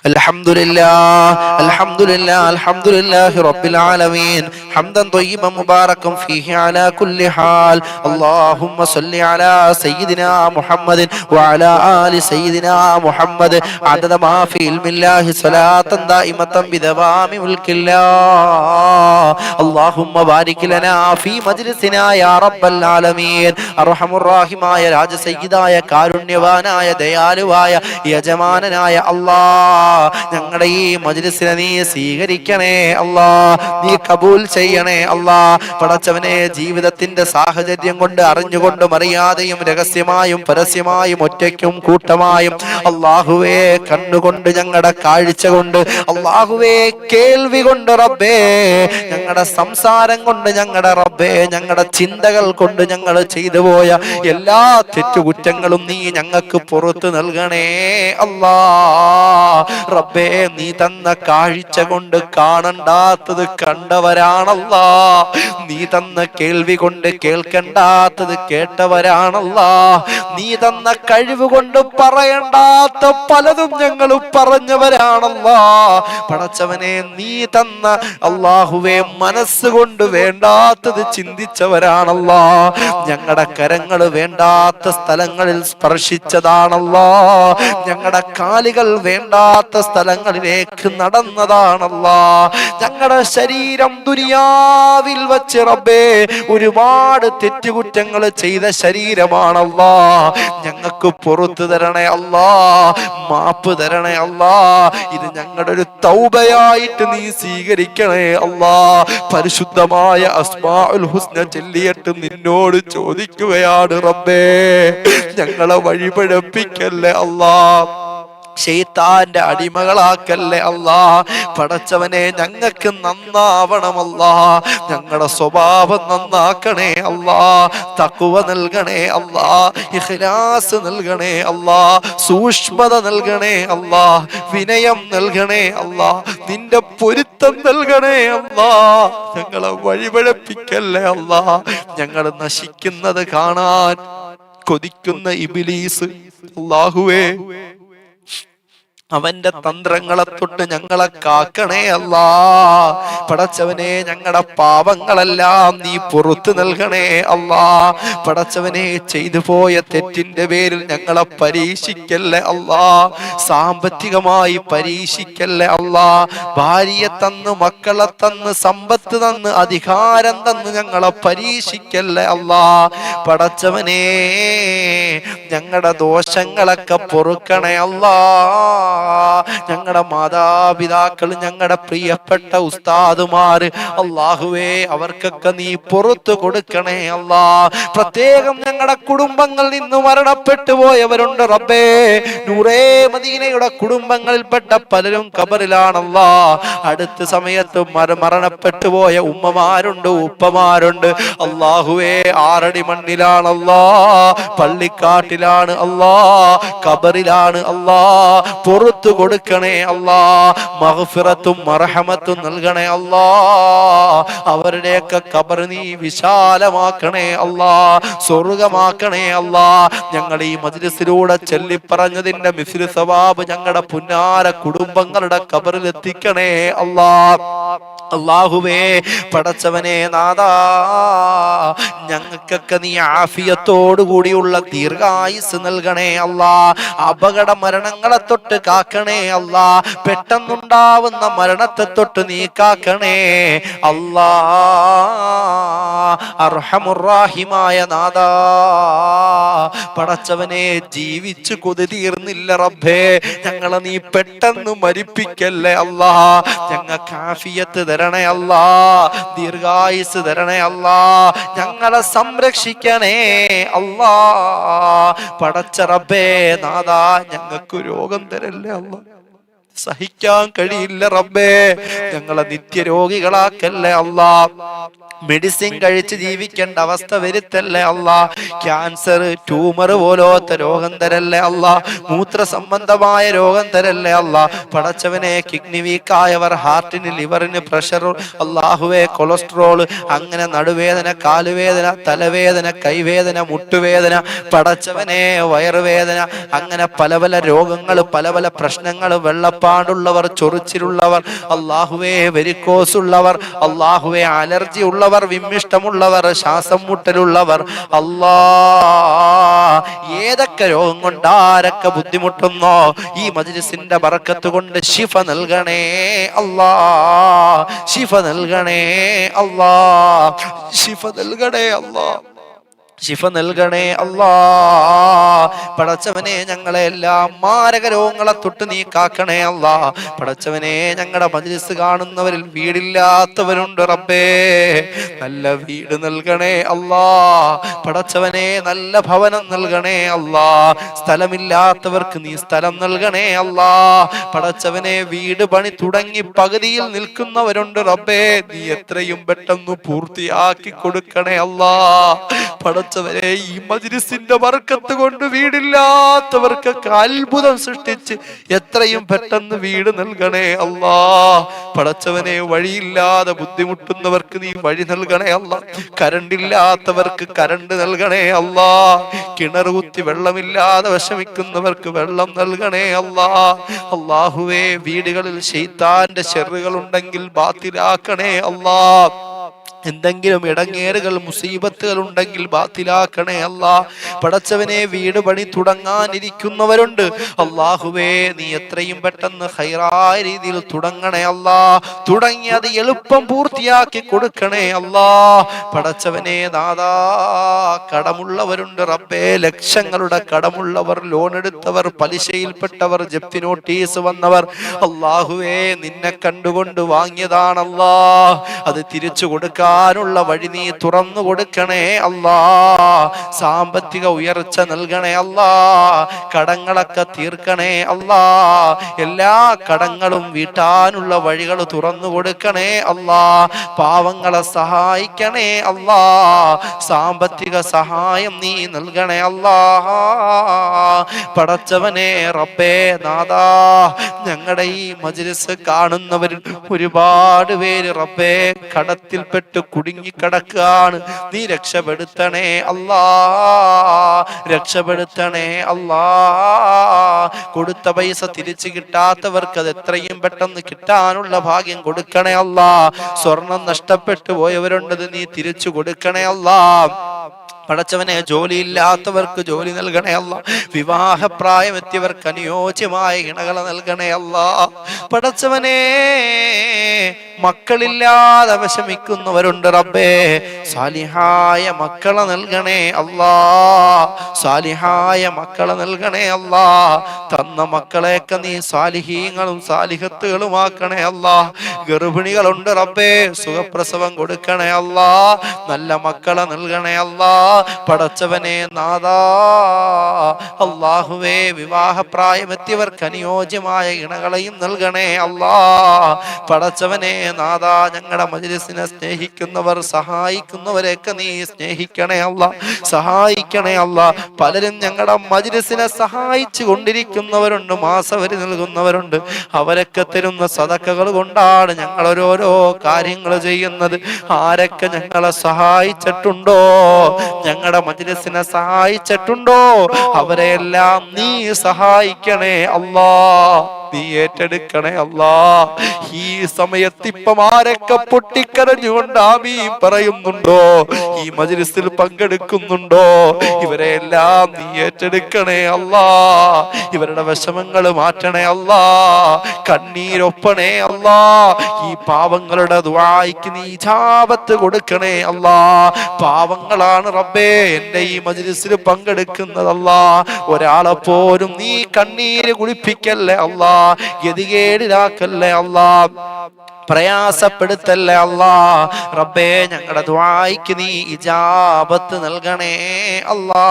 അൽഹംദുലില്ലാഹ് അൽഹംദുലില്ലാഹ് അൽഹംദുലില്ലാഹി റബ്ബിൽ ആലമീൻ ഹംദൻ ത്വയ്യിബൻ മുബാറകൻ ഫീഹി അലാ കുല്ലി ഹാൽ. അല്ലാഹുമ്മ സ്വല്ലി അലാ സയ്യിദിനാ മുഹമ്മദിൻ വഅലാ ആലി സയ്യിദിനാ മുഹമ്മദ് അദദ മാ ഫീ ഇൽമില്ലാഹി സ്വലാത്തൻ ദായിമത്തൻ ബിദവാമി മുൽക്കില്ലാഹ്. അല്ലാഹുമ്മ ബാരിക് ലനാ ഫീ മജ്ലിസിനാ യാ റബ്ബൽ ആലമീൻ. അർഹമുർ റഹീമായ രാജസയ്യിദായ കാരുണ്യവാനായ ദയാലുവായ യജമാനനായ അല്ലാഹ്, ഞങ്ങളുടെ ഈ മജ്ലിസിനെ നീ സ്വീകരിക്കണേ അല്ലാ, നീ കബൂൽ ചെയ്യണേ അല്ലാ. പടച്ചവനെ, ജീവിതത്തിന്റെ സാഹചര്യം കൊണ്ട് അറിഞ്ഞുകൊണ്ടും അറിയാതെയും രഹസ്യമായും പരസ്യമായും ഒറ്റയ്ക്കും കൂട്ടമായും അല്ലാഹുവേ, കണ്ണുകൊണ്ട് ഞങ്ങളുടെ കാഴ്ച കൊണ്ട് അല്ലാഹുവേ, കേൾവി കൊണ്ട് റബ്ബേ, ഞങ്ങളുടെ സംസാരം കൊണ്ട് ഞങ്ങളുടെ റബ്ബേ, ഞങ്ങളുടെ ചിന്തകൾ കൊണ്ട് ഞങ്ങൾ ചെയ്തു പോയ എല്ലാ തെറ്റുകുറ്റങ്ങളും നീ ഞങ്ങൾക്ക് പുറത്തു നൽകണേ അല്ലാ. റബ്ബേ, നീ തന്ന കാഴ്ച കൊണ്ട് കാണണ്ടാത്തത് കണ്ടവരാണല്ലാ, നീ തന്ന കേൾവി കൊണ്ട് കേൾക്കണ്ടാത്തത് കേട്ടവരാണല്ലാ, നീ തന്ന കഴിവ് കൊണ്ട് പറയണ്ടാത്ത പലതും ഞങ്ങൾ പറഞ്ഞവരാണല്ലാ. പടച്ചവനെ, നീ തന്ന അല്ലാഹുവേ മനസ്സുകൊണ്ട് വേണ്ടാത്തത് ചിന്തിച്ചവരാണല്ലാ, ഞങ്ങളുടെ കരങ്ങൾ വേണ്ടാത്ത സ്ഥലങ്ങളിൽ സ്പർശിച്ചതാണല്ലാ, ഞങ്ങളുടെ കാലുകൾ വേണ്ടാത്ത സ്ഥലങ്ങളിലേക്ക് നടന്നതാണല്ലാ, ഞങ്ങളുടെ ശരീരം ദുനിയാവിൽ വച്ച് റബ്ബേ ഒരുപാട് തെറ്റുകുറ്റങ്ങൾ ചെയ്ത ശരീരമാണല്ലാ, ഞങ്ങൾക്ക് പുറത്തു തരണേ അല്ലാ, മാപ്പ് തരണേ അല്ലാ. ഇത് ഞങ്ങളുടെ ഒരു തൗബയായിട്ട് നീ സ്വീകരിക്കണേ അല്ലാ. പരിശുദ്ധമായ അസ്മാഉൽ ഹുസ്ന ചൊല്ലിയിട്ട് നിന്നോട് ചോദിക്കുകയാണ് റബ്ബേ, ഞങ്ങളെ വഴിപഴപ്പിക്കല്ലേ അല്ലാ, ശൈത്താന്റെ അടിമകളാക്കല്ലേ അല്ലാ. പടച്ചവനെ, ഞങ്ങൾക്ക് നന്നാവണമല്ലാ, ഞങ്ങളുടെ സ്വഭാവം നന്നാക്കണേ അല്ലാ, തഖ്വ നൽകണേ അല്ലാ, ഇഖ്ലാസ് നൽകണേ അല്ലാ, സൂക്ഷ്മത നൽകണേ അല്ലാ, വിനയം നൽകണേ അല്ലാ, നിന്റെ പൊരുത്തം നൽകണേ അല്ലാ. ഞങ്ങളെ വഴിപഴപ്പിക്കല്ലേ അല്ലാ. ഞങ്ങൾ നശിക്കുന്നത് കാണാൻ കൊതിക്കുന്ന ഇബ്ലീസ് അല്ലാഹുവേ, അവന്റെ തന്ത്രങ്ങളെ തൊട്ട് ഞങ്ങളെ കാക്കണേ അല്ലാ. പടച്ചവനെ, ഞങ്ങളുടെ പാപങ്ങളെല്ലാം നീ പുറത്തു നൽകണേ അല്ലാ. പടച്ചവനെ, ചെയ്തു പോയ തെറ്റിന്റെ പേരിൽ ഞങ്ങളെ പരീക്ഷിക്കല്ലേ അല്ലാ, സാമ്പത്തികമായി പരീക്ഷിക്കല്ലേ അല്ലാ. ഭാര്യയെ തന്ന്, മക്കളെ തന്ന്, സമ്പത്ത് തന്ന്, അധികാരം തന്ന് ഞങ്ങളെ പരീക്ഷിക്കല്ലേ അല്ലാ. പടച്ചവനെ, ഞങ്ങളുടെ ദോഷങ്ങളൊക്കെ പൊറുക്കണേ അല്ലാ. ഞങ്ങളുടെ മാതാപിതാക്കൾ, ഞങ്ങളുടെ പ്രിയപ്പെട്ട ഉസ്താദുമാര് അല്ലാഹുവേ, അവർക്കൊക്കെ നീ പുറത്തു കൊടുക്കണേ അല്ലാ. പ്രത്യേകം ഞങ്ങളുടെ കുടുംബങ്ങളിൽ നിന്ന് മരണപ്പെട്ടു പോയവരുണ്ട് റബ്ബേ, നൂറേ മദീനയുടെ കുടുംബങ്ങളിൽപ്പെട്ട പലരും ഖബറിലാണല്ലാ. അടുത്ത സമയത്ത് മരണപ്പെട്ടു പോയ ഉമ്മമാരുണ്ട്, ഉപ്പമാരുണ്ട് അല്ലാഹുവേ. 6 അടി മണ്ണിലാണല്ലാ, പള്ളിക്കാട്ടിലാണ് അല്ലാ, ഖബറിലാണ് അല്ലാ. പുറത്തു കൊടുക്കണേ അല്ലാ, മഗ്ഫിറത്തും മർഹമത്തും നൽകണേ അല്ലാ. അവരുടെയൊക്കെ ഖബർ നീ വിശാലമാക്കണേ അല്ലാ, സ്വർഗമാക്കണേ അല്ലാ. ഞങ്ങൾ ഈ മജ്ലിസിലൂടെ ചൊല്ലിപ്പറഞ്ഞതിന്റെ മിസ്ലു സവാബ് ഞങ്ങളുടെ പുന്നാര കുടുംബങ്ങളുടെ ഖബറിൽ എത്തിക്കണേ അല്ലാ. അല്ലാഹുവേ, പടച്ചവനെ നാദാ, ഞങ്ങൾക്കൊക്കെ നീ ആഫിയത്തോടു കൂടിയുള്ള ദീർഘായുസ് നൽകണേ അല്ലാ. അപകട മരണങ്ങളെ തൊട്ട് കാക്കണേ അല്ലാ, പെട്ടെന്നുണ്ടാവുന്ന മരണത്തെ തൊട്ട് നീ കാക്കണേ അല്ലാ. അർഹമുർ റഹീമായ നാദാ, പടച്ചവനെ, ജീവിച്ചു കൊതി തീർന്നില്ല റബ്ബേ, ഞങ്ങളെ നീ പെട്ടെന്ന് മരിപ്പിക്കല്ലേ അല്ലാ. ഞങ്ങൾക്ക് ആഫിയത്ത് തരണേ അല്ലാ, ദീർഘായുസ് തരണേ അല്ലാ, ഞങ്ങളെ സംരക്ഷിക്കണേ അല്ലാ. പടച്ച റബ്ബേ നാദാ, ഞങ്ങൾക്ക് രോഗം തരല്ലേ അല്ലാ, സഹിക്കാൻ കഴിയില്ല റബ്ബേ. ഞങ്ങളെ നിത്യരോഗികളാക്കല്ലേ അല്ലാ. മെഡിസിൻ കഴിച്ച് ജീവിക്കേണ്ട അവസ്ഥ വരുത്തല്ലേ അല്ലാ. ക്യാൻസർ, ട്യൂമർ പോലത്തെ രോഗം തരല്ലേ അല്ലാ. മൂത്ര സംബന്ധമായ രോഗം തരല്ലേ അല്ലാ. പടച്ചവനെ, കിഡ്നി വീക്കായവർ, ഹാർട്ടിന് ലിവറിന് പ്രഷർ, അല്ലാഹുവേ കൊളസ്ട്രോൾ, അങ്ങനെ നടുവേദന, കാലുവേദന, തലവേദന, കൈവേദന, മുട്ടുവേദന, പടച്ചവനെ വയറുവേദന, അങ്ങനെ പല പല രോഗങ്ങൾ, പല പല പ്രശ്നങ്ങൾ, വെള്ളപ്പാടുള്ളവർ, ചൊറിച്ചിലുള്ളവർ, അല്ലാഹുവേ വെരിക്കോസ് ഉള്ളവർ, അല്ലാഹുവേ അലർജി ഉള്ളവർ, വിമ്മിഷ്ടമുള്ളവർ, ശ്വാസം മുട്ടലുള്ളവർ, അല്ലാ ഏതൊക്കെ രോഗം കൊണ്ട് ആരൊക്കെ ബുദ്ധിമുട്ടുന്നോ ഈ മജ്‌ലിസിന്റെ ബറക്കത്ത് കൊണ്ട് ശിഫ നൽകണേ അല്ലാ. ശിഫ നൽകണേ അല്ലാ. ശിഫ നൽകണേ അല്ലാ. ശിഫ നൽകണേ അല്ലാ. പടച്ചവനെ, ഞങ്ങളെ എല്ലാ മാരക രോഗങ്ങളെ തൊട്ട് നീ കാക്കണേ അല്ലാ. പടച്ചവനെ, ഞങ്ങളുടെ മജ്‌ലിസ് കാണുന്നവരിൽ വീടില്ലാത്തവരുണ്ട് റബ്ബേ, നല്ല വീട് നൽകണേ അല്ലാ. പടച്ചവനെ, നല്ല ഭവനം നൽകണേ അല്ലാ. സ്ഥലമില്ലാത്തവർക്ക് നീ സ്ഥലം നൽകണേ അല്ലാ. പടച്ചവനെ, വീട് പണി തുടങ്ങി പകുതിയിൽ നിൽക്കുന്നവരുണ്ട് റബ്ബേ, നീ എത്രയും പെട്ടെന്ന് പൂർത്തിയാക്കി കൊടുക്കണേ അല്ലാ. പടച്ചവനെ, ഈ മജ്‌ലിസിന്റെ ബർക്കത്ത് കൊണ്ട് വീടില്ലാത്തവർക്കൊക്കെ അത്ഭുതം സൃഷ്ടിച്ച് എത്രയും പെട്ടെന്ന് വീട് നൽകണേ അല്ലാ. പടച്ചവനെ, വഴിയില്ലാതെ ബുദ്ധിമുട്ടുന്നവർക്ക് നീ വഴി നൽകണേ അല്ലാ. കരണ്ടില്ലാത്തവർക്ക് കരണ്ട് നൽകണേ അല്ലാ. കിണർ കുത്തി വെള്ളമില്ലാതെ വിഷമിക്കുന്നവർക്ക് വെള്ളം നൽകണേ അല്ലാ. അല്ലാഹുവേ, വീടുകളിൽ ശൈത്താന്റെ ശർറുകൾ ഉണ്ടെങ്കിൽ ബാത്തിലാക്കണേ അല്ലാ. എന്തെങ്കിലും ഇടങ്ങേറുകൾ, മുസീബത്തുകൾ ഉണ്ടെങ്കിൽ ബാത്തിലാക്കണേ അല്ലാ. പടച്ചവനെ, വീട് പണി തുടങ്ങാനിരിക്കുന്നവരുണ്ട്, അല്ലാഹുവേ നീ എത്രയും പെട്ടെന്ന് ഹൈറായ രീതിയിൽ തുടങ്ങണേ അല്ലാ. തുടങ്ങി അത് എളുപ്പം പൂർത്തിയാക്കി കൊടുക്കണേ അല്ലാ. പടച്ചവനെ നാഥാ, കടമുള്ളവരുണ്ട് റബ്ബേ, ലക്ഷങ്ങളുടെ കടമുള്ളവർ, ലോൺ എടുത്തവർ, പലിശയിൽപ്പെട്ടവർ, ജപ്തി നോട്ടീസ് വന്നവർ, അല്ലാഹുവേ നിന്നെ കണ്ടുകൊണ്ട് വാങ്ങിയതാണല്ലാ, അത് തിരിച്ചു കൊടുക്കാൻ ാനുള്ള വഴി നീ തുറന്നു കൊടുക്കണേ അല്ലാ. സാമ്പത്തിക ഉയർച്ച നൽകണേ അല്ലാ. കടങ്ങളൊക്കെ തീർക്കണേ അല്ലാ. എല്ലാ കടങ്ങളും വീട്ടാനുള്ള വഴികൾ തുറന്നു കൊടുക്കണേ അല്ലാ. പാവങ്ങളെ സഹായിക്കണേ അല്ലാ. സാമ്പത്തിക സഹായം നീ നൽകണേ അല്ലാ. പടച്ചവനെ റബ്ബേ നാഥാ, ഞങ്ങളുടെ ഈ മജ്‌ലിസ് കാണുന്നവരിൽ ഒരുപാട് പേര് റബ്ബേ കടത്തിൽപ്പെട്ട് കുടുങ്ങിക്കിടക്കാണ്. നീ രക്ഷപ്പെടുത്തണേ അല്ലാ. രക്ഷപ്പെടുത്തണേ അല്ലാ. കൊടുത്ത പൈസ തിരിച്ചു കിട്ടാത്തവർക്ക് അത് എത്രയും പെട്ടെന്ന് കിട്ടാനുള്ള ഭാഗ്യം കൊടുക്കണേ അല്ലാ. സ്വർണം നഷ്ടപ്പെട്ടു പോയവരുണ്ടത് നീ തിരിച്ചു കൊടുക്കണേ അല്ലാ. പടച്ചവനെ, ജോലിയില്ലാത്തവർക്ക് ജോലി നൽകണേ അല്ലാ. വിവാഹപ്രായമെത്തിയവർക്ക് അനുയോജ്യമായ ഇണകളെ നൽകണേ അല്ലാ. പടച്ചവനെ, മക്കളില്ലാതെ വിഷമിക്കുന്നവരുണ്ട് റബ്ബേ, സാലിഹായ മക്കളെ നൽകണേ അല്ലാ. സാലിഹായ മക്കളെ നൽകണേ അല്ലാ. തന്ന മക്കളെയൊക്കെ നീ സാലിഹീങ്ങളും സാലിഹത്തുകളുമാക്കണേ അല്ലാ. ഗർഭിണികളുണ്ട് റബ്ബേ, സുഖപ്രസവം കൊടുക്കണേ അല്ലാ. നല്ല മക്കളെ നൽകണേ അല്ലാ. പടച്ചവനെ നാഥാ, അല്ലാഹുവേ വിവാഹപ്രായമെത്തിയവർക്ക് അനുയോജ്യമായ ഇണകളെയും നൽകണേ അല്ലാ. പടച്ചവനെ നാഥാ, ഞങ്ങളുടെ മജ്‌ലിസിനെ സ്നേഹിക്കുന്നവർ, സഹായിക്കുന്നവരെയൊക്കെ നീ സ്നേഹിക്കണേ അല്ലാ. സഹായിക്കണേ അല്ലാ. പലരും ഞങ്ങളുടെ മജ്‌ലിസിനെ സഹായിച്ചു കൊണ്ടിരിക്കുന്നവരുണ്ട്, മാസവരി നൽകുന്നവരുണ്ട്. അവരൊക്കെ തരുന്ന സദഖകൾ കൊണ്ടാണ് ഞങ്ങൾ ഓരോരോ കാര്യങ്ങൾ ചെയ്യുന്നത്. ആരൊക്കെ ഞങ്ങളെ സഹായിച്ചിട്ടുണ്ടോ, ഞങ്ങളുടെ മജ്‌ലിസിനെ സഹായിച്ചിട്ടുണ്ടോ, അവരെല്ലാം നീ സഹായിക്കണേ അല്ലാ. നീ ഏറ്റെടുക്കണേ അല്ലാ. ഈ സമയത്ത് ഇപ്പം ആരൊക്കെ പൊട്ടിക്കരഞ്ഞുകൊണ്ട് ആമീൻ പറയുന്നുണ്ടോ, ഈ മജ്‌ലിസിൽ പങ്കെടുക്കുന്നുണ്ടോ, ഇവരെല്ലാം നീ ഏറ്റെടുക്കണേ അല്ലാ. ഇവരുടെ വിഷമങ്ങൾ മാറ്റണേ അല്ലാ. കണ്ണീരൊപ്പണേ അല്ലാ. ഈ പാവങ്ങളുടെ ദുആയ്ക്ക് നീ ഇജാബത്ത് കൊടുക്കണേ അല്ലാ. പാവങ്ങളാണ് റബ്ബേ എന്റെ ഈ മജ്‌ലിസിൽ പങ്കെടുക്കുന്നതല്ലാ. ഒരാളെ പോലും നീ കണ്ണീര് കുടിപ്പിക്കല്ലേ അല്ലാ. ഗതികേടിലാക്കല്ലേ അല്ലാ, പ്രയാസപ്പെടുത്തല്ലേ അല്ലാ. റബ്ബേ ഞങ്ങളുടെ ദുആയ്ക്ക് നീ ഇജാബത്ത് നൽകണേ അല്ലാ.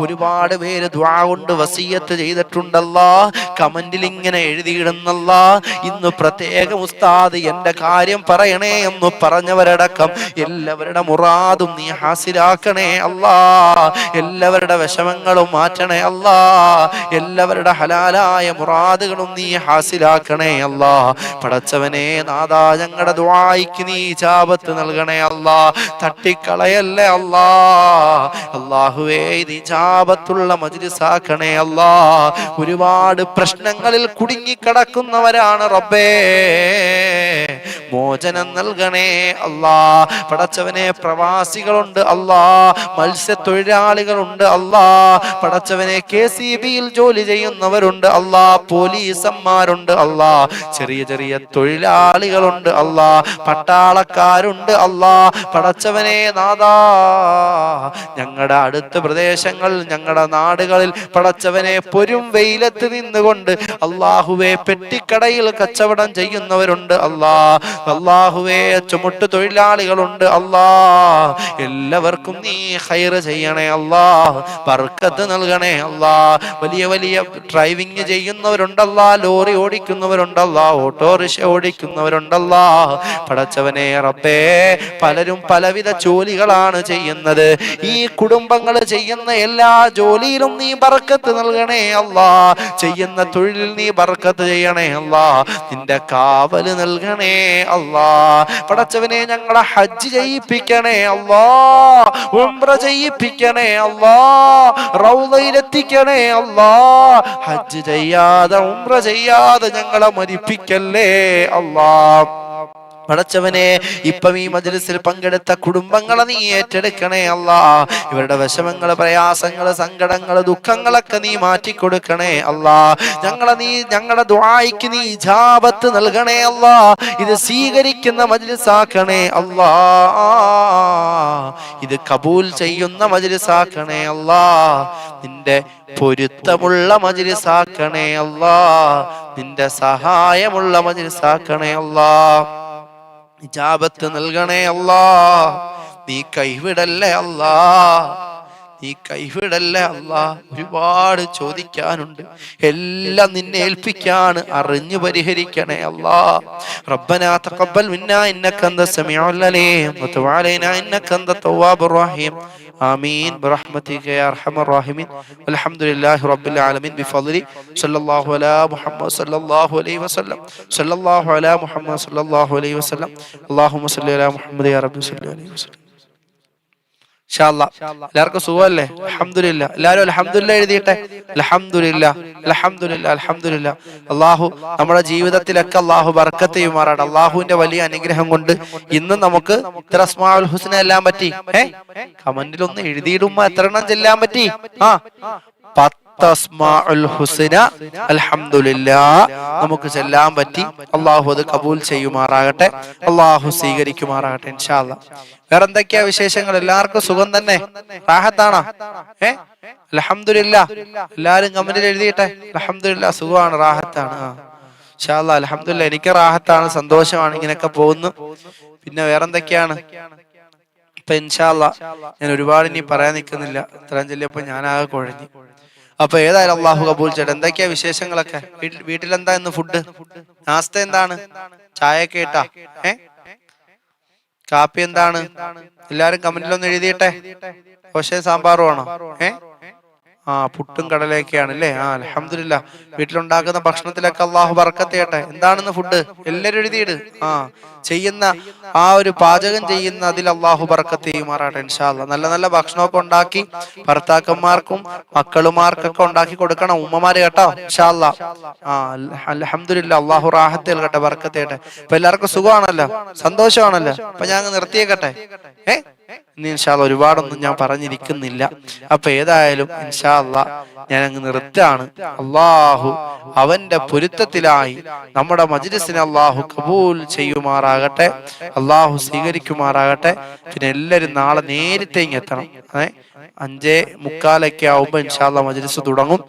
ഒരുപാട് പേര് ദുആ കൊണ്ട് വസിയത്ത് ചെയ്തിട്ടുണ്ടല്ലാ, കമന്റിൽ ഇങ്ങനെ എഴുതിയിടുന്നല്ലാ. ഇന്ന് പ്രത്യേകം ഉസ്താദ് എന്റെ കാര്യം പറയണേ എന്ന് പറഞ്ഞവരടക്കം എല്ലാവരുടെ മുറാദും നീ ഹാസിലാക്കണേ അല്ലാ. എല്ലാവരുടെ വിഷമങ്ങളും മാറ്റണേ അല്ലാ. എല്ലാവരുടെ ഹലാലായ മുറാദുകളും നീ ഹാസിലാക്കണേ അല്ലാ. പടച്ചവൻ നാദാ ഞങ്ങളുടെ ദുആയ്ക്ക് നീ ഇജാബത്ത് നൽകണേ അല്ലാ. തട്ടിക്കളയല്ലേ അല്ലാ. അല്ലാഹുവേ ഇത് ഇജാബത്തുള്ള മജ്ലിസാക്കണേ അല്ലാ. ഒരുപാട് പ്രശ്നങ്ങളിൽ കുടുങ്ങിക്കിടക്കുന്നവരാണ് റബ്ബേ, മോചനം നൽകണേ അല്ലാ. പടച്ചവനെ പ്രവാസികളുണ്ട് അല്ലാ, മത്സ്യത്തൊഴിലാളികളുണ്ട് അല്ലാ. പടച്ചവനെ KCB-യിൽ ജോലി ചെയ്യുന്നവരുണ്ട് അല്ലാ, പോലീസന്മാരുണ്ട് അല്ലാ, ചെറിയ ചെറിയ തൊഴിലാളികളുണ്ട് അല്ലാ, പട്ടാളക്കാരുണ്ട് അല്ലാ. പടച്ചവനെ നാദാ ഞങ്ങളുടെ അടുത്ത പ്രദേശങ്ങൾ, ഞങ്ങളുടെ നാടുകളിൽ പടച്ചവനെ പൊരും വെയിലത്ത് നിന്നുകൊണ്ട് അല്ലാഹുവേ പെട്ടിക്കടയിൽ കച്ചവടം ചെയ്യുന്നവരുണ്ട് അല്ലാ. അല്ലാഹുവേ ചുമട്ട് തൊഴിലാളികളുണ്ട് അല്ലാ. എല്ലാവർക്കും നീ ഖൈറ് ചെയ്യണേ അല്ലാ, ബർക്കത്ത് നൽകണേ അല്ലാ. വലിയ വലിയ ഡ്രൈവിംഗ് ചെയ്യുന്നവരുണ്ടല്ലാ, ലോറി ഓടിക്കുന്നവരുണ്ടല്ലാ, ഓട്ടോറിക്ഷ ഓടിക്കുന്നവരുണ്ടല്ലാ. പടച്ചവനെ റബ്ബേ പലരും പലവിധ ജോലികളാണ് ചെയ്യുന്നത്. ഈ കുടുംബങ്ങൾ ചെയ്യുന്ന എല്ലാ ജോലിയിലും നീ ബർക്കത്ത് നൽകണേ അല്ലാ. ചെയ്യുന്ന തൊഴിലിൽ നീ ബർക്കത്ത് ചെയ്യണേ അല്ലാ. നിന്റെ കാവല് നൽകണേ അല്ലാ. പടച്ചവനെ ഞങ്ങളെ ഹജ്ജ് ചെയ്യിപ്പിക്കണേ അല്ലാ, ഉംറ ചെയ്യിപ്പിക്കണേ അല്ലാ, റൗളയിലെത്തിക്കണേ അല്ലാ. ഹജ്ജ് ചെയ്യാതെ ഉംറ ചെയ്യാതെ ഞങ്ങളെ മരിപ്പിക്കല്ലേ അല്ലാ. പടച്ചവനെ ഇപ്പം ഈ മജ്ലിസിൽ പങ്കെടുത്ത കുടുംബങ്ങളെ നീ ഏറ്റെടുക്കണേ അല്ലാ. ഇവരുടെ വിഷമങ്ങള്, പ്രയാസങ്ങള്, സങ്കടങ്ങള്, ദുഃഖങ്ങളൊക്കെ നീ മാറ്റിക്കൊടുക്കണേ അല്ലാ. ഞങ്ങളുടെ ദുആയ്ക്ക് നീ ഇജാബത്ത് നൽകണേ അല്ലാ. ഇത് സ്വീകരിക്കുന്ന മജ്ലിസാക്കണേ അല്ലാ. ഇത് കബൂൽ ചെയ്യുന്ന മജ്ലിസാക്കണേ അല്ലാ. നിന്റെ പൊരുത്തമുള്ള മജ്ലിസാക്കണേ അല്ലാ. നിന്റെ സഹായമുള്ള മജ്ലിസാക്കണേ അല്ലാ. ഇജാബത്ത് നൽകണേ അല്ലാ. നീ കൈവിടല്ലേ അല്ലാ, നീ കൈവിടല്ലേ അല്ലാ. ഒരുപാട് ചോദിക്കാനുണ്ട്, എല്ലാം നിന്നെ ഏൽപ്പിക്കാണ്, അറിഞ്ഞു പരിഹരിക്കണേ അല്ലാ. റബ്ബനാ തഖബ്ബൽ മിന്നാ ഇന്നക അന്ത സമീഉൽ അലീം വതുബ് അലൈനാ ഇന്നക അന്ത തവ്വാബുർ റഹീം. ആമീൻ ബിറഹ്മതിക യാ അർഹമർ റഹീമീൻ. വൽഹംദുലില്ലാഹി റബ്ബിൽ ആലമീൻ ബിഫദ്ലി സല്ലല്ലാഹു അലാ മുഹമ്മദ് സല്ലല്ലാഹു അലൈഹി വസല്ലം സല്ലല്ലാഹു അലാ മുഹമ്മദ് സല്ലല്ലാഹു അലൈഹി വസല്ലം. അല്ലാഹുമ്മ സല്ലി അലാ മുഹമ്മദ് യാ റബ്ബി സല്ലി അലൈഹി വസല്ലം. ഇൻഷാ അല്ലാഹ് എല്ലാവർക്കും സുഖമല്ലേ? അൽഹംദുലില്ലാ. എല്ലാവരും അൽഹംദുലില്ലാ എഴുതിയിട്ടെ. അൽഹംദുലില്ലാ, അൽഹംദുലില്ലാ, അൽഹംദുലില്ലാ. അല്ലാഹു നമ്മുടെ ജീവിതത്തിലൊക്കെ അല്ലാഹു ബർക്കത്ത് ചെയ്യുമാറാണ്. അല്ലാഹുവിന്റെ വലിയ അനുഗ്രഹം കൊണ്ട് ഇന്ന് നമുക്ക് ഇത്ര അസ്മാഉൽ ഹുസ്ന എല്ലാം പറ്റി. കമന്റിൽ ഒന്ന് എഴുതിയിടുമ്പോ എത്ര എണ്ണം ചെല്ലാൻ പറ്റി? 10 അസ്മാഉൽ ഹുസ്ന അൽഹംദുലില്ലാ നമുക്ക് ചെല്ലാൻ പറ്റി. അല്ലാഹു അത് കബൂൽ ചെയ്യുമാറാകട്ടെ, അല്ലാഹു സ്വീകരിക്കുമാറാകട്ടെ ഇൻഷാ അല്ലാഹ്. വേറെ എന്തൊക്കെയാ വിശേഷങ്ങൾ? എല്ലാവർക്കും സുഖം തന്നെ? റാഹത്താണോ? അൽഹംദുലില്ലാ. എല്ലാരും കമന്റിൽ എഴുതിയിട്ടെ. അൽഹംദുലില്ലാ, സുഖമാണ്, റാഹത്താണ്. ഇൻഷാ അല്ലാഹ് അൽഹംദുലില്ലാ, എനിക്ക് റാഹത്താണ്, സന്തോഷമാണ്, ഇങ്ങനെയൊക്കെ പോകുന്നു. പിന്നെ വേറെന്തൊക്കെയാണ്? ഇപ്പൊ ഇൻഷാ അല്ലാഹ് ഞാൻ ഒരുപാട് ഇനി പറയാൻ നിൽക്കുന്നില്ല, ഇത്രയും ചൊല്ലിയപ്പോ ഞാനാകെ കുഴഞ്ഞു. അപ്പൊ ഏതായാലും അള്ളാഹു കബൂൽ ചെയ്യട്ടെ. എന്തൊക്കെയാ വിശേഷങ്ങളൊക്കെ? വീട്ടിലെന്താ ഇന്ന് ഫുഡ്? നാസ്ത എന്താണ്? ചായയൊക്കെ ഇട്ടാ? കാപ്പി എന്താണ്? എല്ലാരും കമന്റിലൊന്ന് എഴുതിയിട്ടെ. ദോശയും സാമ്പാറും ആണോ? പുട്ടും കടലയൊക്കെയാണ് അല്ലേ? അൽഹംദുലില്ലാ. വീട്ടിലുണ്ടാക്കുന്ന ഭക്ഷണത്തിലൊക്കെ അള്ളാഹു ബർക്കത്ത് ചെയ്യട്ടെ. എന്താണെന്ന് ഫുഡ്? എല്ലാരും എഴുതിയിട്. ചെയ്യുന്ന ഒരു പാചകം ചെയ്യുന്ന അതിൽ അള്ളാഹു ബർക്കത്ത് ചെയ്യുമാറാട്ടെ ഇൻഷാ അല്ലാഹ്. നല്ല നല്ല ഭക്ഷണമൊക്കെ ഉണ്ടാക്കി ഭർത്താക്കന്മാർക്കും മക്കളുമാർക്കൊക്കെ ഉണ്ടാക്കി കൊടുക്കണം ഉമ്മമാര്, കേട്ടോ? ഇൻഷാ അല്ലാഹ്. അൽഹംദുലില്ലാ, അള്ളാഹു റാഹത്ത് നൽകട്ടെ, ബർക്കത്ത് ചെയ്യട്ടെ. ഇപ്പൊ എല്ലാവർക്കും സുഖമാണല്ലോ, സന്തോഷമാണല്ലോ. അപ്പൊ ഞാൻ നിർത്തിയേക്കട്ടെ. ഇനി ഇൻഷാ അല്ലാഹ് ഒരുപാടൊന്നും ഞാൻ പറഞ്ഞിരിക്കുന്നില്ല. അപ്പൊ ഏതായാലും ഇൻഷാ അല്ലാഹ് ഞാൻ അങ്ങ് നിർത്താണ്. അള്ളാഹു അവന്റെ പൊരുത്തത്തിലായി നമ്മുടെ മജ്ലിസിനെ അള്ളാഹു കബൂൽ ചെയ്യുമാറാകട്ടെ, അള്ളാഹു സ്വീകരിക്കുമാറാകട്ടെ. പിന്നെ എല്ലാരും നാളെ നേരത്തെ ഇങ്ങ് എത്തണം. 5:45 ആവുമ്പോ ഇൻഷാ അല്ലാഹ് മജ്ലിസ് തുടങ്ങും.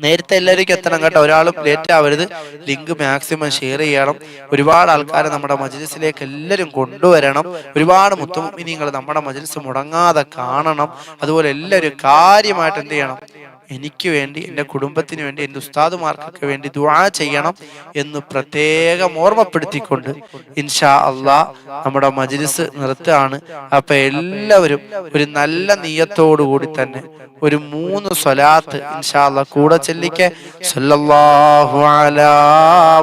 നേരത്തെ എല്ലാവർക്കും എത്തണം കേട്ടോ, ഒരാളും ലേറ്റ് ആവരുത്. ലിങ്ക് മാക്സിമം ഷെയർ ചെയ്യണം. ഒരുപാട് ആൾക്കാരെ നമ്മുടെ മജ്‌ലിസിലേക്ക് എല്ലാവരും കൊണ്ടുവരണം. ഒരുപാട് മുത്തുമുഅ്മിനീങ്ങൾ നമ്മുടെ മജ്‌ലിസ് മുടങ്ങാതെ കാണണം. അതുപോലെ എല്ലാവരും കാര്യമായിട്ട് എന്ത് ചെയ്യണം, എനിക്ക് വേണ്ടി, എൻ്റെ കുടുംബത്തിന് വേണ്ടി, എൻ്റെ ഉസ്താദുമാർക്കൊക്കെ വേണ്ടി ദുആ ചെയ്യണം എന്ന് പ്രത്യേകം ഓർമ്മപ്പെടുത്തിക്കൊണ്ട് ഇൻഷാ അള്ളാഹ് നമ്മുടെ മജ്‌ലിസ് നിർത്തുകയാണ്. അപ്പൊ എല്ലാവരും ഒരു നല്ല നിയ്യത്തോടു കൂടി തന്നെ ഒരു 3 സ്വലാത്ത് ഇൻഷാ അള്ളാഹ് കൂടെ ചൊല്ലിക്കെ. സല്ലല്ലാഹു അലാ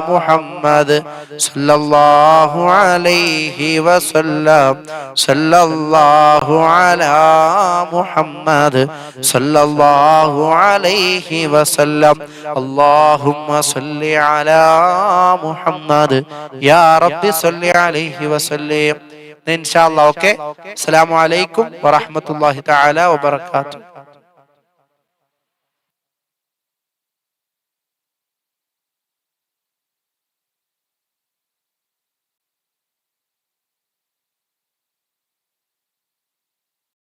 മുഹമ്മദ് സല്ലല്ലാഹു അലൈഹി വസല്ലം സല്ലല്ലാഹു അലാ മുഹമ്മദ് സല്ലല്ലാഹു അലൈഹി വസല്ലം അല്ലാഹുമ്മ സല്ലി അലാ മുഹമ്മദ് യാ റബ്ബി സല്ലി അലൈഹി വസല്ലം. ഇൻഷാ അല്ലാഹ് ഓക്കേ. അസ്സലാമു അലൈക്കും വറഹ്മത്തുള്ളാഹി തആല വബറകാതുഹു.